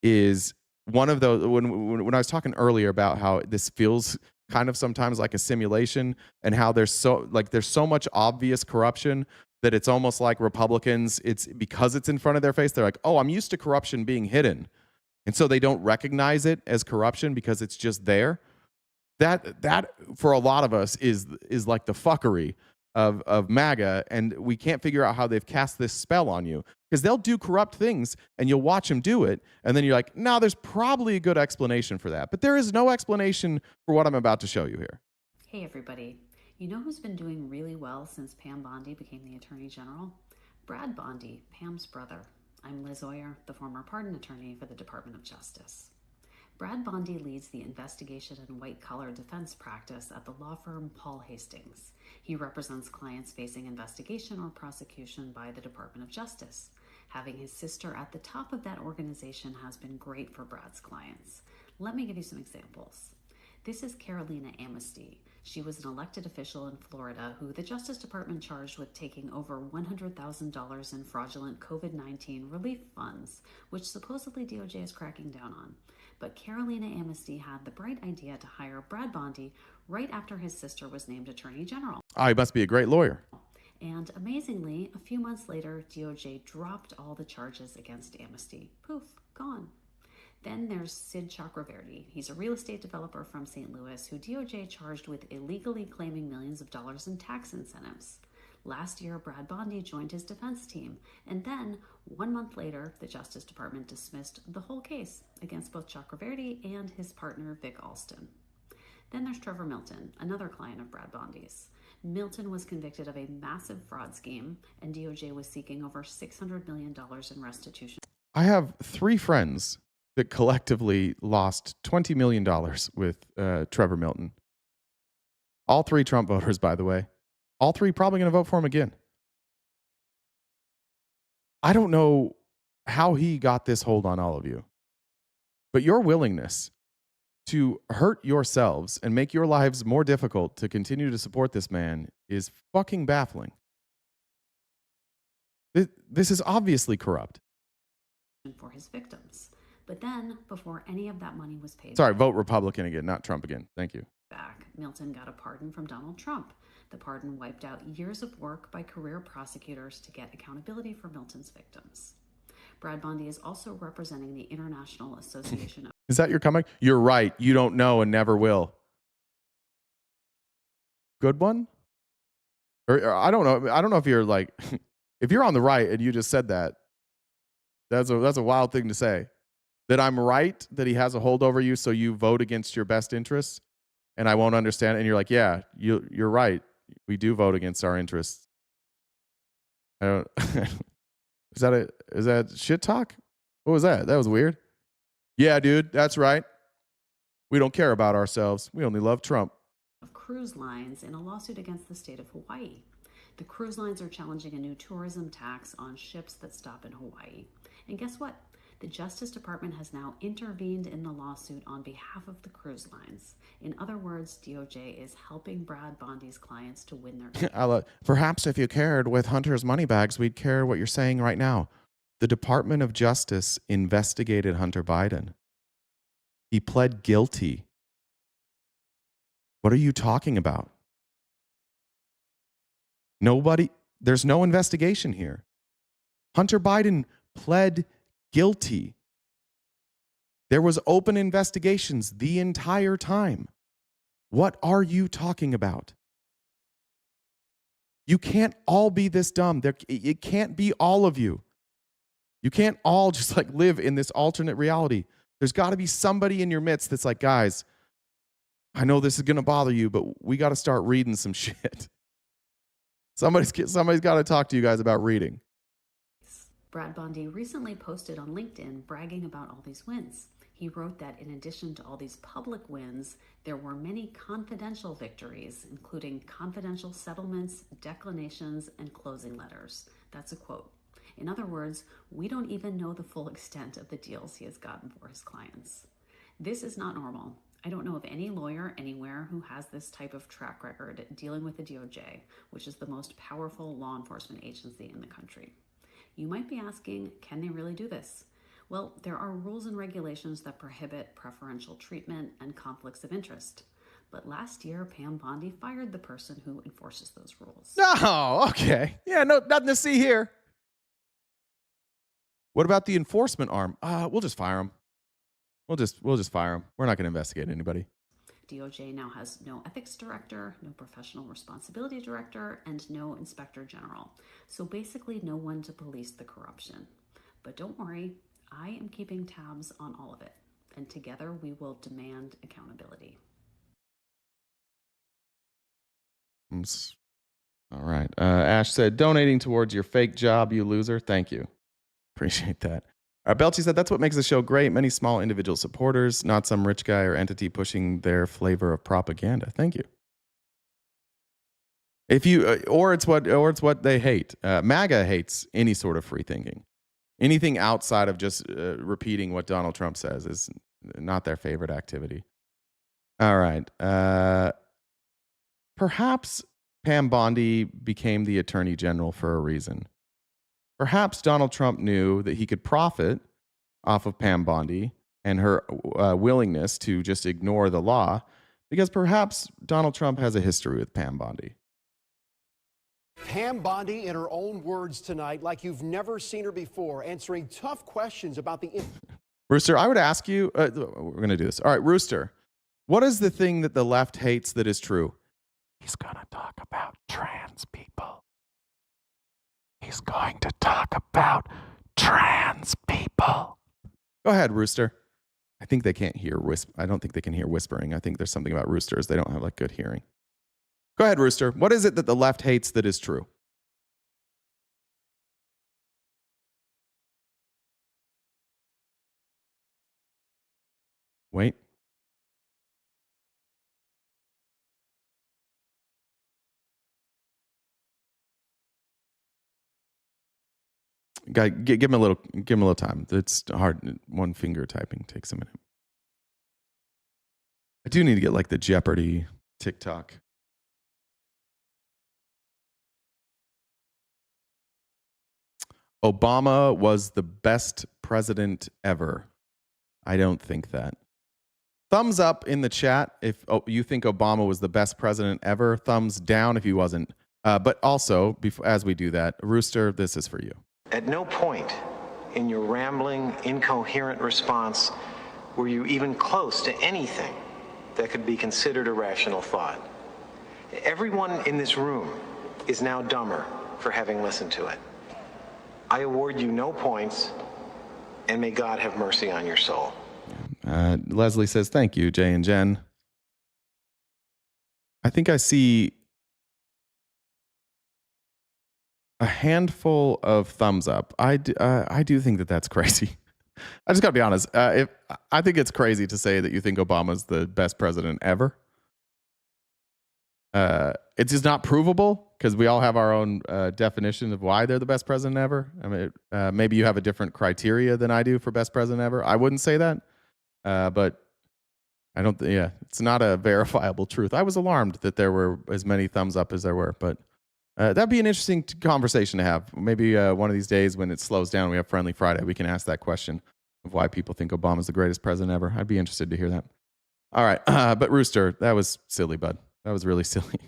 is one of those. When I was talking earlier about how this feels kind of sometimes like a simulation, and how there's so much obvious corruption that it's almost like Republicans, it's because it's in front of their face, they're like, oh, I'm used to corruption being hidden. And so they don't recognize it as corruption because it's just there. That for a lot of us is like the fuckery of MAGA, and we can't figure out how they've cast this spell on you. Because they'll do corrupt things, and you'll watch them do it, and then you're like, no, there's probably a good explanation for that. But there is no explanation for what I'm about to show you here. Hey, everybody. You know who's been doing really well since Pam Bondi became the Attorney General? Brad Bondi, Pam's brother. I'm Liz Oyer, the former pardon attorney for the Department of Justice. Brad Bondi leads the investigation and white-collar defense practice at the law firm Paul Hastings. He represents clients facing investigation or prosecution by the Department of Justice. Having his sister at the top of that organization has been great for Brad's clients. Let me give you some examples. This is Carolina Amnesty. She was an elected official in Florida who the Justice Department charged with taking over $100,000 in fraudulent COVID-19 relief funds, which supposedly DOJ is cracking down on. But Carolina Amnesty had the bright idea to hire Brad Bondi right after his sister was named Attorney General. Oh, he must be a great lawyer. And amazingly, a few months later, DOJ dropped all the charges against Amnesty. Poof, gone. Then there's Sid Chakraverty. He's a real estate developer from St. Louis who DOJ charged with illegally claiming millions of dollars in tax incentives. Last year, Brad Bondi joined his defense team, and then 1 month later, the Justice Department dismissed the whole case against both Chakraverty and his partner, Vic Alston. Then there's Trevor Milton, another client of Brad Bondi's. Milton was convicted of a massive fraud scheme, and DOJ was seeking over $600 million in restitution. I have 3 friends that collectively lost $20 million with Trevor Milton. All 3 Trump voters, by the way. All 3 probably going to vote for him again. I don't know how he got this hold on all of you, but your willingness to hurt yourselves and make your lives more difficult to continue to support this man is fucking baffling. This is obviously corrupt. For his victims. But then, before any of that money was paid Sorry, vote Republican again, not Trump again. Thank you. back, Milton got a pardon from Donald Trump. The pardon wiped out years of work by career prosecutors to get accountability for Milton's victims. Brad Bondi is also representing the International Association of... Is that your comment? You're right. You don't know and never will. Good one? Or I don't know. I don't know if you're like, if you're on the right and you just said that, that's a wild thing to say. That I'm right, that he has a hold over you, so you vote against your best interests, and I won't understand. And you're like, yeah, you're right. We do vote against our interests. I don't. Is that shit talk? What was that? That was weird. Yeah, dude, that's right. We don't care about ourselves. We only love Trump. Of cruise lines in a lawsuit against the state of Hawaii. The cruise lines are challenging a new tourism tax on ships that stop in Hawaii. And guess what? The Justice Department has now intervened in the lawsuit on behalf of the cruise lines. In other words, DOJ is helping Brad Bondi's clients to win their Perhaps if you cared with Hunter's money bags, we'd care what you're saying right now. The Department of Justice investigated Hunter Biden. He pled guilty. What are you talking about? There's no investigation here. Hunter Biden pled guilty. There was open investigations the entire time. What are you talking about? You can't all be this dumb. It can't be all of you. You can't all just like live in this alternate reality. There's got to be somebody in your midst that's like, guys, I know this is going to bother you, but we got to start reading some shit. Somebody's got to talk to you guys about reading. Brad Bondi recently posted on LinkedIn bragging about all these wins. He wrote that in addition to all these public wins, there were many confidential victories, including confidential settlements, declinations, and closing letters. That's a quote. In other words, we don't even know the full extent of the deals he has gotten for his clients. This is not normal. I don't know of any lawyer anywhere who has this type of track record dealing with the DOJ, which is the most powerful law enforcement agency in the country. You might be asking, can they really do this? Well, there are rules and regulations that prohibit preferential treatment and conflicts of interest. But last year, Pam Bondi fired the person who enforces those rules. Oh, okay. Yeah, no, nothing to see here. What about the enforcement arm? We'll just fire him. We'll just fire him. We're not going to investigate anybody. DOJ now has no ethics director, no professional responsibility director, and no inspector general. So basically no one to police the corruption. But don't worry, I am keeping tabs on all of it. And together we will demand accountability. All right. Ash said, donating towards your fake job, you loser. Thank you. Appreciate that. Belchy said, that's what makes the show great. Many small individual supporters, not some rich guy or entity pushing their flavor of propaganda. Thank you. If you, or it's what they hate. MAGA hates any sort of free thinking. Anything outside of just repeating what Donald Trump says is not their favorite activity. All right. Perhaps Pam Bondi became the attorney general for a reason. Perhaps Donald Trump knew that he could profit off of Pam Bondi and her willingness to just ignore the law, because perhaps Donald Trump has a history with Pam Bondi. Pam Bondi, in her own words tonight, like you've never seen her before, answering tough questions about the... Rooster, I would ask you, we're going to do this. All right, Rooster, what is the thing that the left hates that is true? He's going to talk about trans people. He's going to talk about trans people. Go ahead, Rooster. I think they can't hear I don't think they can hear whispering. I think there's something about roosters. They don't have like good hearing. Go ahead, Rooster. What is it that the left hates that is true? Wait. Guy, give him a little time. It's hard. One finger typing takes a minute. I do need to get like the Jeopardy TikTok. Obama was the best president ever. I don't think that. Thumbs up in the chat if you think Obama was the best president ever. Thumbs down if he wasn't. But also, as we do that, Rooster, this is for you. At no point in your rambling, incoherent response were you even close to anything that could be considered a rational thought. Everyone in this room is now dumber for having listened to it. I award you no points and may God have mercy on your soul. Leslie says, thank you, Jay and Jen. I think I see a handful of thumbs up. I do think that that's crazy. I just got to be honest. I think it's crazy to say that you think Obama's the best president ever. It's just not provable because we all have our own definition of why they're the best president ever. I mean, maybe you have a different criteria than I do for best president ever. I wouldn't say that, but I don't. Yeah, it's not a verifiable truth. I was alarmed that there were as many thumbs up as there were, but that'd be an interesting conversation to have. Maybe one of these days when it slows down, we have Friendly Friday, we can ask that question of why people think Obama's the greatest president ever. I'd be interested to hear that. All right, but Rooster, that was silly, bud. That was really silly.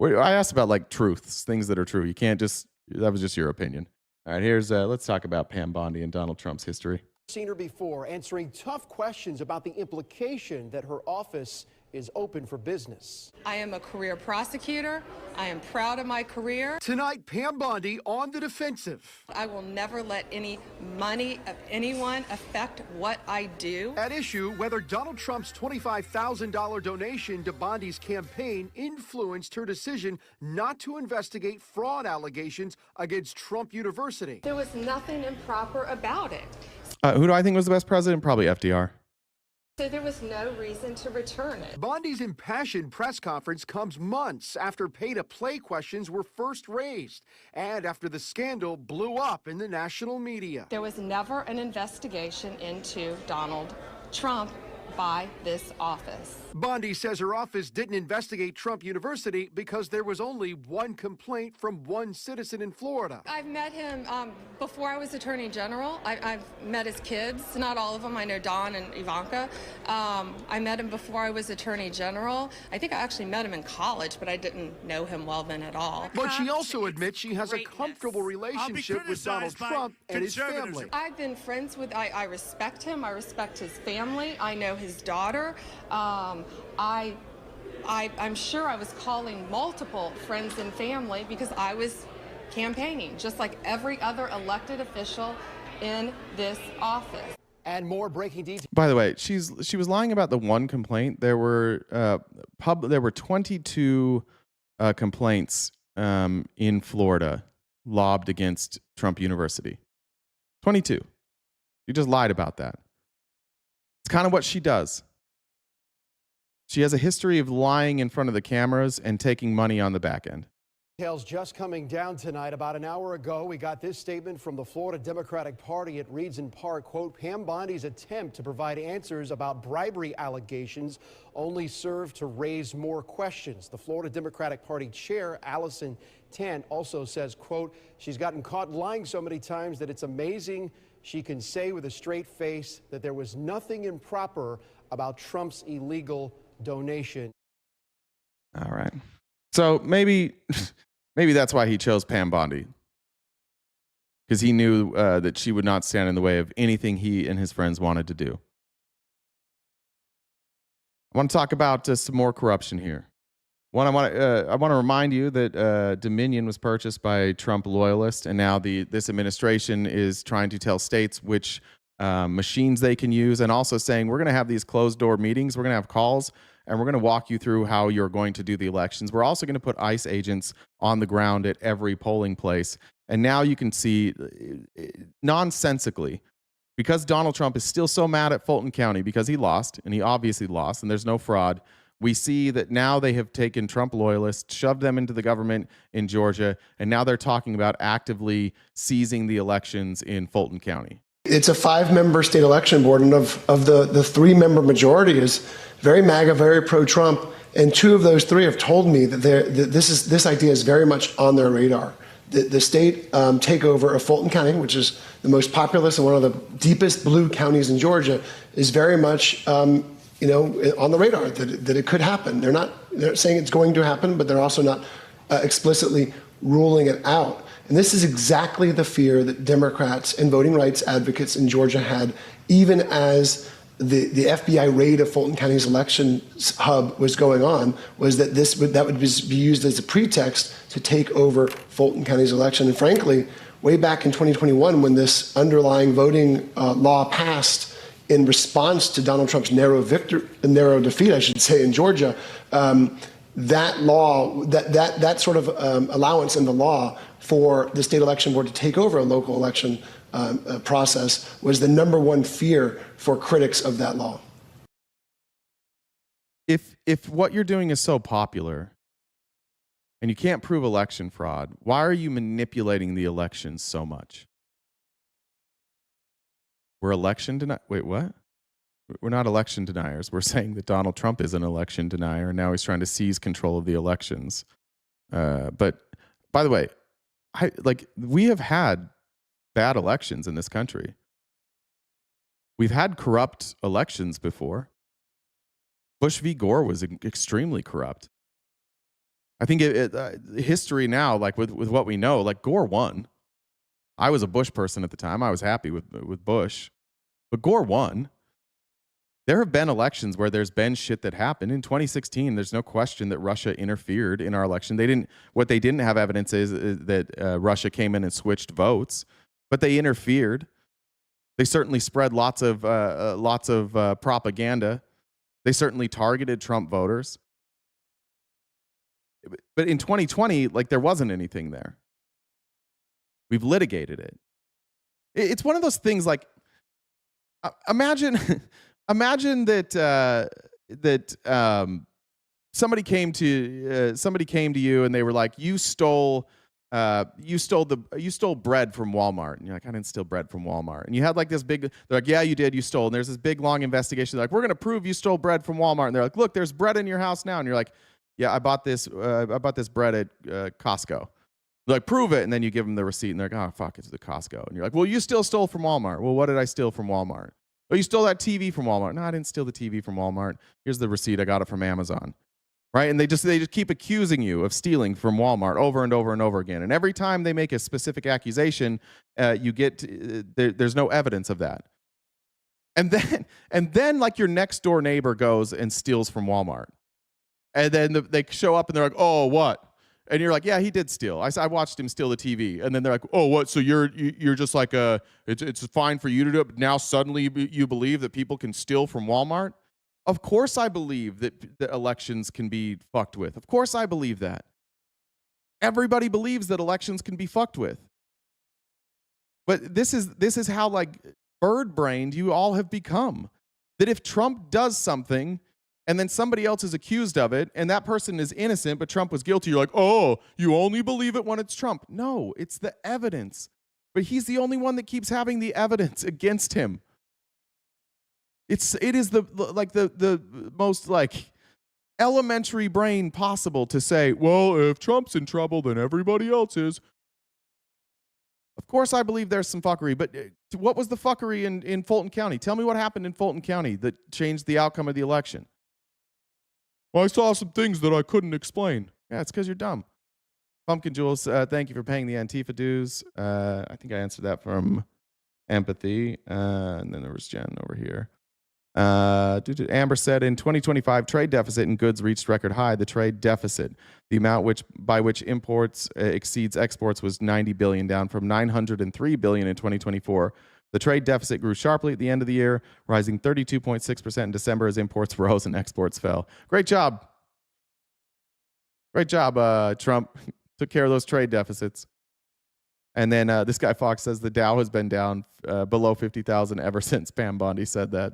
I asked about like truths, things that are true. You can't just, that was just your opinion. All right, here's, let's talk about Pam Bondi and Donald Trump's history. Seen her before answering tough questions about the implication that her office is open for business. I am a career prosecutor. I am proud of my career. Tonight, Pam Bondi on the defensive. I will never let any money of anyone affect what I do. At issue, whether Donald Trump's $25,000 donation to Bondi's campaign influenced her decision not to investigate fraud allegations against Trump University. There was nothing improper about it. Who do I think was the best president? Probably FDR. So there was no reason to return it. Bondi's impassioned press conference comes months after pay-to-play questions were first raised and after the scandal blew up in the national media. There was never an investigation into Donald Trump by this office. Bondi says her office didn't investigate Trump University because there was only one complaint from one citizen in Florida. I've met him before I was Attorney General. I've met his kids, not all of them. I know Don and Ivanka. I met him before I was Attorney General. I think I actually met him in college, but I didn't know him well then at all. But she also admits she has a comfortable relationship with Donald Trump and his family. I've been friends with, I respect him. I respect his family. I know his daughter. I'm sure I was calling multiple friends and family because I was campaigning, just like every other elected official in this office. And more breaking details. By the way, she was lying about the one complaint. There were 22 complaints in Florida lobbed against Trump University. 22. You just lied about that. It's kind of what she does. She has a history of lying in front of the cameras and taking money on the back end. Details just coming down tonight. About an hour ago, we got this statement from the Florida Democratic Party. It reads in part, quote, Pam Bondi's attempt to provide answers about bribery allegations only served to raise more questions. The Florida Democratic Party chair, Allison Tant, also says, quote, she's gotten caught lying so many times that it's amazing she can say with a straight face that there was nothing improper about Trump's illegal donation. All right. So maybe that's why he chose Pam Bondi. Because he knew that she would not stand in the way of anything he and his friends wanted to do. I want to talk about some more corruption here. One, I want to remind you that Dominion was purchased by Trump loyalists, and now this administration is trying to tell states which machines they can use, and also saying we're going to have these closed-door meetings, we're going to have calls, and we're going to walk you through how you're going to do the elections. We're also going to put ICE agents on the ground at every polling place. And now you can see, nonsensically, because Donald Trump is still so mad at Fulton County because he lost, and he obviously lost, and there's no fraud, we see that now they have taken Trump loyalists, shoved them into the government in Georgia, and now they're talking about actively seizing the elections in Fulton County. It's a 5-member state election board, and of the 3-member majority is very MAGA, very pro-Trump, and 2 of those 3 have told me that this idea is very much on their radar. The state takeover of Fulton County, which is the most populous and one of the deepest blue counties in Georgia, is very much on the radar that it could happen. They're not saying it's going to happen, but they're also not explicitly ruling it out. And this is exactly the fear that Democrats and voting rights advocates in Georgia had, even as the FBI raid of Fulton County's election hub was going on, was that that would be used as a pretext to take over Fulton County's election. And frankly, way back in 2021 when this underlying voting law passed in response to Donald Trump's narrow defeat, I should say, in Georgia. That law, that sort of allowance in the law for the state election board to take over a local election process was the number one fear for critics of that law. If what you're doing is so popular and you can't prove election fraud, why are you manipulating the elections so much? We're election deniers. Wait, what? We're not election deniers. We're saying that Donald Trump is an election denier, and now he's trying to seize control of the elections. But by the way, we have had bad elections in this country. We've had corrupt elections before. Bush v. Gore was extremely corrupt. I think history now, like with what we know, like Gore won. I was a Bush person at the time. I was happy with Bush, but Gore won. There have been elections where there's been shit that happened. In 2016, there's no question that Russia interfered in our election. What they didn't have evidence is that Russia came in and switched votes, but they interfered. They certainly spread lots of propaganda. They certainly targeted Trump voters. But in 2020, like, there wasn't anything there. We've litigated it. It's one of those things, like, imagine that somebody came to you and they were like, you stole bread from Walmart, and you're like, I didn't steal bread from Walmart. And you had like this big, they're like, yeah, you did, you stole. And there's this big long investigation. They're like, we're gonna prove you stole bread from Walmart. And they're like, look, there's bread in your house now. And you're like, yeah, I bought this bread at Costco. They're like, prove it. And then you give them the receipt, and they're like, oh fuck, it's the Costco. And you're like, well, you still stole from Walmart. Well, what did I steal from Walmart? Oh, you stole that TV from Walmart. No, I didn't steal the TV from Walmart. Here's the receipt. I got it from Amazon. Right? And they just keep accusing you of stealing from Walmart over and over and over again. And every time they make a specific accusation, there's no evidence of that. And then like your next door neighbor goes and steals from Walmart. And then they show up and they're like, oh, what? And you're like, yeah, he did steal. I watched him steal the TV. And then they're like, oh, what? So you're just like, it's fine for you to do it, but now suddenly you believe that people can steal from Walmart? Of course I believe that elections can be fucked with. Of course I believe that. Everybody believes that elections can be fucked with. But this is how, like, bird-brained you all have become. That if Trump does something and then somebody else is accused of it and that person is innocent but Trump was guilty, you're like, oh, you only believe it when it's Trump. No, it's the evidence. But he's the only one that keeps having the evidence against him. It is the most, like, elementary brain possible to say, well, if Trump's in trouble, then everybody else is. Of course I believe there's some fuckery, but what was the fuckery in Fulton County? Tell me what happened in Fulton County that changed the outcome of the election. Well, I saw some things that I couldn't explain. Yeah, it's because you're dumb. Pumpkin Jules, thank you for paying the Antifa dues. I think I answered that from Empathy. And then there was Jen over here. Amber said, in 2025, trade deficit in goods reached record high. The trade deficit, the amount by which imports exceeds exports, was $90 billion, down from $903 billion in 2024. The trade deficit grew sharply at the end of the year, rising 32.6% in December as imports rose and exports fell. Great job. Great job, Trump. Took care of those trade deficits. And then this guy Fox says the Dow has been down below 50,000 ever since Pam Bondi said that.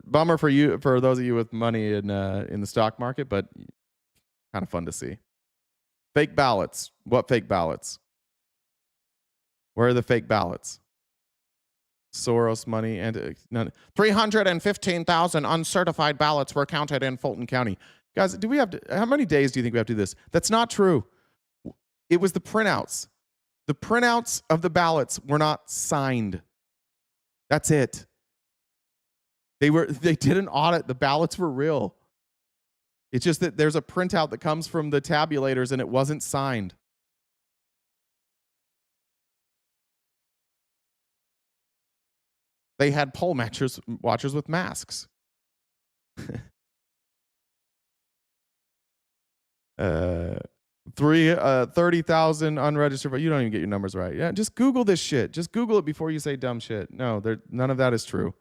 Bummer for those of you with money in the stock market, but kind of fun to see. Fake ballots. What fake ballots? Where are the fake ballots? Soros money and 315,000 uncertified ballots were counted in Fulton County. Guys, how many days do you think we have to do this? That's not true. It was the printouts. The printouts of the ballots were not signed. That's it. They did an audit. The ballots were real. It's just that there's a printout that comes from the tabulators and it wasn't signed. They had poll watchers with masks. 30,000 unregistered. You don't even get your numbers right. Yeah, just Google this shit. Just Google it before you say dumb shit. No, none of that is true.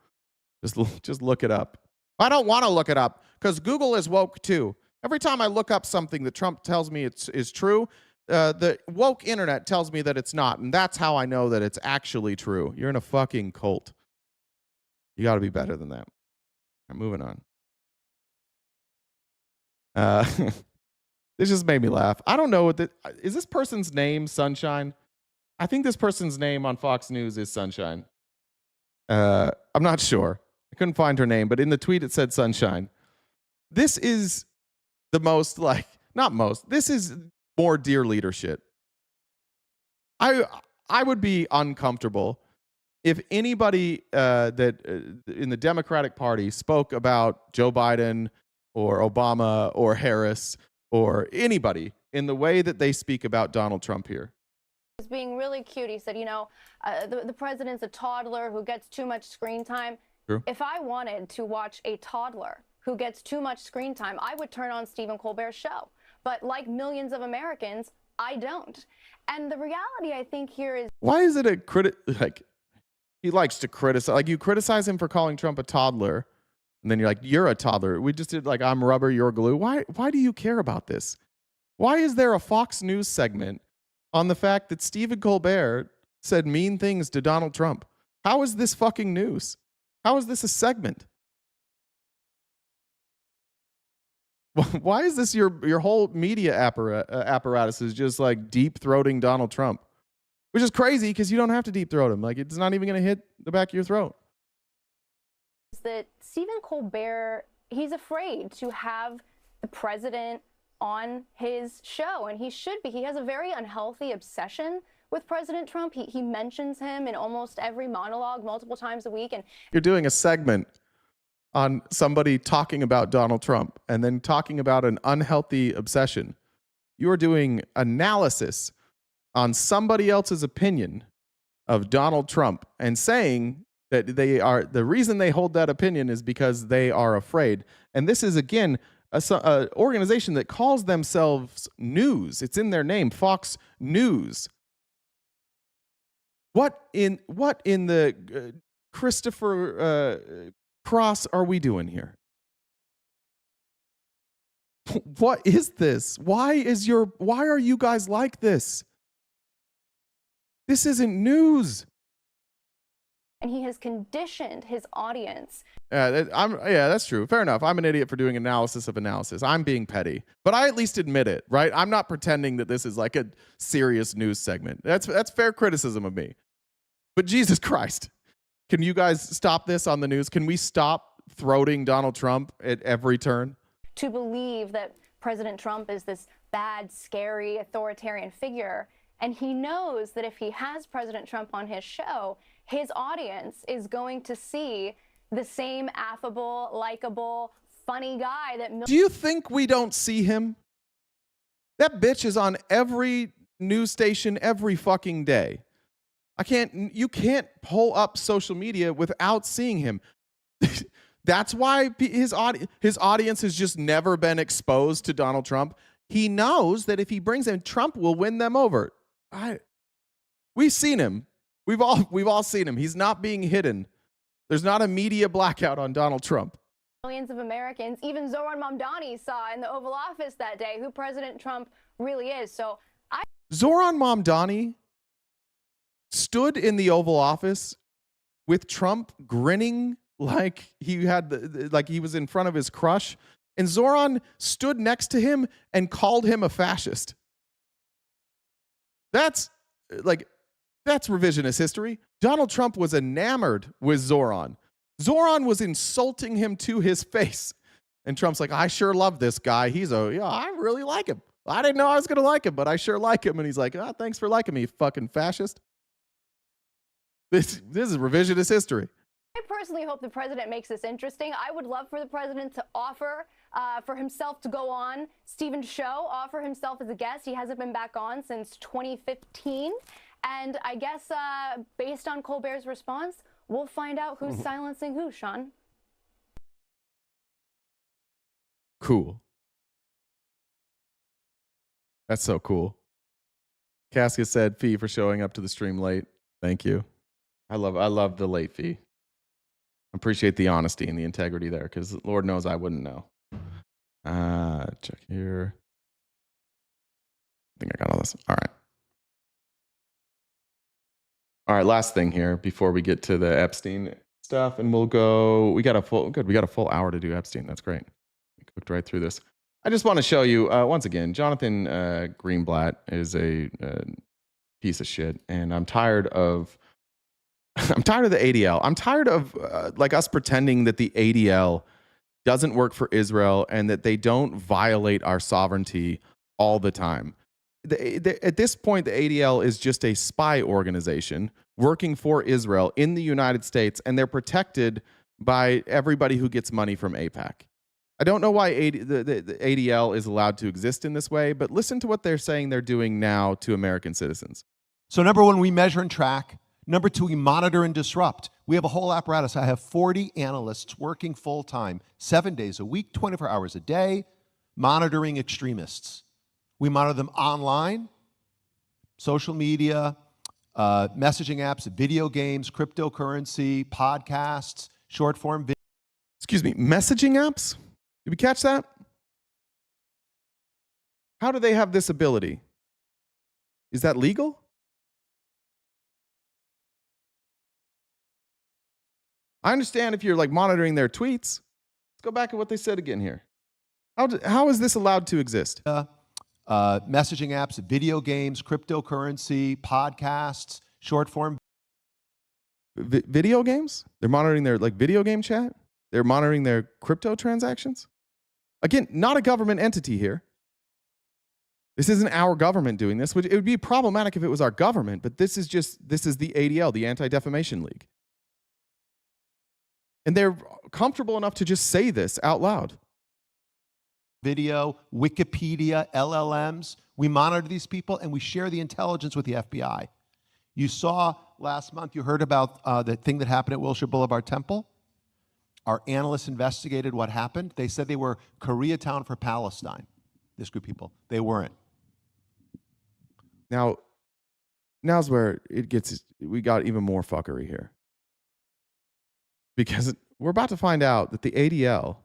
Just look it up. I don't want to look it up because Google is woke too. Every time I look up something that Trump tells me is true, the woke internet tells me that it's not, and that's how I know that it's actually true. You're in a fucking cult. You got to be better than that. I'm moving on. This just made me laugh. I don't know is this person's name Sunshine? I think this person's name on Fox News is Sunshine. I'm not sure. I couldn't find her name, but in the tweet it said Sunshine. This is the most this is more dear leader shit. I would be uncomfortable if anybody that in the Democratic Party spoke about Joe Biden or Obama or Harris or anybody in the way that they speak about Donald Trump here. Was being really cute. He said, the president's a toddler who gets too much screen time. True. If I wanted to watch a toddler who gets too much screen time, I would turn on Stephen Colbert's show. But like millions of Americans, I don't. And the reality, I think, here is... Why is it he likes to criticize, like you criticize him for calling Trump a toddler, and then you're like, you're a toddler. We just did I'm rubber, you're glue. Why do you care about this? Why is there a Fox News segment on the fact that Stephen Colbert said mean things to Donald Trump? How is this fucking news? How is this a segment? Why is this your whole media apparatus is just like deep throating Donald Trump? Which is crazy because you don't have to deep throat him. Like it's not even going to hit the back of your throat. That Stephen Colbert, he's afraid to have the president on his show, and he should be. He has a very unhealthy obsession with President Trump. He mentions him in almost every monologue multiple times a week. And you're doing a segment on somebody talking about Donald Trump and then talking about an unhealthy obsession. You are doing analysis on somebody else's opinion of Donald Trump and saying that the reason they hold that opinion is because they are afraid. And this is, again, a organization that calls themselves news. It's in their name, Fox News. What in the Christopher Cross are we doing here? What is this? Why are you guys like this? This isn't news. And he has conditioned his audience. Yeah, that's true. Fair enough. I'm an idiot for doing analysis of analysis. I'm being petty, but I at least admit it, right? I'm not pretending that this is like a serious news segment. That's fair criticism of me. But Jesus Christ, can you guys stop this on the news? Can we stop throating Donald Trump at every turn? To believe that President Trump is this bad, scary, authoritarian figure. And he knows that if he has President Trump on his show, his audience is going to see the same affable, likable, funny guy that... Do you think we don't see him? That bitch is on every news station every fucking day. You can't pull up social media without seeing him. That's why his audience has just never been exposed to Donald Trump. He knows that if he brings him, Trump will win them over. We've seen him. We've all seen him. He's not being hidden. There's not a media blackout on Donald Trump. Millions of Americans, even Zoran Mamdani, saw in the Oval Office that day who President Trump really is. Zoran Mamdani stood in the Oval Office with Trump grinning like he had like he was in front of his crush, and Zoran stood next to him and called him a fascist. That's revisionist history. Donald Trump was enamored with Zoran. Zoran was insulting him to his face. And Trump's like, I sure love this guy. I really like him. I didn't know I was going to like him, but I sure like him. And he's like, thanks for liking me, you fucking fascist. This is revisionist history. I personally hope the president makes this interesting. I would love for the president to offer for himself to go on Stephen's show, offer himself as a guest. He hasn't been back on since 2015. And I guess based on Colbert's response, we'll find out who's silencing who, Sean. Cool. That's so cool. Casca said, "Fee for showing up to the stream late." Thank you. I love the late fee. Appreciate the honesty and the integrity there, because Lord knows I wouldn't know. Check here. I think I got all this. All right. Last thing here before we get to the Epstein stuff, and we'll go. We got a full hour to do Epstein. That's great. We cooked right through this. I just want to show you once again. Jonathan Greenblatt is a piece of shit, and I'm tired of. I'm tired of the ADL. I'm tired of like us pretending that the ADL doesn't work for Israel and that they don't violate our sovereignty all the time. At this point, the ADL is just a spy organization working for Israel in the United States, and they're protected by everybody who gets money from AIPAC. I don't know why the ADL is allowed to exist in this way, but listen to what they're saying they're doing now to American citizens. So number one, we measure and track. Number two, we monitor and disrupt. We have a whole apparatus. I have 40 analysts working full-time, 7 days a week, 24 hours a day, monitoring extremists. We monitor them online, social media, messaging apps, video games, cryptocurrency, podcasts, short-form video. Excuse me, messaging apps? Did we catch that? How do they have this ability? Is that legal? I understand if you're like monitoring their tweets. Let's go back to what they said again here. How is this allowed to exist? Messaging apps, video games, cryptocurrency, podcasts, short form. Video games? They're monitoring their like video game chat? They're monitoring their crypto transactions? Again, not a government entity here. This isn't our government doing this, which it would be problematic if it was our government, but this is the ADL, the Anti-Defamation League. And they're comfortable enough to just say this out loud. Video, Wikipedia, LLMs. We monitor these people and we share the intelligence with the FBI. You saw last month, you heard about the thing that happened at Wilshire Boulevard Temple. Our analysts investigated what happened. They said they were Koreatown for Palestine, this group of people. They weren't. Now's where we got even more fuckery here. Because we're about to find out that the ADL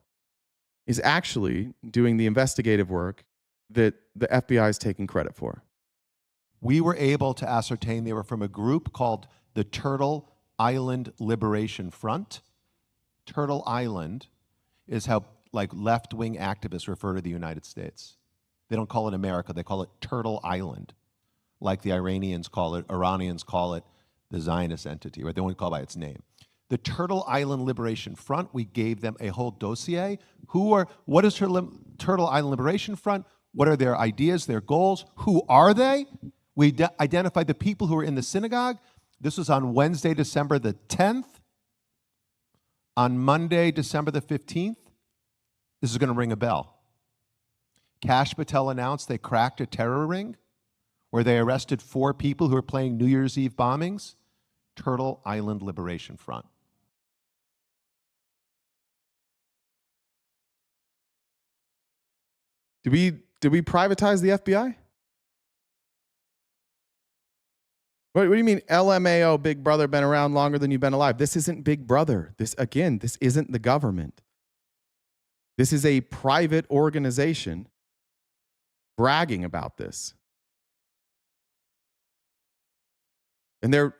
is actually doing the investigative work that the FBI is taking credit for. We were able to ascertain they were from a group called the Turtle Island Liberation Front. Turtle Island is how like left-wing activists refer to the United States. They don't call it America, they call it Turtle Island, like the Iranians call it the Zionist entity, right? They won't call it by its name. The Turtle Island Liberation Front, we gave them a whole dossier. What is Turtle Island Liberation Front? What are their ideas, their goals? Who are they? We identified the people who were in the synagogue. This was on Wednesday, December the 10th. On Monday, December the 15th, this is going to ring a bell. Kash Patel announced they cracked a terror ring where they arrested 4 people who were planning New Year's Eve bombings. Turtle Island Liberation Front. Did we privatize the FBI? What do you mean LMAO, Big Brother, been around longer than you've been alive? This isn't Big Brother. This isn't the government. This is a private organization bragging about this. And they're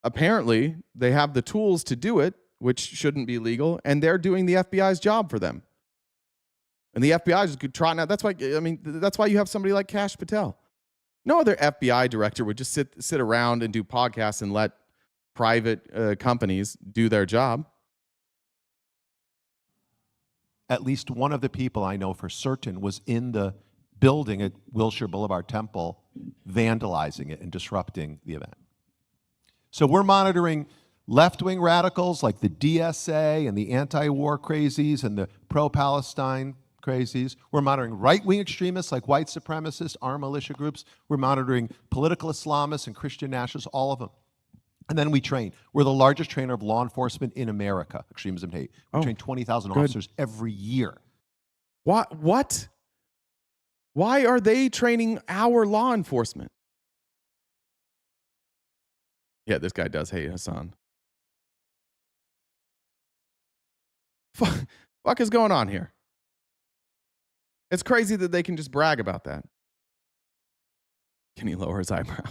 apparently they have the tools to do it, which shouldn't be legal, and they're doing the FBI's job for them. And the FBI is trotting out. That's why you have somebody like Kash Patel. No other FBI director would just sit around and do podcasts and let private companies do their job. At least one of the people I know for certain was in the building at Wilshire Boulevard Temple, vandalizing it and disrupting the event. So we're monitoring left-wing radicals like the DSA and the anti-war crazies and the pro-Palestine crazies. We're monitoring right-wing extremists like white supremacists, armed militia groups. We're monitoring political Islamists and Christian nationalists, all of them. And then we train. We're the largest trainer of law enforcement in America, extremism and hate. We train 20,000 officers every year. What? Why are they training our law enforcement? Yeah, this guy does hate Hassan. Fuck is going on here? It's crazy that they can just brag about that. Can he lower his eyebrow?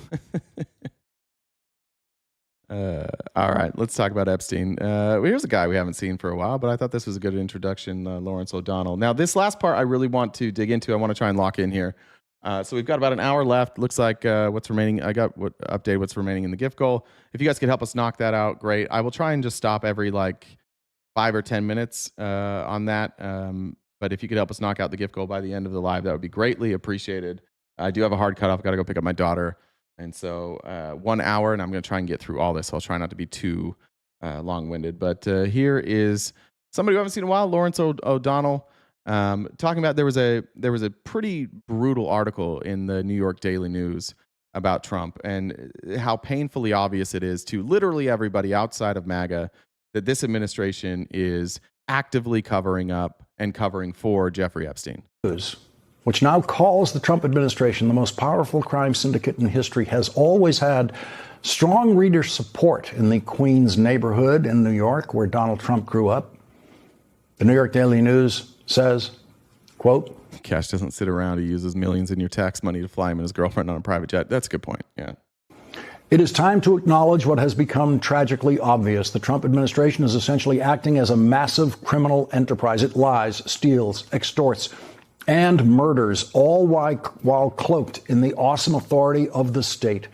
All right, let's talk about Epstein. Here's a guy we haven't seen for a while, but I thought this was a good introduction, Lawrence O'Donnell. Now, this last part I really want to dig into. I want to try and lock in here. So we've got about an hour left. Looks like what's remaining. I got update what's remaining in the gift goal. If you guys could help us knock that out, great. I will try and just stop every 5 or 10 minutes on that. But if you could help us knock out the gift goal by the end of the live, that would be greatly appreciated. I do have a hard cutoff. I've got to go pick up my daughter. And so 1 hour, and I'm going to try and get through all this. So I'll try not to be too long-winded. But here is somebody who I haven't seen in a while, Lawrence O'Donnell, talking about there was a pretty brutal article in the New York Daily News about Trump and how painfully obvious it is to literally everybody outside of MAGA that this administration is actively covering up and covering for Jeffrey Epstein. Which now calls the Trump administration the most powerful crime syndicate in history, has always had strong reader support in the Queens neighborhood in New York, where Donald Trump grew up. The New York Daily News says, quote, Cash doesn't sit around. He uses millions in your tax money to fly him and his girlfriend on a private jet. That's a good point. Yeah. It is time to acknowledge what has become tragically obvious. The Trump administration is essentially acting as a massive criminal enterprise. It lies, steals, extorts, and murders, all while cloaked in the awesome authority of the state.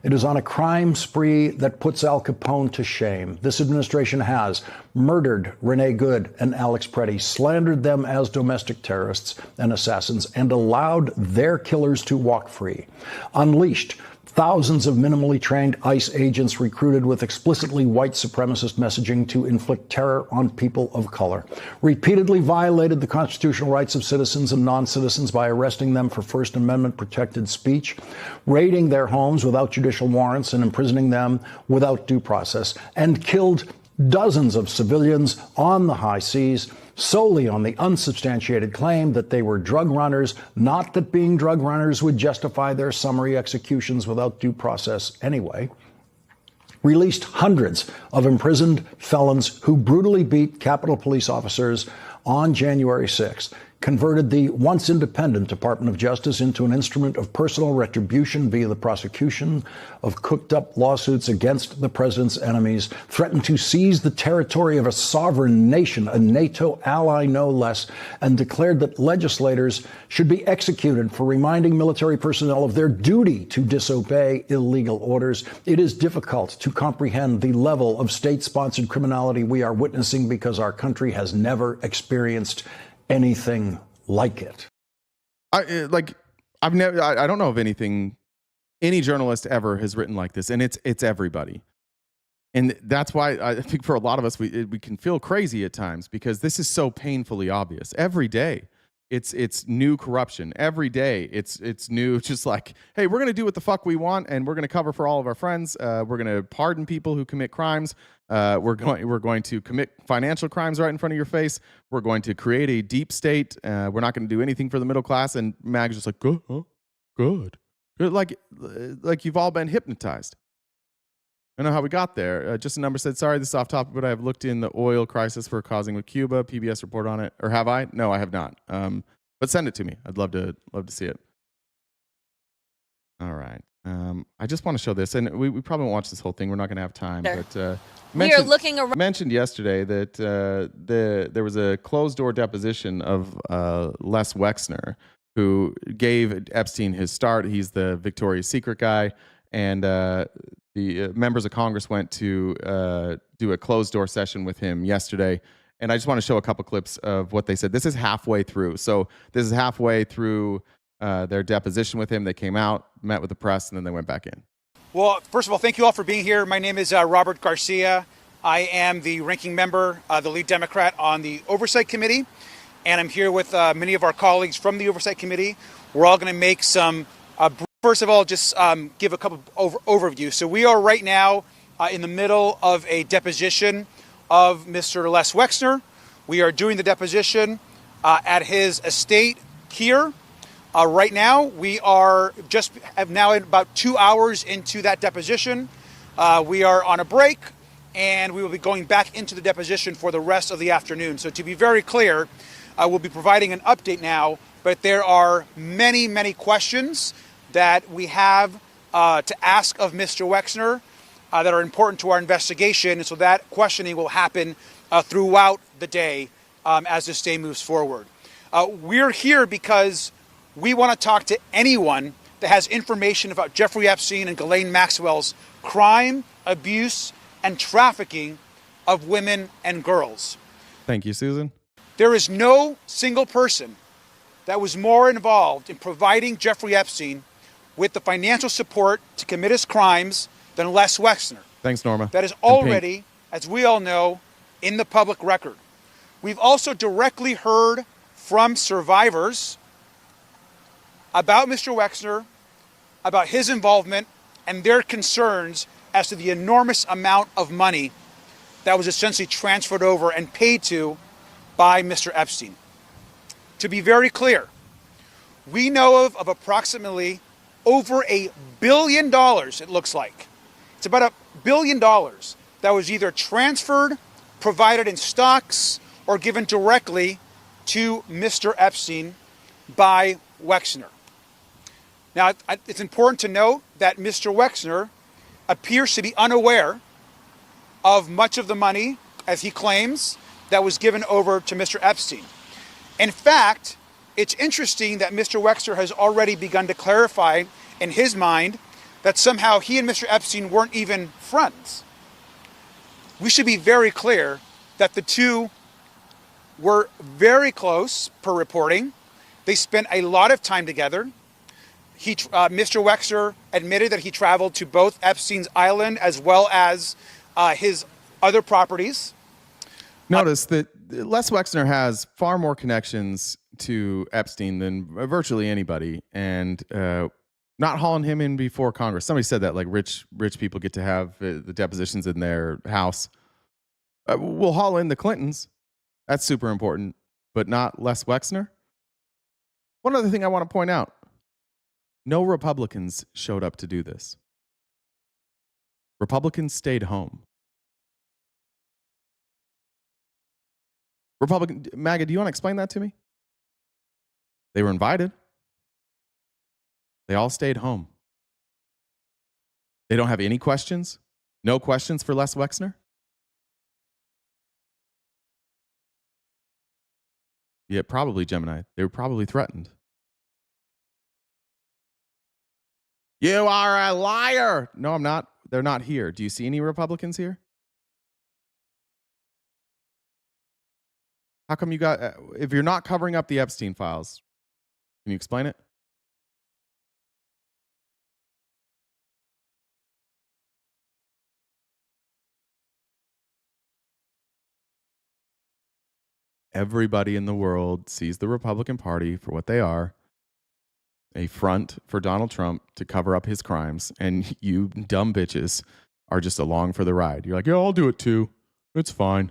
It is on a crime spree that puts Al Capone to shame. This administration has murdered Rene Good and Alex Preddy, slandered them as domestic terrorists and assassins, and allowed their killers to walk free. Unleashed thousands of minimally trained ICE agents recruited with explicitly white supremacist messaging to inflict terror on people of color. Repeatedly violated the constitutional rights of citizens and non-citizens by arresting them for First Amendment protected speech, raiding their homes without judicial warrants and imprisoning them without due process, and killed dozens of civilians on the high seas solely on the unsubstantiated claim that they were drug runners, not that being drug runners would justify their summary executions without due process anyway. Released hundreds of imprisoned felons who brutally beat Capitol Police officers on January 6th. Converted the once independent Department of Justice into an instrument of personal retribution via the prosecution of cooked-up lawsuits against the president's enemies, threatened to seize the territory of a sovereign nation, a NATO ally no less, and declared that legislators should be executed for reminding military personnel of their duty to disobey illegal orders. It is difficult to comprehend the level of state-sponsored criminality we are witnessing because our country has never experienced anything like it. I don't know of any journalist ever has written like this, and it's everybody. And that's why I think for a lot of us, we can feel crazy at times because this is so painfully obvious. Every day, it's new corruption. Every day, it's new, just like, hey, we're going to do what the fuck we want, and we're going to cover for all of our friends. We're going to pardon people who commit crimes. We're going to commit financial crimes right in front of your face. We're going to create a deep state. We're not going to do anything for the middle class. And MAG's just like, good, huh? Good. Like you've all been hypnotized. I don't know how we got there. Just a number said, sorry, this is off topic, but I have looked in the oil crisis we're causing with Cuba. PBS report on it. Or have I? No, I have not. But send it to me. I'd love to see it. All right. I just want to show this, and we probably won't watch this whole thing. We're not going to have time. Sure. But We are looking around. mentioned yesterday that there was a closed-door deposition of Les Wexner, who gave Epstein his start. He's the Victoria's Secret guy, and the members of Congress went to do a closed-door session with him yesterday. And I just want to show a couple clips of what they said. This is halfway through. So this is halfway through their deposition with him. They came out, met with the press, and then they went back in. Well, first of all, thank you all for being here. My name is Robert Garcia. I am the ranking member, the lead Democrat on the Oversight Committee, and I'm here with many of our colleagues from the Oversight Committee. We're all going to make some, first of all, just give a couple overview. So we are right now in the middle of a deposition of Mr. Les Wexner. We are doing the deposition at his estate here. Right now, we have now about 2 hours into that deposition. We are on a break, and we will be going back into the deposition for the rest of the afternoon. So to be very clear, we'll be providing an update now, but there are many, many questions that we have to ask of Mr. Wexner that are important to our investigation. And so that questioning will happen throughout the day as this day moves forward. We're here because we want to talk to anyone that has information about Jeffrey Epstein and Ghislaine Maxwell's crime, abuse, and trafficking of women and girls. Thank you, Susan. There is no single person that was more involved in providing Jeffrey Epstein with the financial support to commit his crimes than Les Wexner. Thanks, Norma. That is already, as we all know, in the public record. We've also directly heard from survivors about Mr. Wexner, about his involvement, and their concerns as to the enormous amount of money that was essentially transferred over and paid to by Mr. Epstein. To be very clear, we know of approximately over $1 billion, it looks like. It's about $1 billion that was either transferred, provided in stocks, or given directly to Mr. Epstein by Wexner. Now, it's important to note that Mr. Wexner appears to be unaware of much of the money, as he claims, that was given over to Mr. Epstein. In fact, it's interesting that Mr. Wexner has already begun to clarify in his mind that somehow he and Mr. Epstein weren't even friends. We should be very clear that the two were very close, per reporting. They spent a lot of time together. Mr. Wexner admitted that he traveled to both Epstein's island as well as his other properties. Notice that Les Wexner has far more connections to Epstein than virtually anybody, and not hauling him in before Congress. Somebody said that, like rich people get to have the depositions in their house. We'll haul in the Clintons. That's super important, but not Les Wexner. One other thing I want to point out. No Republicans showed up to do this. Republicans stayed home. MAGA, do you want to explain that to me? They were invited. They all stayed home. They don't have any questions? No questions for Les Wexner? Yeah, probably Gemini. They were probably threatened. You are a liar. No, I'm not. They're not here. Do you see any Republicans here? How come you got, if you're not covering up the Epstein files, can you explain it? Everybody in the world sees the Republican Party for what they are. A front for Donald Trump to cover up his crimes, and you dumb bitches are just along for the ride. You're like, yeah, I'll do it too. It's fine.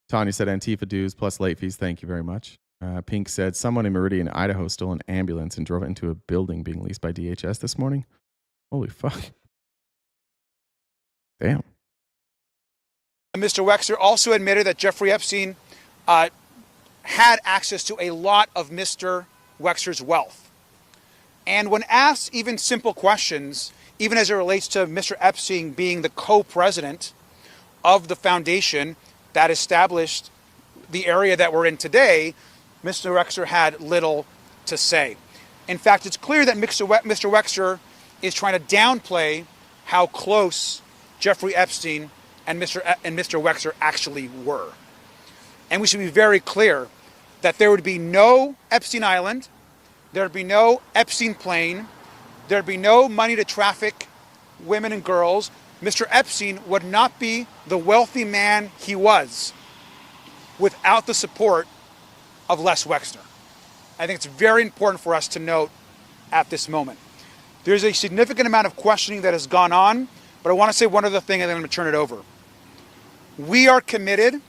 Tanya said Antifa dues plus late fees. Thank you very much. Pink said someone in Meridian, Idaho stole an ambulance and drove it into a building being leased by DHS this morning. Holy fuck. Damn. Mr. Wexner also admitted that Jeffrey Epstein had access to a lot of Mr. Wexner's wealth. And when asked even simple questions, even as it relates to Mr. Epstein being the co-president of the foundation that established the area that we're in today, Mr. Wexner had little to say. In fact, it's clear that Mr. Wexner is trying to downplay how close Jeffrey Epstein and Mr. Wexner actually were. And we should be very clear that there would be no Epstein Island, there'd be no Epstein plane, there'd be no money to traffic women and girls. Mr. Epstein would not be the wealthy man he was without the support of Les Wexner. I think it's very important for us to note at this moment. There's a significant amount of questioning that has gone on, but I want to say one other thing and then I'm going to turn it over. We are committed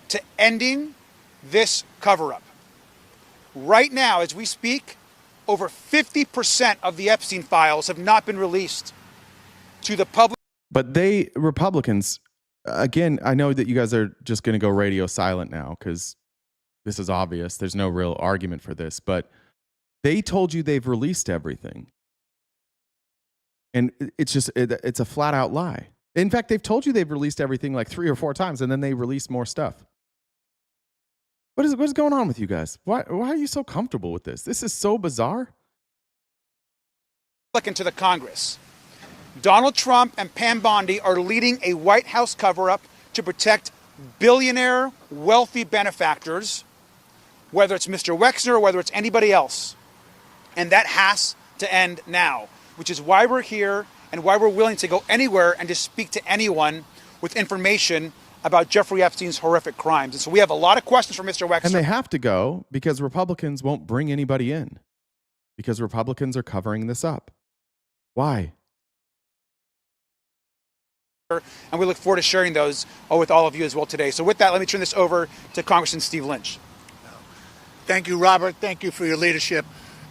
to ending this cover-up. Right now, as we speak, over 50% of the Epstein files have not been released to the public. But Republicans, again, I know that you guys are just going to go radio silent now because this is obvious. There's no real argument for this, but they told you they've released everything. And it's a flat out lie. In fact, they've told you they've released everything like 3 or 4 times, and then they release more stuff. What is going on with you guys? Why are you so comfortable with this? This is so bizarre. Into the Congress. Donald Trump and Pam Bondi are leading a White House cover-up to protect billionaire, wealthy benefactors, whether it's Mr. Wexner or whether it's anybody else. And that has to end now, which is why we're here and why we're willing to go anywhere and just speak to anyone with information about Jeffrey Epstein's horrific crimes. And so we have a lot of questions for Mr. Wexner. And they have to go because Republicans won't bring anybody in because Republicans are covering this up. Why? And we look forward to sharing those with all of you as well today. So with that, let me turn this over to Congressman Steve Lynch. Thank you, Robert. Thank you for your leadership.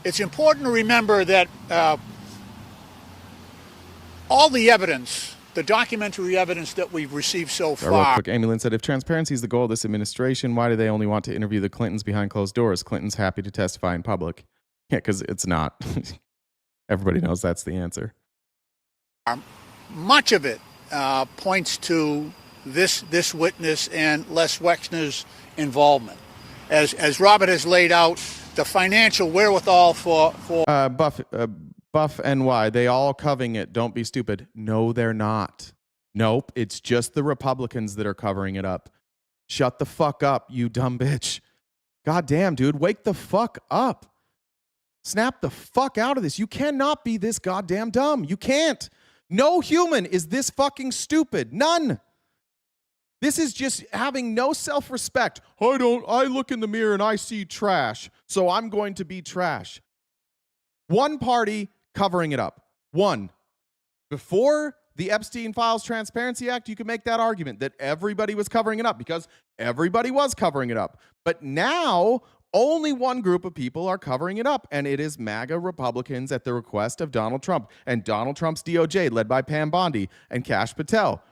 It's important to remember that all the evidence, the documentary evidence that we've received so far. Real quick, Amy Lynn said, if transparency is the goal of this administration, why do they only want to interview the Clintons behind closed doors? Clinton's happy to testify in public. Yeah, because it's not. Everybody knows that's the answer. Much of it points to this witness and Les Wexner's involvement. As Robert has laid out, the financial wherewithal for Buff NY, they all covering it. Don't be stupid. No, they're not. Nope, it's just the Republicans that are covering it up. Shut the fuck up, you dumb bitch. God damn, dude, wake the fuck up. Snap the fuck out of this. You cannot be this goddamn dumb. You can't. No human is this fucking stupid. None. This is just having no self-respect. I look in the mirror and I see trash, so I'm going to be trash. One party covering it up. One. Before the Epstein Files Transparency Act, you could make that argument that everybody was covering it up because everybody was covering it up. But now, only one group of people are covering it up, and it is MAGA Republicans at the request of Donald Trump and Donald Trump's DOJ, led by Pam Bondi and Kash Patel.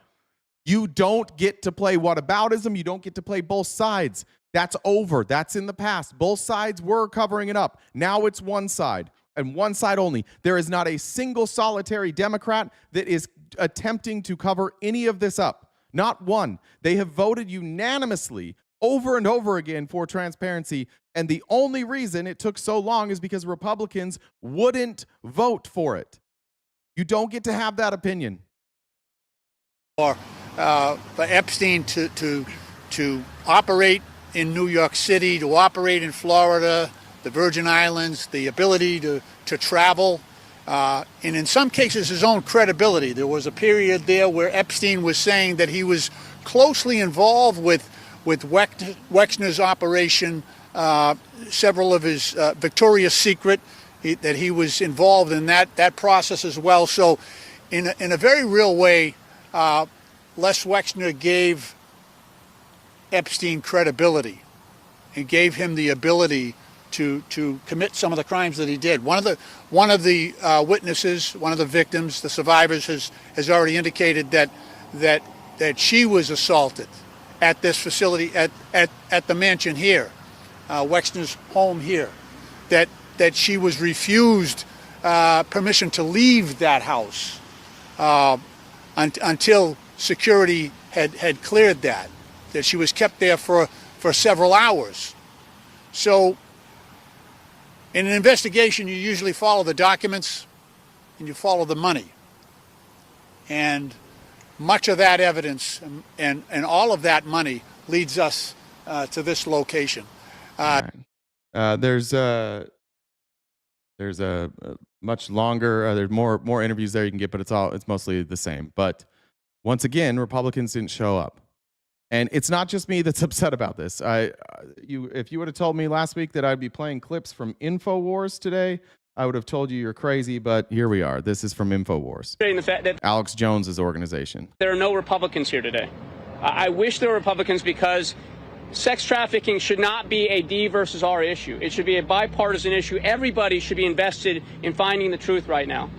You don't get to play whataboutism. You don't get to play both sides. That's over. That's in the past. Both sides were covering it up. Now it's one side, and one side only. There is not a single solitary Democrat that is attempting to cover any of this up. Not one. They have voted unanimously over and over again for transparency, and the only reason it took so long is because Republicans wouldn't vote for it. You don't get to have that opinion. For Epstein to operate in New York City, to operate in Florida, the Virgin Islands, the ability to travel, and in some cases his own credibility. There was a period there where Epstein was saying that he was closely involved with Wexner's operation, several of his Victoria's Secret, that he was involved in that process as well. So in a very real way, Les Wexner gave Epstein credibility and gave him the ability to commit some of the crimes that he did. One of the witnesses, one of the victims, the survivors, has already indicated that she was assaulted at this facility, at the mansion here, Wexner's home here, that she was refused permission to leave that house until security had cleared that she was kept there for several hours. So in an investigation, you usually follow the documents and you follow the money. And much of that evidence and all of that money leads us to this location. There's a much longer. There's more interviews there you can get, but it's mostly the same. But once again, Republicans didn't show up, and it's not just me that's upset about this. If you would have told me last week that I'd be playing clips from InfoWars today, I would have told you you're crazy. But here we are. This is from InfoWars, the fact that Alex Jones's organization. There are no Republicans here today. I wish there were Republicans because sex trafficking should not be a D versus R issue. It should be a bipartisan issue. Everybody should be invested in finding the truth right now.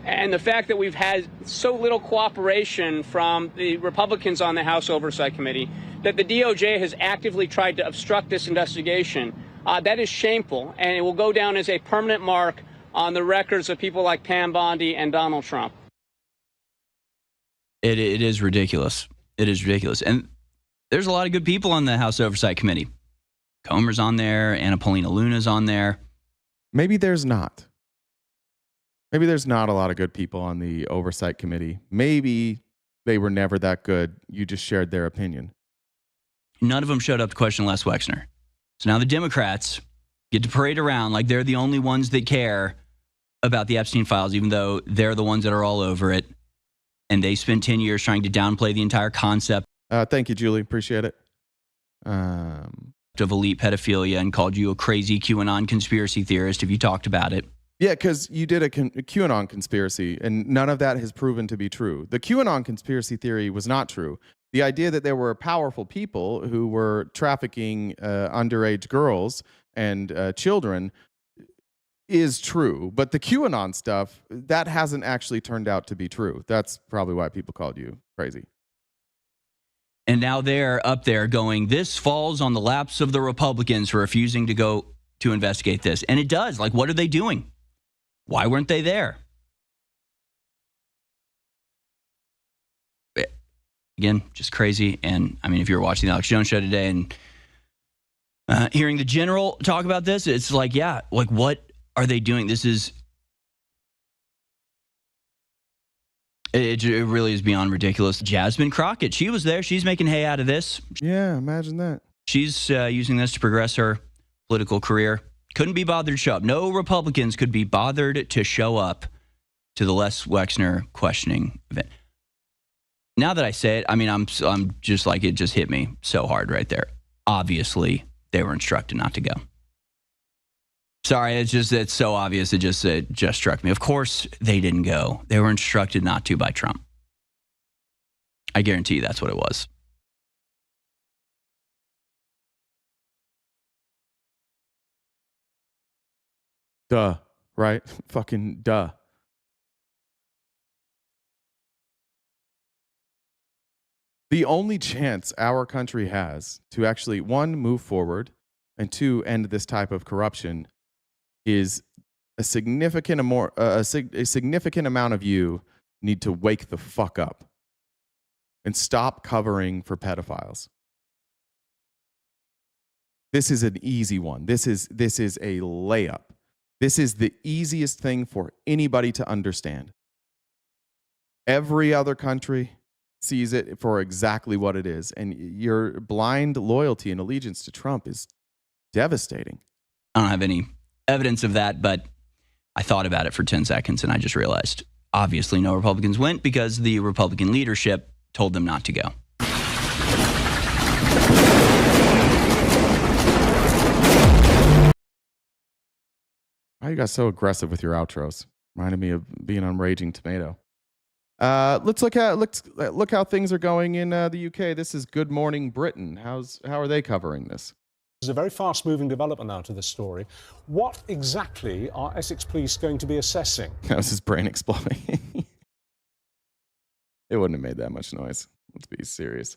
And the fact that we've had so little cooperation from the Republicans on the House Oversight Committee, that the DOJ has actively tried to obstruct this investigation, that is shameful, and it will go down as a permanent mark on the records of people like Pam Bondi and Donald Trump. It is ridiculous. It is ridiculous. And there's a lot of good people on the House Oversight Committee. Comer's on there. Anna Paulina Luna's on there. Maybe there's not. Maybe there's not a lot of good people on the Oversight Committee. Maybe they were never that good. You just shared their opinion. None of them showed up to question Les Wexner. So now the Democrats get to parade around like they're the only ones that care about the Epstein files, even though they're the ones that are all over it. And they spent 10 years trying to downplay the entire concept. Thank you, Julie. Appreciate it. Of elite pedophilia and called you a crazy QAnon conspiracy theorist if you talked about it. Yeah, because you did a QAnon conspiracy, and none of that has proven to be true. The QAnon conspiracy theory was not true. The idea that there were powerful people who were trafficking underage girls and children is true. But the QAnon stuff, that hasn't actually turned out to be true. That's probably why people called you crazy. And now they're up there going, this falls on the laps of the Republicans for refusing to go to investigate this. And it does. Like, what are they doing? Why weren't they there? Again, just crazy. And I mean, if you're watching the Alex Jones show today and hearing the general talk about this, it's like, yeah, like what are they doing? This is, it really is beyond ridiculous. Jasmine Crockett, she was there. She's making hay out of this. Yeah, imagine that. She's using this to progress her political career. Couldn't be bothered to show up. No Republicans could be bothered to show up to the Les Wexner questioning event. Now that I say it, I mean, I'm just like, it just hit me so hard right there. Obviously, they were instructed not to go. Sorry, it's so obvious. It just struck me. Of course, they didn't go. They were instructed not to by Trump. I guarantee you that's what it was. Duh, right? Fucking duh. The only chance our country has to actually, one, move forward, and two, end this type of corruption is a significant amount of you need to wake the fuck up and stop covering for pedophiles. This is an easy one. This is a layup. This is the easiest thing for anybody to understand. Every other country sees it for exactly what it is. And your blind loyalty and allegiance to Trump is devastating. I don't have any evidence of that, but I thought about it for 10 seconds and I just realized, obviously no Republicans went because the Republican leadership told them not to go. Why you got so aggressive with your outros? Reminded me of being on Raging Tomato. Let's look how things are going in the UK. This is Good Morning Britain. How are they covering this? There's a very fast-moving development now to this story. What exactly are Essex Police going to be assessing? That was his brain exploding. It wouldn't have made that much noise. Let's be serious.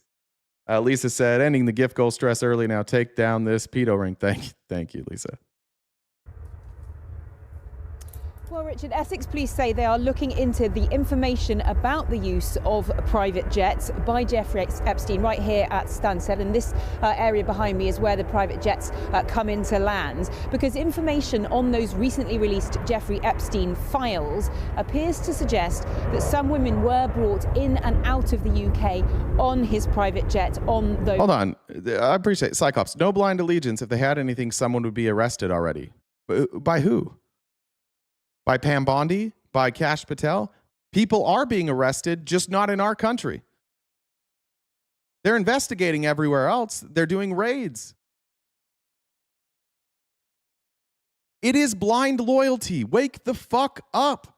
Lisa said, ending the gift goal stress early. Now take down this pedo ring. Thank you, Lisa. Well, Richard, Essex Police say they are looking into the information about the use of private jets by Jeffrey Epstein right here at Stansted. And this area behind me is where the private jets come into land, because information on those recently released Jeffrey Epstein files appears to suggest that some women were brought in and out of the UK on his private jet on those... Hold on. I appreciate it. Cyclops. No blind allegiance. If they had anything, someone would be arrested already. By who? By Pam Bondi? By Kash Patel? People are being arrested, just not in our country. They're investigating everywhere else. They're doing raids. It is blind loyalty. Wake the fuck up.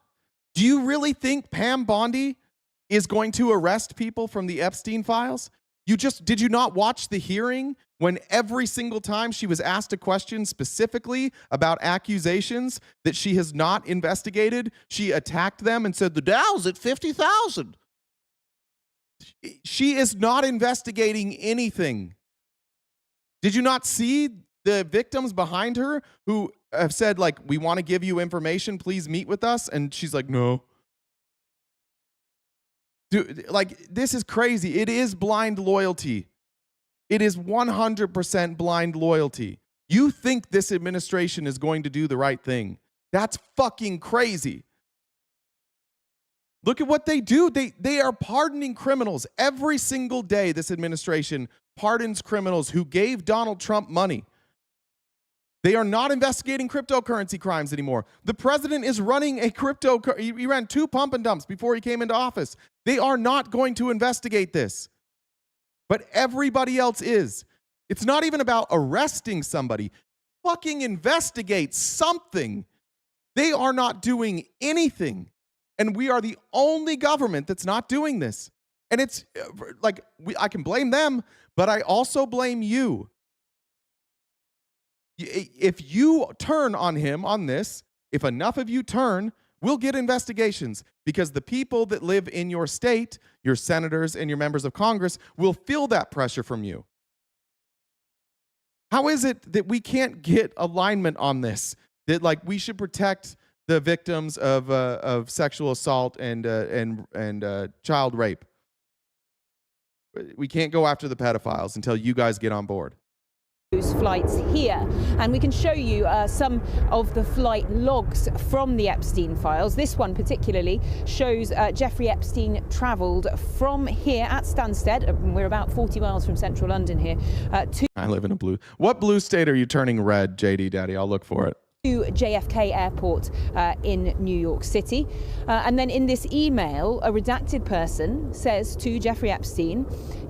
Do you really think Pam Bondi is going to arrest people from the Epstein files? Did you not watch the hearing when every single time she was asked a question specifically about accusations that she has not investigated, she attacked them and said the Dow's at 50,000. She is not investigating anything. Did you not see the victims behind her who have said, like, we want to give you information, please meet with us? And she's like, no. Dude, like, this is crazy. It is blind loyalty. It is 100% blind loyalty. You think this administration is going to do the right thing. That's fucking crazy. Look at what they do. They are pardoning criminals. Every single day, this administration pardons criminals who gave Donald Trump money. They are not investigating cryptocurrency crimes anymore. The president is running a he ran 2 pump and dumps before he came into office. They are not going to investigate this. But everybody else is. It's not even about arresting somebody. Fucking investigate something. They are not doing anything. And we are the only government that's not doing this. And it's like, I can blame them, but I also blame you. If you turn on him on this, if enough of you turn, we'll get investigations, because the people that live in your state, your senators and your members of Congress, will feel that pressure from you. How is it that we can't get alignment on this? That, like, we should protect the victims of sexual assault and child rape. We can't go after the pedophiles until you guys get on board. Flights here, and we can show you some of the flight logs from the Epstein files. This one particularly shows Jeffrey Epstein travelled from here at Stansted. We're about 40 miles from central London here. I live in a blue. What blue state are you turning red, JD Daddy? I'll look for it. To JFK Airport in New York City. And then in this email, a redacted person says to Jeffrey Epstein,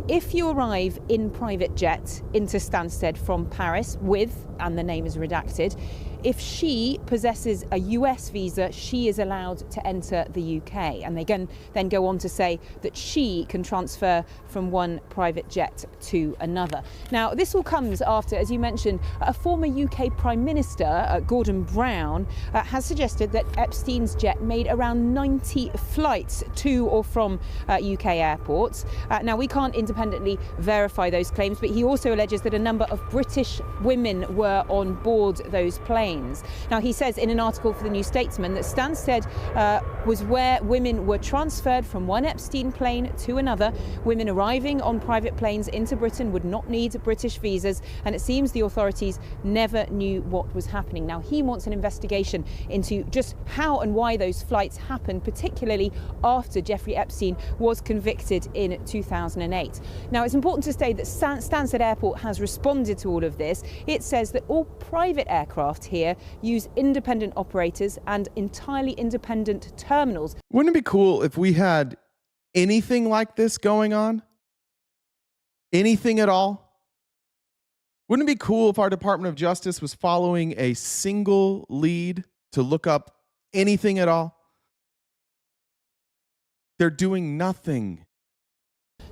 if you arrive in private jet into Stansted from Paris with, and the name is redacted, if she possesses a US visa, she is allowed to enter the UK. And they can then go on to say that she can transfer from one private jet to another. Now, this all comes after, as you mentioned, a former UK Prime Minister, Gordon Brown, has suggested that Epstein's jet made around 90 flights to or from UK airports. Now, we can't independently verify those claims, but he also alleges that a number of British women were on board those planes. Now, he says in an article for the New Statesman that Stansted was where women were transferred from one Epstein plane to another. Women arriving on private planes into Britain would not need British visas, and it seems the authorities never knew what was happening. Now, he wants an investigation into just how and why those flights happened, particularly after Jeffrey Epstein was convicted in 2008. Now, it's important to say that Stansted Airport has responded to all of this. It says that all private aircraft here use independent operators and entirely independent terminals. Wouldn't it be cool if we had anything like this going on? Anything at all? Wouldn't it be cool if our Department of Justice was following a single lead to look up anything at all? They're doing nothing.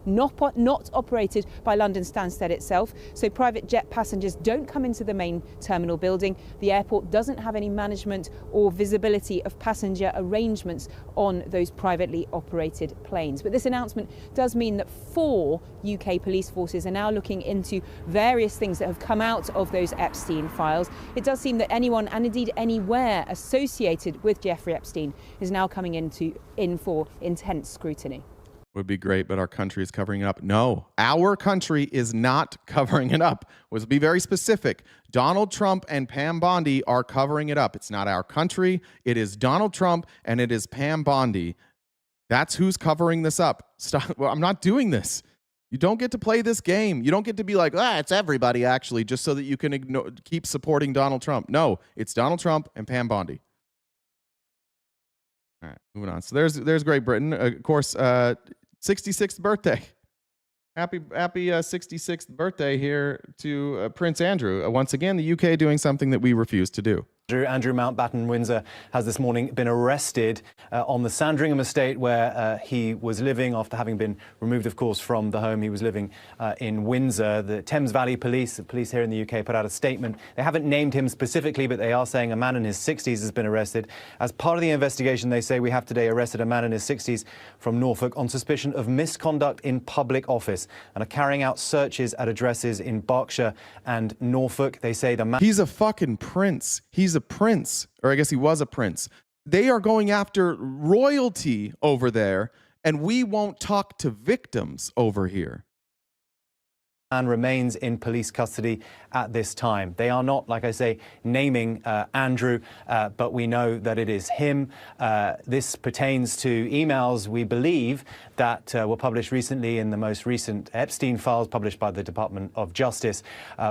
Not operated by London Stansted itself, so private jet passengers don't come into the main terminal building. The airport doesn't have any management or visibility of passenger arrangements on those privately operated planes. But this announcement does mean that 4 UK police forces are now looking into various things that have come out of those Epstein files. It does seem that anyone, and indeed anywhere associated with Jeffrey Epstein, is now coming in for intense scrutiny. Would be great, but our country is covering it up. No, our country is not covering it up. Let's be very specific. Donald Trump and Pam Bondi are covering it up. It's not our country. It is Donald Trump and it is Pam Bondi. That's who's covering this up. Stop. Well, I'm not doing this. You don't get to play this game. You don't get to be like, it's everybody actually, just so that you can keep supporting Donald Trump. No, it's Donald Trump and Pam Bondi. All right, moving on. So there's Great Britain. Of course, 66th birthday. Happy 66th birthday here to Prince Andrew. Once again, the UK doing something that we refuse to do. Andrew Mountbatten Windsor has this morning been arrested on the Sandringham estate where he was living after having been removed, of course, from the home he was living in Windsor. The Thames Valley Police, the police here in the UK, put out a statement. They haven't named him specifically, but they are saying a man in his 60s has been arrested. As part of the investigation, they say we have today arrested a man in his 60s from Norfolk on suspicion of misconduct in public office and are carrying out searches at addresses in Berkshire and Norfolk. They say the man... He's a fucking prince. He's a prince, or I guess he was a prince. They are going after royalty over there, and we won't talk to victims over here. Man remains in police custody at this time. They are not, like I say, naming Andrew, but we know that it is him. This pertains to emails, we believe, that were published recently in the most recent Epstein files published by the Department of Justice,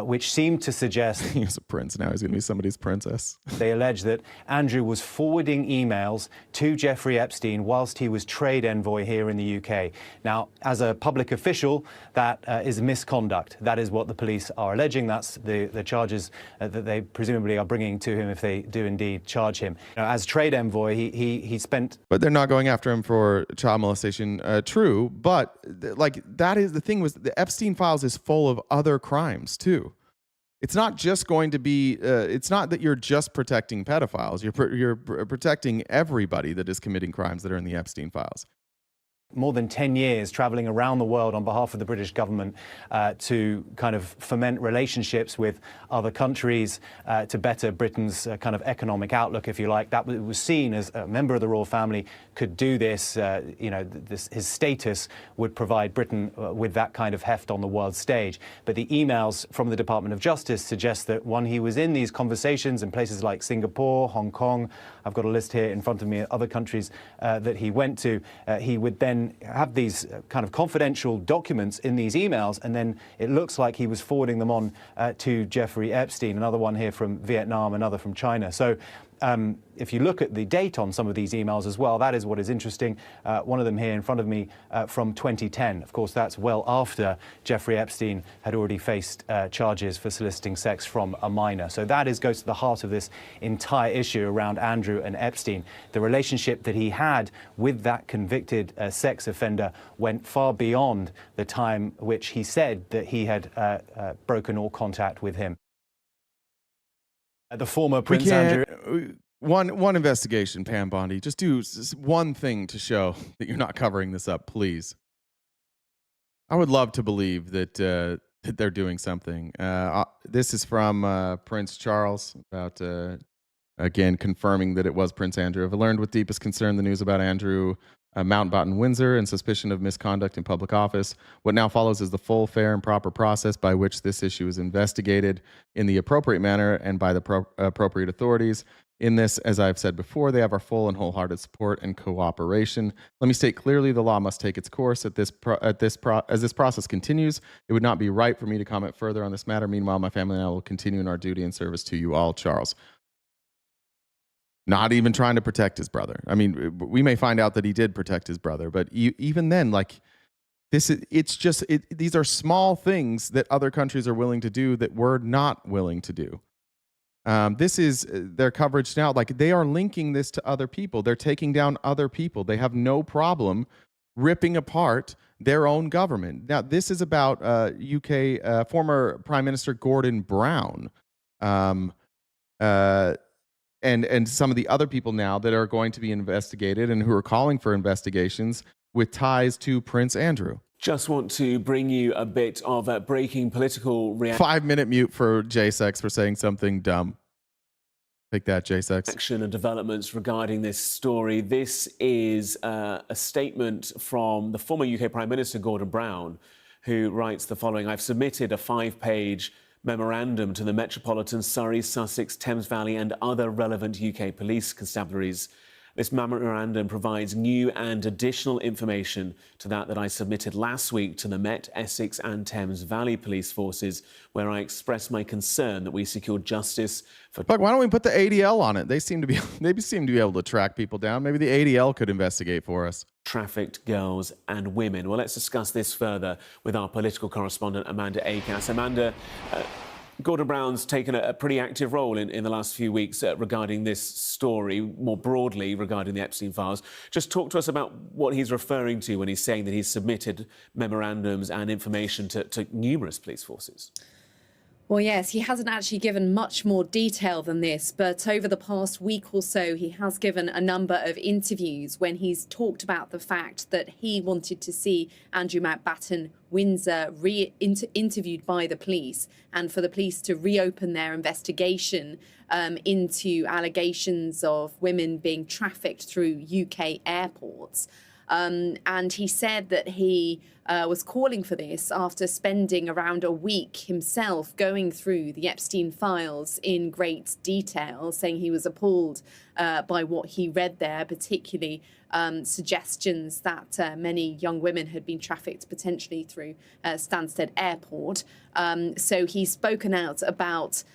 which seem to suggest... He's a prince now. He's going to be somebody's princess. They allege that Andrew was forwarding emails to Jeffrey Epstein whilst he was trade envoy here in the UK. Now, as a public official, that is misconduct. That is what the police are alleging. That's the charges that they presumably are bringing to him if they do indeed charge him. As trade envoy, he spent... But they're not going after him for child molestation. True, but like that is the thing, was the Epstein files is full of other crimes too. It's not just going to be, it's not that you're just protecting pedophiles. You're protecting everybody that is committing crimes that are in the Epstein files. More than 10 years traveling around the world on behalf of the British government to kind of foment relationships with other countries to better Britain's kind of economic outlook, if you like. That was seen as a member of the royal family could do this. His status would provide Britain with that kind of heft on the world stage. But the emails from the Department of Justice suggest that when he was in these conversations in places like Singapore, Hong Kong, I've got a list here in front of me, other countries that he went to, he would then have these kind of confidential documents in these emails, and then it looks like he was forwarding them on to Jeffrey Epstein, another one here from Vietnam, another from China. So if you look at the date on some of these emails as well, that is what is interesting. One of them here in front of me from 2010. Of course, that's well after Jeffrey Epstein had already faced charges for soliciting sex from a minor. So that goes to the heart of this entire issue around Andrew and Epstein. The relationship that he had with that convicted sex offender went far beyond the time which he said that he had broken all contact with him. The former Prince Andrew. One investigation, Pam Bondi. Just do one thing to show that you're not covering this up, please. I would love to believe that that they're doing something. This is from Prince Charles about again confirming that it was Prince Andrew. I've learned with deepest concern the news about Andrew Mountbatten Windsor and suspicion of misconduct in public office. What now follows is the full, fair, and proper process by which this issue is investigated in the appropriate manner and by the appropriate authorities. In this, as I've said before, they have our full and wholehearted support and cooperation. Let me state clearly, the law must take its course as this process continues. It would not be right for me to comment further on this matter. Meanwhile, my family and I will continue in our duty and service to you all. Charles. Not even trying to protect his brother. I mean, we may find out that he did protect his brother, but even then, like, these are small things that other countries are willing to do that we're not willing to do. This is their coverage now. Like, they are linking this to other people. They're taking down other people. They have no problem ripping apart their own government. Now, this is about UK former Prime Minister Gordon Brown. And some of the other people now that are going to be investigated and who are calling for investigations with ties to Prince Andrew. Just want to bring you a bit of a breaking political reaction. 5-minute mute for J-Sex for saying something dumb. Take that, J-Sex. Action and developments regarding this story. This is a statement from the former UK Prime Minister Gordon Brown, who writes the following: I've submitted a 5-page memorandum to the Metropolitan, Surrey, Sussex, Thames Valley and other relevant UK police constabularies. This memorandum provides new and additional information to that I submitted last week to the Met, Essex and Thames Valley police forces, where I expressed my concern that we secured justice for... Look, why don't we put the ADL on it? They seem to be able to track people down. Maybe the ADL could investigate for us. Trafficked girls and women. Well, let's discuss this further with our political correspondent, Amanda Akas. Amanda, Gordon Brown's taken a pretty active role in the last few weeks regarding this story, more broadly regarding the Epstein files. Just talk to us about what he's referring to when he's saying that he's submitted memorandums and information to numerous police forces. Well, yes, he hasn't actually given much more detail than this, but over the past week or so, he has given a number of interviews when he's talked about the fact that he wanted to see Andrew Mountbatten Windsor interviewed by the police, and for the police to reopen their investigation into allegations of women being trafficked through UK airports. And he said that he was calling for this after spending around a week himself going through the Epstein files in great detail, saying he was appalled by what he read there, particularly suggestions that many young women had been trafficked potentially through Stansted Airport. So he's spoken out about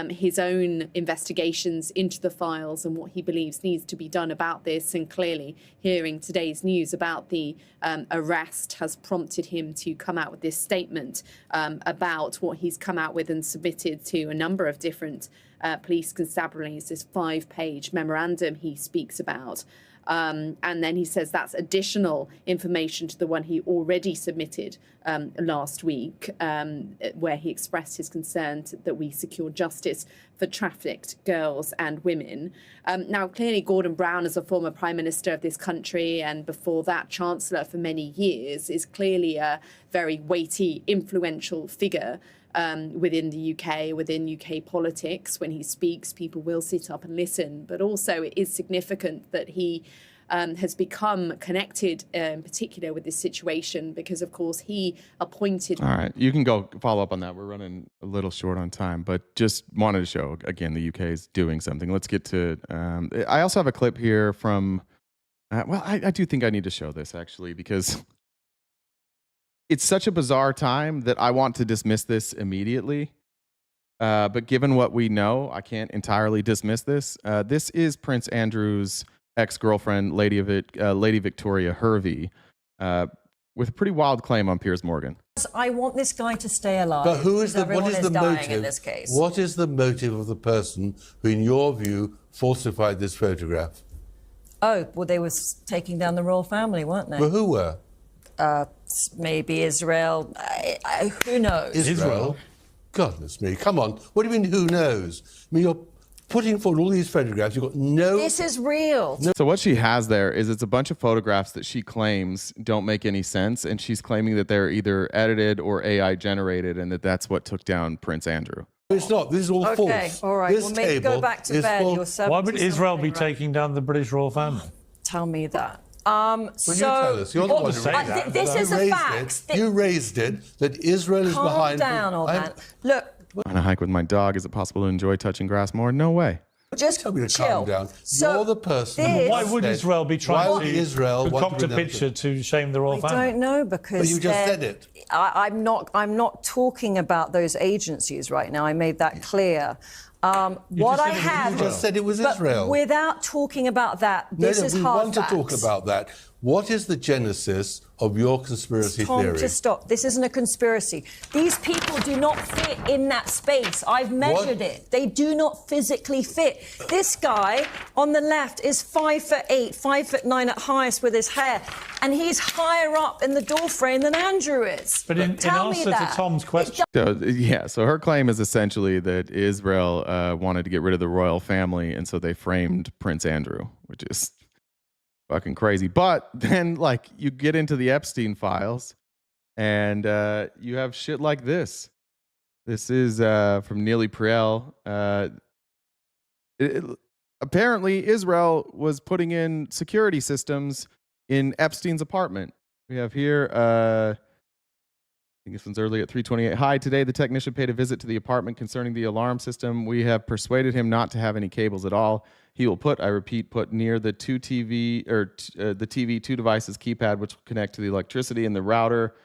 his own investigations into the files and what he believes needs to be done about this. And clearly, hearing today's news about the arrest has prompted him to come out with this statement about what he's come out with and submitted to a number of different police constabularies, this 5-page memorandum he speaks about. And then he says that's additional information to the one he already submitted last week, where he expressed his concern that we secure justice for trafficked girls and women. Now, clearly, Gordon Brown, as a former Prime Minister of this country and before that Chancellor for many years, is clearly a very weighty, influential figure within the UK, within UK politics. When he speaks, people will sit up and listen. But also it is significant that he has become connected in particular with this situation because, of course, he appointed... All right, you can go follow up on that. We're running a little short on time, but just wanted to show, again, the UK is doing something. Let's get to... I also have a clip here from... I do think I need to show this, actually, because... It's such a bizarre time that I want to dismiss this immediately. But given what we know, I can't entirely dismiss this. This is Prince Andrew's ex-girlfriend, Lady Victoria Hervey, with a pretty wild claim on Piers Morgan. I want this guy to stay alive. But who is what is the motive in this case? What is the motive of the person who, in your view, falsified this photograph? Oh, well, they were taking down the royal family, weren't they? Well, who were? Maybe Israel. Who knows? Israel? Goodness me, come on. What do you mean, who knows? I mean, you're putting forward all these photographs. You've got no... This is real. So what she has there is it's a bunch of photographs that she claims don't make any sense, and she's claiming that they're either edited or AI generated, and that's what took down Prince Andrew. It's not. This is all false. Okay, all right. This well, maybe go back to bed. Why would Israel be taking down the British royal family? Tell me that. Well, you tell us. You're the one who raised that. This is a fact. You raised it that Israel is behind... Calm down, old man. Look. On a hike with my dog, is it possible to enjoy touching grass more? No way. Just tell me to chill. calm down. So you're the person. Why would Israel be trying to concoct a picture to shame the royal family? I don't know because. But you just said it. I'm not talking about those agencies right now. I made that clear. What I have. You just said it was Israel. Without talking about that, this is hard we want facts. to talk about that. What is the genesis of your conspiracy Tom, theory? just stop. This isn't a conspiracy. These people do not fit in that space. I've measured it. They do not physically fit. This guy on the left is 5'8", 5'9" at highest with his hair, and he's higher up in the doorframe than Andrew is. But in answer to Tom's question... So her claim is essentially that Israel wanted to get rid of the royal family, and so they framed Prince Andrew, which is... fucking crazy. But then, like, you get into the Epstein files and you have shit like this. This is from Neely Priel. Apparently, Israel was putting in security systems in Epstein's apartment. We have here, I think this one's early at 3:28. Hi, today the technician paid a visit to the apartment concerning the alarm system. We have persuaded him not to have any cables at all. He will put near the the TV 2 devices keypad, which will connect to the electricity and the router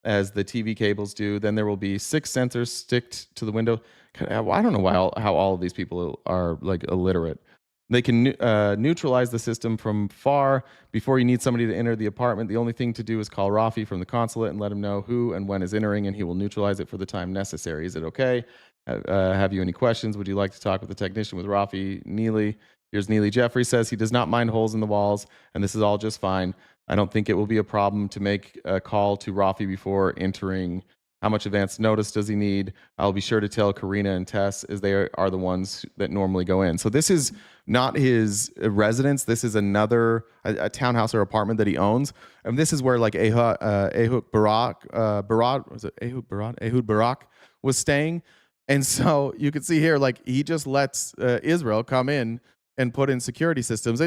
as the TV cables do. Then there will be 6 sensors sticked to the window. I don't know how all of these people are like illiterate. They can neutralize the system from far before you need somebody to enter the apartment. The only thing to do is call Rafi from the consulate and let him know who and when is entering, and he will neutralize it for the time necessary. Is it okay? Have you any questions? Would you like to talk with the technician with Rafi Neely? Here's Neely. Jeffrey says he does not mind holes in the walls, and this is all just fine. I don't think it will be a problem to make a call to Rafi before entering. How much advance notice does he need? I'll be sure to tell Karina and Tess, as they are the ones that normally go in. So this is not his residence. This is a townhouse or apartment that he owns. And this is where like Ehud Barak was staying. And so you can see here, like he just lets Israel come in and put in security systems.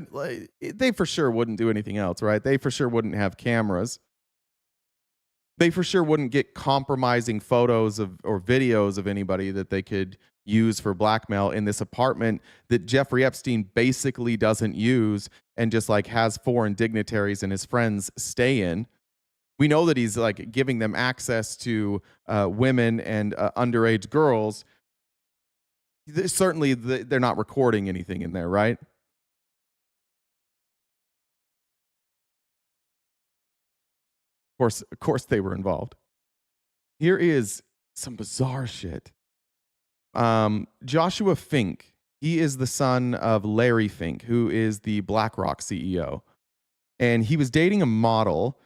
They for sure wouldn't do anything else, right? They for sure wouldn't have cameras. They for sure wouldn't get compromising photos or videos of anybody that they could use for blackmail in this apartment that Jeffrey Epstein basically doesn't use and just like has foreign dignitaries and his friends stay in. We know that he's like giving them access to women and underage girls. Certainly, they're not recording anything in there, right? Of course, they were involved. Here is some bizarre shit. Joshua Fink, he is the son of Larry Fink, who is the BlackRock CEO. And he was dating a model,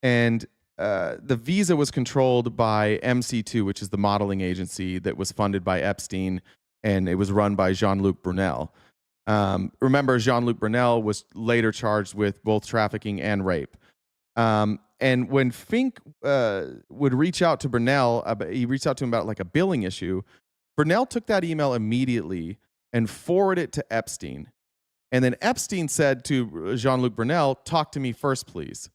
and the visa was controlled by MC2, which is the modeling agency that was funded by Epstein, and it was run by Jean-Luc Brunel. Remember, Jean-Luc Brunel was later charged with both trafficking and rape. And when Fink would reach out to Brunel, he reached out to him about like a billing issue. Brunel took that email immediately and forwarded it to Epstein. And then Epstein said to Jean-Luc Brunel, talk to me first, please.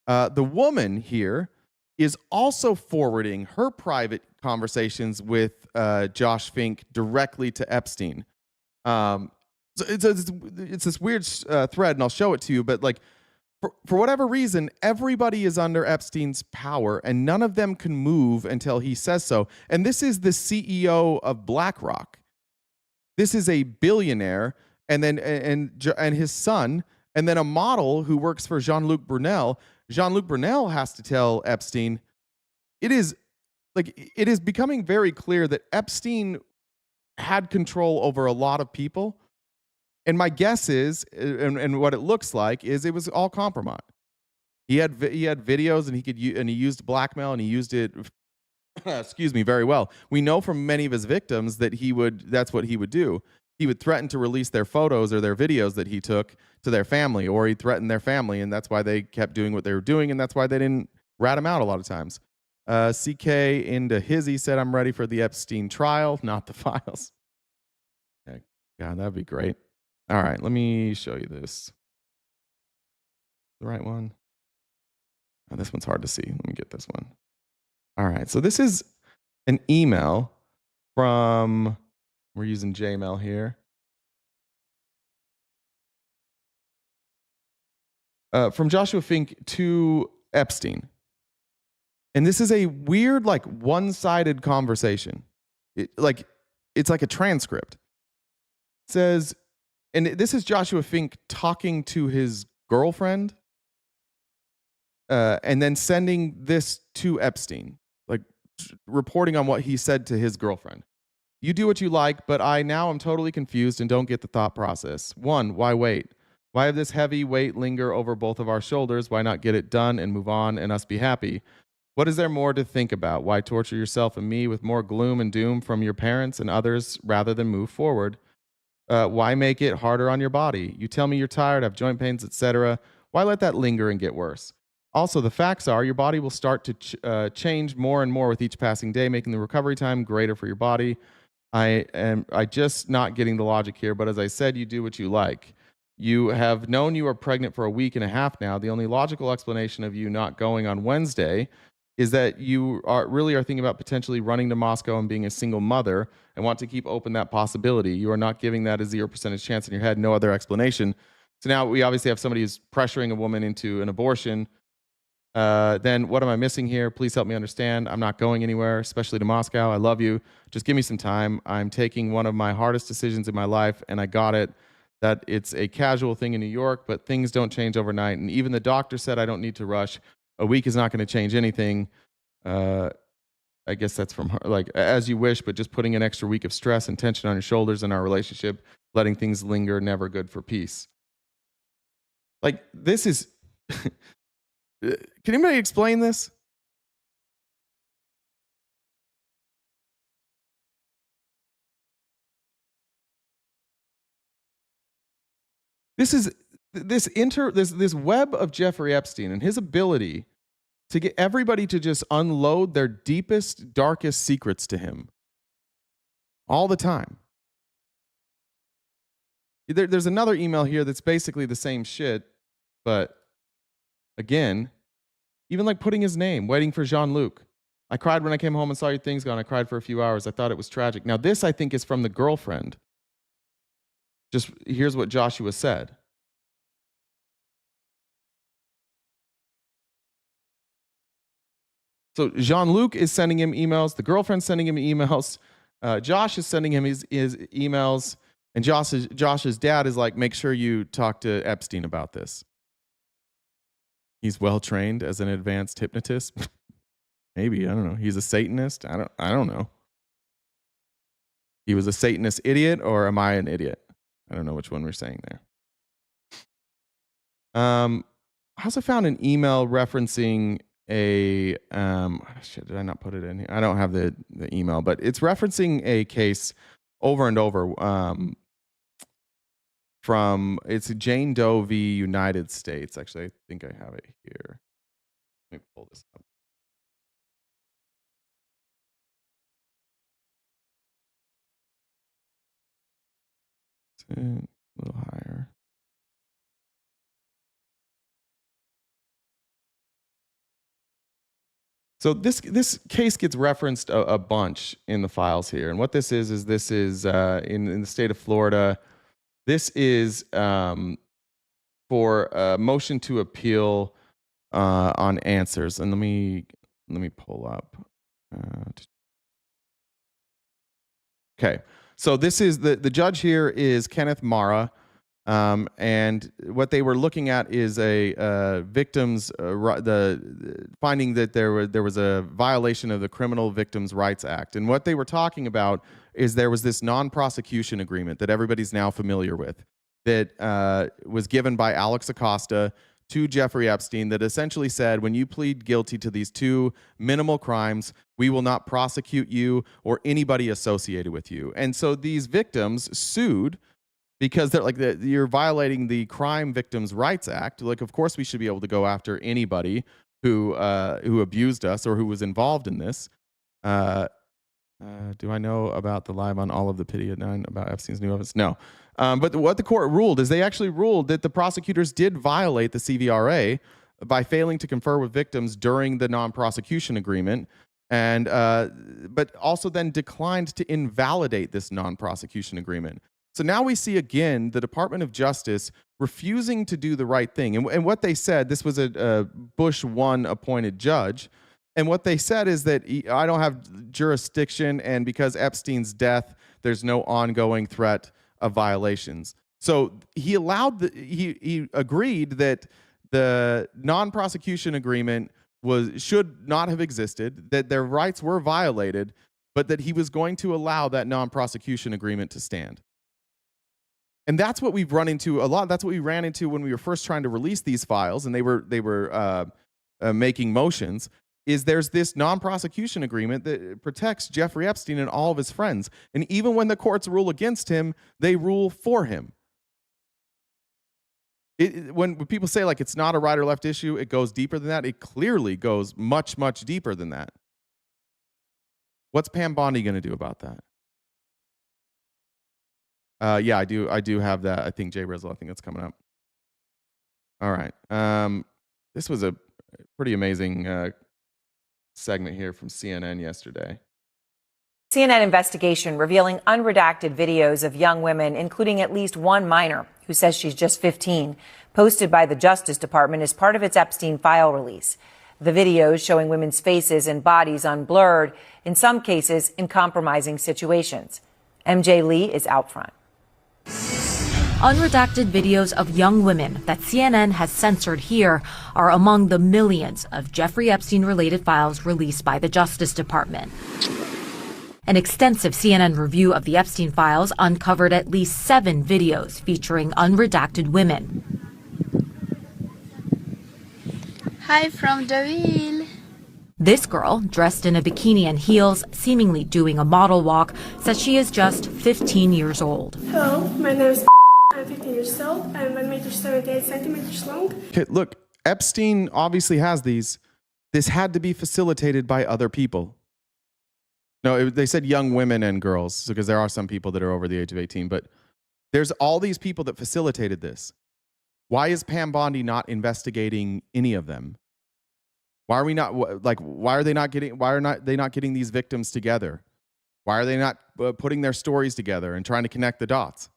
The woman here is also forwarding her private conversations with Josh Fink directly to Epstein. So it's this weird thread, and I'll show it to you, but like, for whatever reason, everybody is under Epstein's power, and none of them can move until he says so. And this is the CEO of BlackRock. This is a billionaire, and then and his son, and then a model who works for Jean-Luc Brunel. Jean-Luc Brunel has to tell Epstein. It is becoming very clear that Epstein had control over a lot of people. And my guess is, and what it looks like is, it was all compromised. He had videos, and he used blackmail, and he used it, very well. We know from many of his victims that that's what he would do. He would threaten to release their photos or their videos that he took to their family, or he threatened their family, and that's why they kept doing what they were doing, and that's why they didn't rat him out a lot of times. CK into Hizzy said, I'm ready for the Epstein trial, not the files. Okay. God, that'd be great. All right, let me show you this. The right one? Oh, this one's hard to see. Let me get this one. All right, so this is an email from, we're using Jmail here. From Joshua Fink to Epstein. And this is a weird, like, one-sided conversation. It's like a transcript. It says, and this is Joshua Fink talking to his girlfriend, and then sending this to Epstein, like reporting on what he said to his girlfriend. You do what you like, but I now am totally confused and don't get the thought process. 1, why wait? Why have this heavy weight linger over both of our shoulders? Why not get it done and move on and us be happy? What is there more to think about? Why torture yourself and me with more gloom and doom from your parents and others rather than move forward? Why make it harder on your body? You tell me you're tired, have joint pains, etc. Why let that linger and get worse? Also, the facts are your body will start to change more and more with each passing day, making the recovery time greater for your body. I just not getting the logic here, but as I said, you do what you like. You have known you are pregnant for a week and a half now. The only logical explanation of you not going on Wednesday is that you are thinking about potentially running to Moscow and being a single mother and want to keep open that possibility. You are not giving that a 0% chance in your head, no other explanation. So now we obviously have somebody who's pressuring a woman into an abortion. Then what am I missing here? Please help me understand. I'm not going anywhere, especially to Moscow. I love you. Just give me some time. I'm taking one of my hardest decisions in my life, and I got it. That it's a casual thing in New York, but things don't change overnight. And even the doctor said I don't need to rush. A week is not going to change anything. I guess that's from her, like, as you wish, but just putting an extra week of stress and tension on your shoulders in our relationship, letting things linger, never good for peace. Like, this is, can anybody explain this? This web of Jeffrey Epstein and his ability to get everybody to just unload their deepest, darkest secrets to him all the time. There's another email here that's basically the same shit, but again, even like putting his name, waiting for Jean-Luc. I cried when I came home and saw your things gone. I cried for a few hours. I thought it was tragic. Now, this, I think, is from the girlfriend. Just here's what Joshua said. So Jean-Luc is sending him emails. The girlfriend's sending him emails. Josh is sending him his emails. And Josh's dad is like, make sure you talk to Epstein about this. He's well trained as an advanced hypnotist. Maybe, I don't know. He's a Satanist. I don't know. He was a Satanist idiot, or am I an idiot? I don't know which one we're saying there. I also found an email referencing a shit, did I not put it in here? I don't have the email, but it's referencing a case over and over it's Jane Doe v. United States. Actually, I think I have it here. Let me pull this up. A little higher. So this case gets referenced a bunch in the files here, and what this is in the state of Florida. This is for a motion to appeal on answers, and let me pull up. Okay, so this is the judge here is Kenneth Mara. And what they were looking at is a victims finding that there was a violation of the Criminal Victims' Rights Act, and what they were talking about is there was this non-prosecution agreement that everybody's now familiar with that was given by Alex Acosta to Jeffrey Epstein that essentially said, when you plead guilty to these two minimal crimes, we will not prosecute you or anybody associated with you. And so these victims sued because they're like, you're violating the Crime Victims' Rights Act. Like, of course, we should be able to go after anybody who abused us or who was involved in this. Do I know about the live on all of the Pity at 9 about Epstein's new evidence? No. But what the court ruled is they actually ruled that the prosecutors did violate the CVRA by failing to confer with victims during the non-prosecution agreement, and but also then declined to invalidate this non-prosecution agreement. So now we see again the Department of Justice refusing to do the right thing. And what they said, this was a Bush 1 appointed judge, and what they said is that I don't have jurisdiction, and because Epstein's death, there's no ongoing threat of violations. So he agreed that the non-prosecution agreement should not have existed, that their rights were violated, but that he was going to allow that non-prosecution agreement to stand. And that's what we've run into a lot. That's what we ran into when we were first trying to release these files, and they were making motions. Is there's this non-prosecution agreement that protects Jeffrey Epstein and all of his friends, and even when the courts rule against him, they rule for him. When people say like it's not a right or left issue, it goes deeper than that. It clearly goes much, much deeper than that. What's Pam Bondi going to do about that? Yeah, I do have that. I think Jay Rizzle, I think that's coming up. All right. This was a pretty amazing segment here from CNN yesterday. CNN investigation revealing unredacted videos of young women, including at least one minor who says she's just 15, posted by the Justice Department as part of its Epstein file release. The videos showing women's faces and bodies unblurred, in some cases in compromising situations. MJ Lee is out front. Unredacted videos of young women that CNN has censored here are among the millions of Jeffrey Epstein-related files released by the Justice Department. An extensive CNN review of the Epstein files uncovered at least 7 videos featuring unredacted women. Hi from Deauville. This girl, dressed in a bikini and heels, seemingly doing a model walk, says she is just 15 years old. Hello, my name is I'm 15 years old. I'm 1.78 meters long. Okay, look, Epstein obviously has these. This had to be facilitated by other people. No, they said young women and girls, because there are some people that are over the age of 18, but there's all these people that facilitated this. Why is Pam Bondi not investigating any of them? Why are we not, like, why are they not getting these victims together? Why are they not putting their stories together and trying to connect the dots?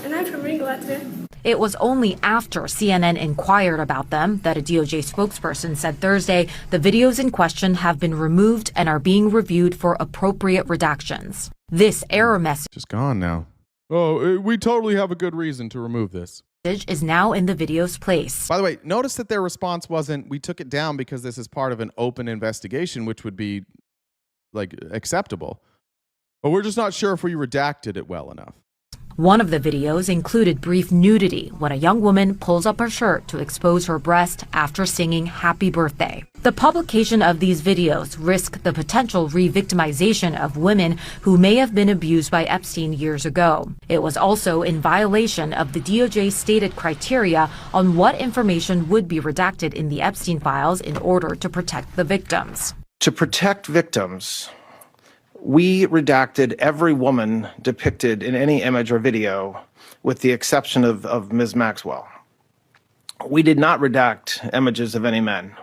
And I'm from Latvia. It was only after CNN inquired about them that a DOJ spokesperson said Thursday the videos in question have been removed and are being reviewed for appropriate redactions. This error message is gone now. Oh, we totally have a good reason to remove this. Is now in the video's place. By the way, notice that their response wasn't, we took it down because this is part of an open investigation, which would be like acceptable. But we're just not sure if we redacted it well enough. One of the videos included brief nudity when a young woman pulls up her shirt to expose her breast after singing Happy Birthday. The publication of these videos risk the potential re-victimization of women who may have been abused by Epstein years ago. It was also in violation of the DOJ's stated criteria on what information would be redacted in the Epstein files in order to protect the victims. To protect victims, we redacted every woman depicted in any image or video, with the exception of Ms. Maxwell. We did not redact images of any men,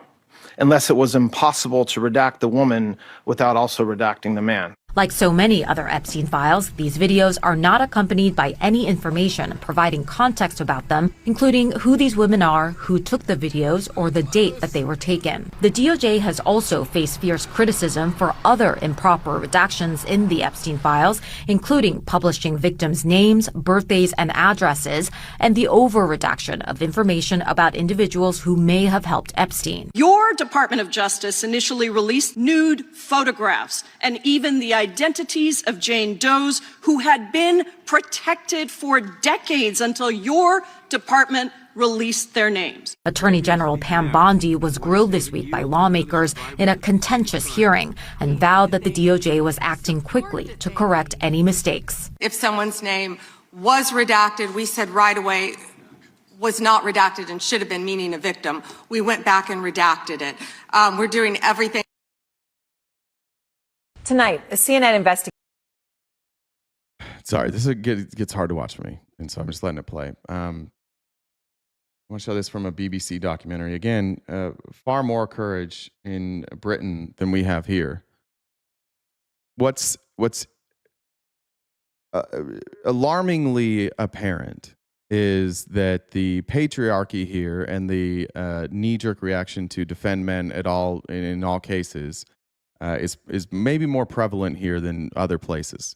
unless it was impossible to redact the woman without also redacting the man. Like so many other Epstein files, these videos are not accompanied by any information providing context about them, including who these women are, who took the videos, or the date that they were taken. The DOJ has also faced fierce criticism for other improper redactions in the Epstein files, including publishing victims' names, birthdays, and addresses, and the over-redaction of information about individuals who may have helped Epstein. Your Department of Justice initially released nude photographs and even the identities of Jane Does who had been protected for decades until your department released their names. Attorney General Pam Bondi was grilled this week by lawmakers in a contentious hearing and vowed that the DOJ was acting quickly to correct any mistakes. If someone's name was redacted, we said right away was not redacted and should have been, meaning a victim. We went back and redacted it. We're doing everything. Tonight, a CNN investigation. Sorry, this gets hard to watch for me, and so I'm just letting it play. I want to show this from a BBC documentary. Again, far more courage in Britain than we have here. What's alarmingly apparent is that the patriarchy here and the knee-jerk reaction to defend men at all in all cases is maybe more prevalent here than other places.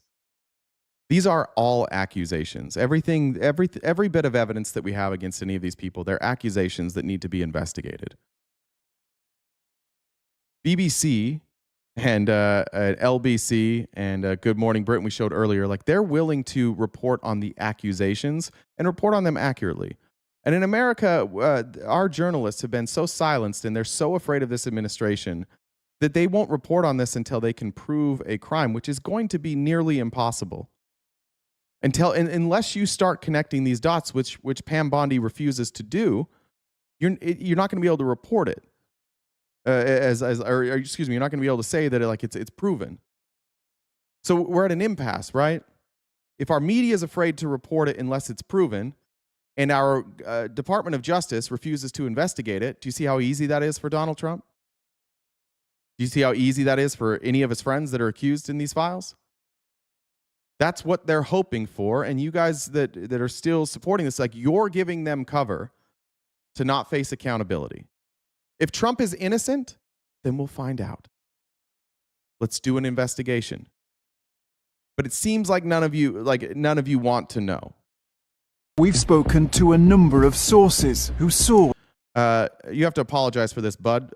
These are all accusations. Every bit of evidence that we have against any of these people, they're accusations that need to be investigated. BBC and LBC and Good Morning Britain we showed earlier, like they're willing to report on the accusations and report on them accurately. And in America, our journalists have been so silenced and they're so afraid of this administration that they won't report on this until they can prove a crime, which is going to be nearly impossible. Unless you start connecting these dots, which Pam Bondi refuses to do, you're not going to be able to report it. You're not going to be able to say that it's proven. So we're at an impasse, right? If our media is afraid to report it unless it's proven, and our Department of Justice refuses to investigate it, do you see how easy that is for Donald Trump? Do you see how easy that is for any of his friends that are accused in these files? That's what they're hoping for, and you guys that are still supporting this, like you're giving them cover to not face accountability. If Trump is innocent, then we'll find out. Let's do an investigation. But it seems like none of you want to know. We've spoken to a number of sources who saw. You have to apologize for this, Bud.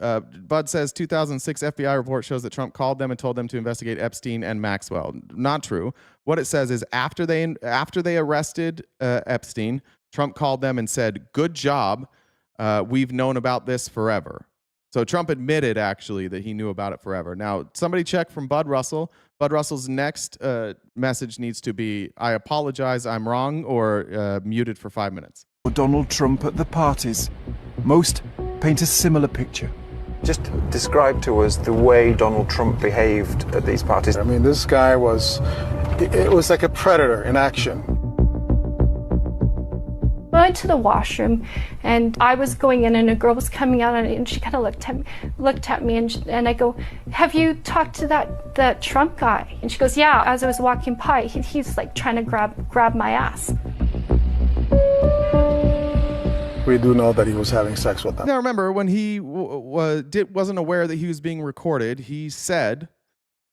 Bud says 2006 FBI report shows that Trump called them and told them to investigate Epstein and Maxwell. Not true. What it says is after they arrested Epstein, Trump called them and said, "Good job. We've known about this forever." So Trump admitted actually that he knew about it forever. Now, somebody check from Bud Russell. Bud Russell's next message needs to be, "I apologize, I'm wrong," or muted for 5 minutes. Donald Trump at the parties. Most paint a similar picture. Just describe to us the way Donald Trump behaved at these parties. I mean, this guy it was like a predator in action. I went to the washroom and I was going in and a girl was coming out and she kind of looked at me and I go, "Have you talked to that Trump guy?" And she goes, "Yeah." As I was walking by, he's like trying to grab my ass. We do know that he was having sex with them. Now remember, when he wasn't aware that he was being recorded, he said,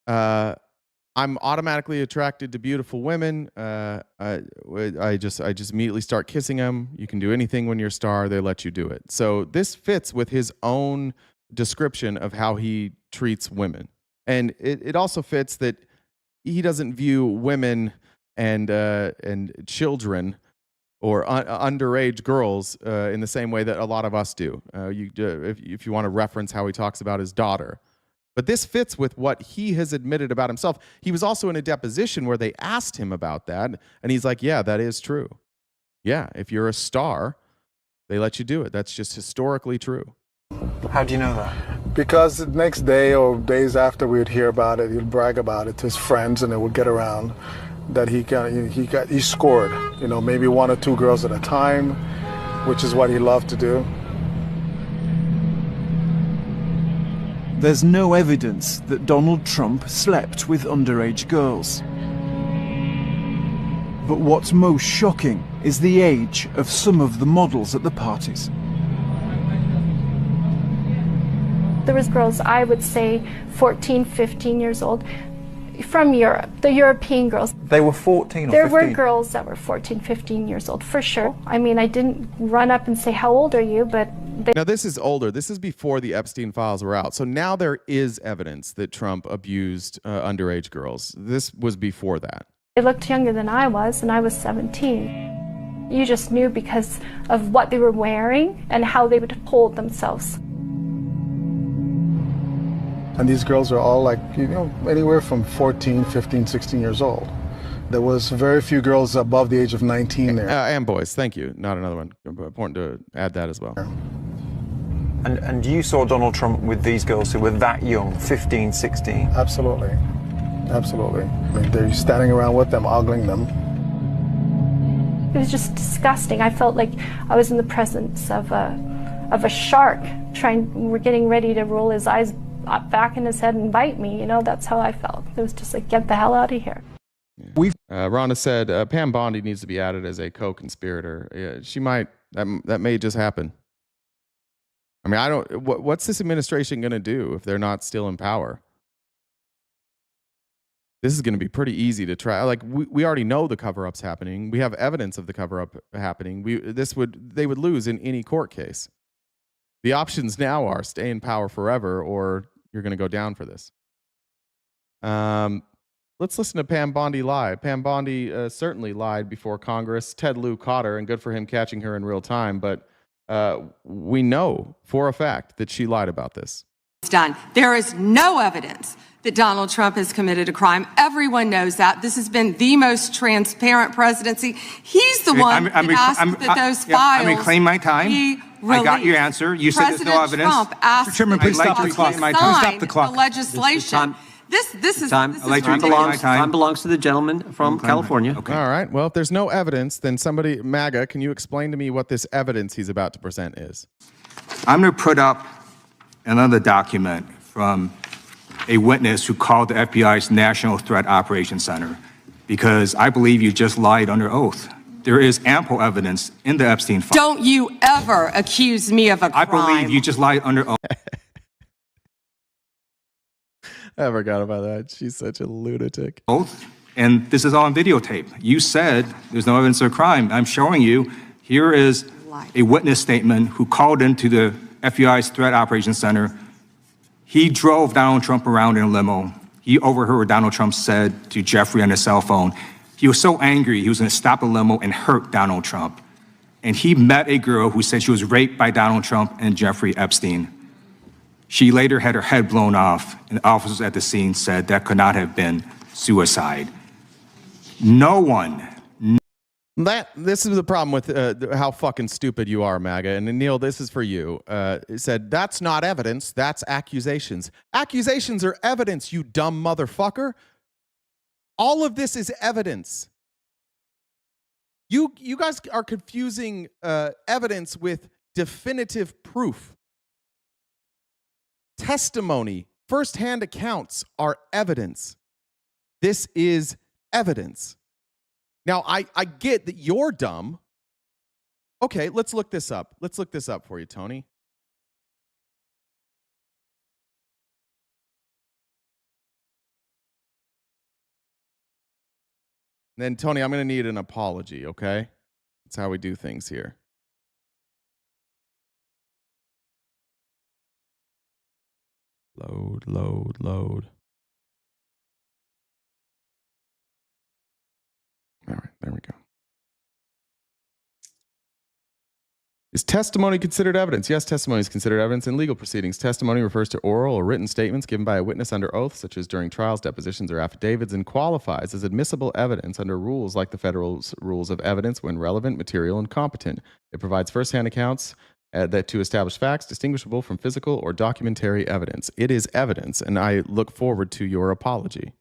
"I'm automatically attracted to beautiful women. I just immediately start kissing them. You can do anything when you're a star. They let you do it." So this fits with his own description of how he treats women, and it also fits that he doesn't view women and children or underage girls in the same way that a lot of us do. If you want to reference how he talks about his daughter. But this fits with what he has admitted about himself. He was also in a deposition where they asked him about that, and he's like, "Yeah, that is true. Yeah, if you're a star, they let you do it. That's just historically true." How do you know that? Because the next day or days after we'd hear about it, he'd brag about it to his friends, and it would get around that he scored, maybe 1 or 2 girls at a time, which is what he loved to do. There's no evidence that Donald Trump slept with underage girls. But what's most shocking is the age of some of the models at the parties. There was girls, I would say 14, 15 years old, from Europe, the European girls. They were 14 or 15? There were girls that were 14, 15 years old, for sure. I mean, I didn't run up and say, "How old are you?" But now this is older. This is before the Epstein files were out. So now there is evidence that Trump abused underage girls. This was before that. they looked younger than I was, and I was 17. You just knew because of what they were wearing and how they would hold themselves. And these girls are all like, anywhere from 14, 15, 16 years old. There was very few girls above the age of 19 there. And boys, thank you. Not another one. Important to add that as well. And you saw Donald Trump with these girls who were that young, 15, 16? Absolutely. Absolutely. I mean, they're standing around with them, ogling them. It was just disgusting. I felt like I was in the presence of a shark we're getting ready to roll his eyes back in his head and bite me. That's how I felt. It was just like, get the hell out of here. Rhonda said Pam Bondi needs to be added as a co-conspirator. Yeah, she might. That may just happen. I mean, what's this administration going to do if they're not still in power? This is going to be pretty easy to try. Like we already know the cover-up's happening. We have evidence of the cover-up happening. They would lose in any court case. The options now are stay in power forever, or you're going to go down for this. Let's listen to Pam Bondi lie. Pam Bondi certainly lied before Congress. Ted Lieu caught her, and good for him catching her in real time. But we know for a fact that she lied about this. It's done. There is no evidence that Donald Trump has committed a crime. Everyone knows that. This has been the most transparent presidency. He's the one that asked that those files. I'm reclaiming my time. I got your answer. You said there's no evidence. Trump asked Chairman, please stop the clock. Stop the clock. The legislation. This is time. Time belongs to the gentleman from California. Okay. All right. Well, if there's no evidence, then somebody, MAGA, can you explain to me what this evidence he's about to present is? I'm going to put up another document from a witness who called the FBI's National Threat Operations Center because I believe you just lied under oath. There is ample evidence in the Epstein file. Don't you ever accuse me of a crime. I believe you just lied under oath. I forgot about that. She's such a lunatic. Oath And this is all on videotape. You said there's no evidence of a crime. I'm showing you, here is a witness statement who called into the FBI's Threat Operations Center. He drove Donald Trump around in a limo. He overheard what Donald Trump said to Jeffrey on his cell phone. He was so angry, he was going to stop the limo and hurt Donald Trump. And he met a girl who said she was raped by Donald Trump and Jeffrey Epstein. She later had her head blown off, and officers at the scene said that could not have been suicide. No one. This is the problem with how fucking stupid you are, MAGA. And Neil, this is for you. It said, that's not evidence, that's accusations. Accusations are evidence, you dumb motherfucker. All of this is evidence. You guys are confusing evidence with definitive proof. Testimony, firsthand accounts are evidence. This is evidence. Now, I get that you're dumb. Okay, let's look this up. Let's look this up for you, Tony. Then, Tony, I'm going to need an apology, okay? That's how we do things here. Load. All right, there we go. Is testimony considered evidence? Yes, testimony is considered evidence in legal proceedings. Testimony refers to oral or written statements given by a witness under oath, such as during trials, depositions, or affidavits, and qualifies as admissible evidence under rules like the federal rules of evidence when relevant, material, and competent. It provides firsthand accounts that to establish facts distinguishable from physical or documentary evidence. It is evidence, and I look forward to your apology.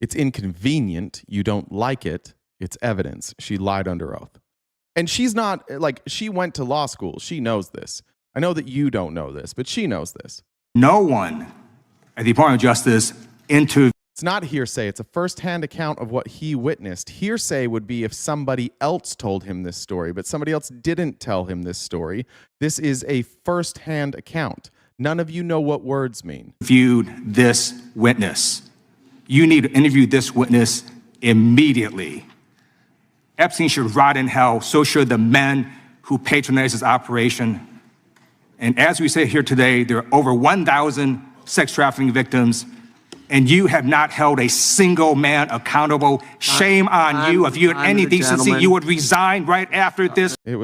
It's inconvenient. You don't like it. It's evidence. She lied under oath. And she's not, like, she went to law school. She knows this. I know that you don't know this, but she knows this. No one at the Department of Justice interviewed. It's not hearsay. It's a firsthand account of what he witnessed. Hearsay would be if somebody else told him this story, but somebody else didn't tell him this story. This is a firsthand account. None of you know what words mean. Viewed this witness. You need to interview this witness immediately. Epstein should rot in hell. So should the men who patronized his operation. And as we say here today, there are over 1,000 sex trafficking victims, and you have not held a single man accountable. Shame on you. If you had any decency, you would resign right after this. It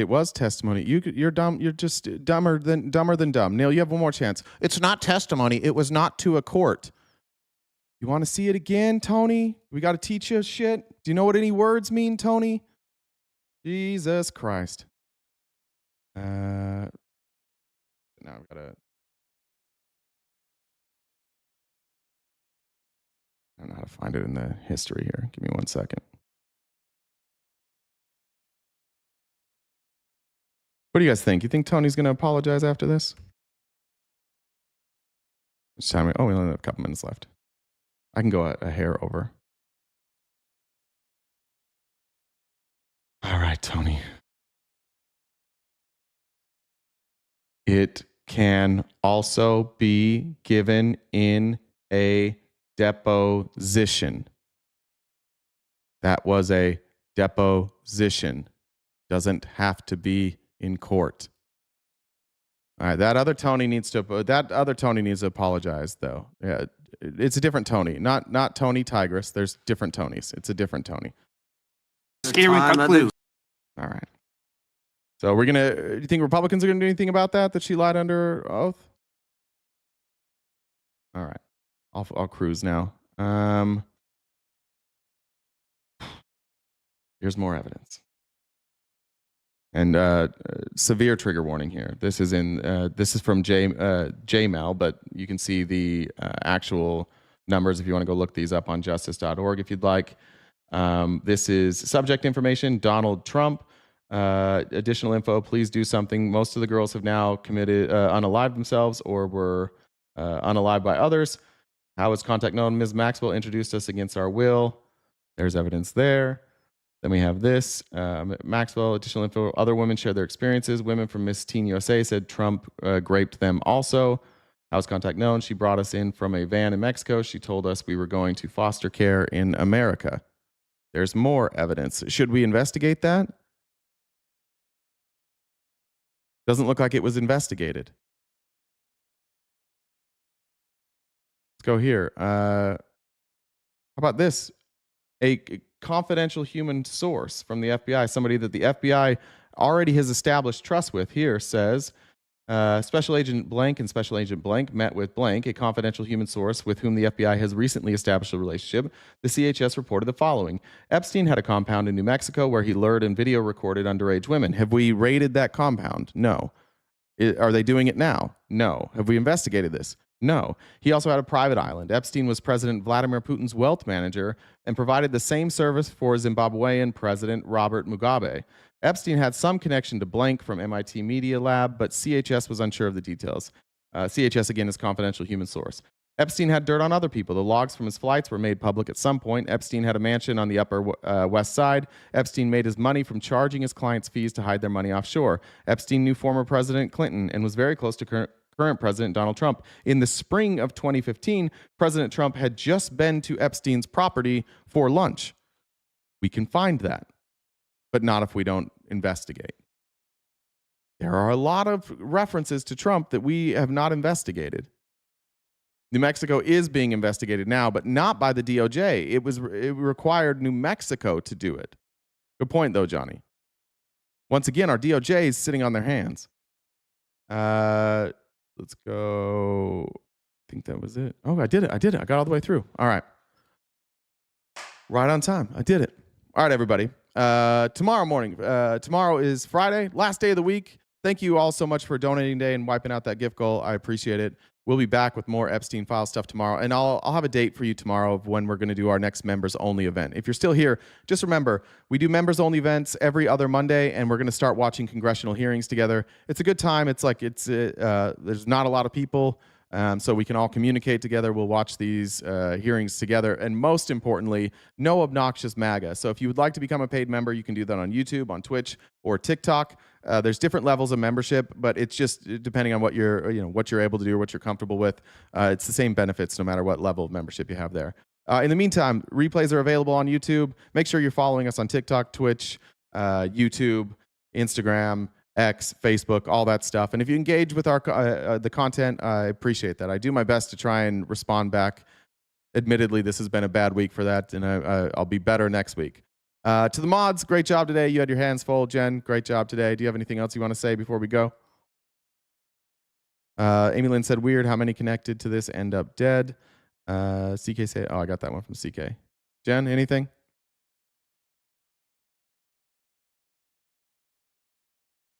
was testimony. You're dumb. You're just dumber than dumb. Neil, you have one more chance. It's not testimony. It was not to a court. You want to see it again, Tony? We got to teach you shit. Do you know what any words mean, Tony? Jesus Christ. Now I've got to. I don't know how to find it in the history here. Give me 1 second. What do you guys think? You think Tony's going to apologize after this? Just tell me. Oh, we only have a couple minutes left. I can go a hair over. All right, Tony. It can also be given in a deposition. That was a deposition. Doesn't have to be in court. All right, that other Tony needs to apologize, though. Yeah, it's a different Tony, not Tony Tigress. There's different Tonys. It's a different Tony. All right. So do you think Republicans are gonna do anything about that she lied under oath? All right. I'll cruise now. Here's more evidence. And severe trigger warning here. This is from JML, but you can see the actual numbers if you want to go look these up on justice.org if you'd like. This is subject information, Donald Trump. Additional info, please do something. Most of the girls have now committed unalived themselves or were unalived by others. How is contact known? Ms. Maxwell introduced us against our will. There's evidence there. Then we have this. Maxwell, additional info. Other women shared their experiences. Women from Miss Teen USA said Trump raped them also. House contact known. She brought us in from a van in Mexico. She told us we were going to foster care in America. There's more evidence. Should we investigate that? Doesn't look like it was investigated. Let's go here. How about this? A confidential human source from the FBI, somebody that the FBI already has established trust with, here says, Special Agent Blank and Special Agent Blank met with Blank, a confidential human source with whom the FBI has recently established a relationship. The CHS reported the following. Epstein had a compound in New Mexico where he lured and video recorded underage women. Have we raided that compound? No. Are they doing it now? No. Have we investigated this? No. He also had a private island. Epstein was President Vladimir Putin's wealth manager and provided the same service for Zimbabwean President Robert Mugabe. Epstein had some connection to Blank from MIT Media Lab, but CHS was unsure of the details. CHS, again, is confidential human source. Epstein had dirt on other people. The logs from his flights were made public at some point. Epstein had a mansion on the Upper West Side. Epstein made his money from charging his clients fees to hide their money offshore. Epstein knew former President Clinton and was very close to current President Donald Trump. In the spring of 2015, President Trump had just been to Epstein's property for lunch. We can find that, but not if we don't investigate. There are a lot of references to Trump that we have not investigated. New Mexico is being investigated now, but not by the DOJ. It required New Mexico to do it. Good point, though, Johnny. Once again, our DOJ is sitting on their hands. Let's go. I think that was it. Oh, I did it. I got all the way through. All right. Right on time. I did it. All right, everybody. Tomorrow morning. Tomorrow is Friday, last day of the week. Thank you all so much for donating today and wiping out that gift goal. I appreciate it. We'll be back with more Epstein file stuff tomorrow, and I'll have a date for you tomorrow of when we're going to do our next members only event. If you're still here, just remember, we do members only events every other Monday, and we're going to start watching congressional hearings together. It's a good time. It's like there's not a lot of people, so we can all communicate together. We'll watch these hearings together, and most importantly, no obnoxious MAGA. So if you would like to become a paid member, you can do that on YouTube, on Twitch, or TikTok. There's different levels of membership, but it's just depending on what you're able to do or what you're comfortable with. It's the same benefits no matter what level of membership you have there. In the meantime, replays are available on YouTube. Make sure you're following us on TikTok, Twitch, YouTube, Instagram, X, Facebook, all that stuff. And if you engage with our the content, I appreciate that. I do my best to try and respond back. Admittedly, this has been a bad week for that, and I'll be better next week. To the mods, great job today. You had your hands full. Jen, great job today. Do you have anything else you want to say before we go? Amy Lynn said, weird how many connected to this end up dead. CK said, oh, I got that one from CK. Jen, anything?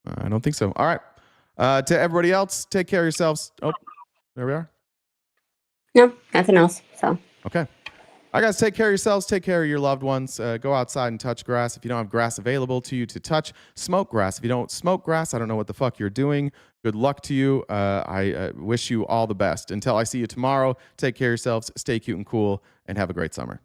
I don't think so. All right. To everybody else, take care of yourselves. Oh, there we are. No, nothing else. So. Okay. All right, guys, take care of yourselves. Take care of your loved ones. Go outside and touch grass. If you don't have grass available to you to touch, smoke grass. If you don't smoke grass, I don't know what the fuck you're doing. Good luck to you. I wish you all the best. Until I see you tomorrow, take care of yourselves, stay cute and cool, and have a great summer.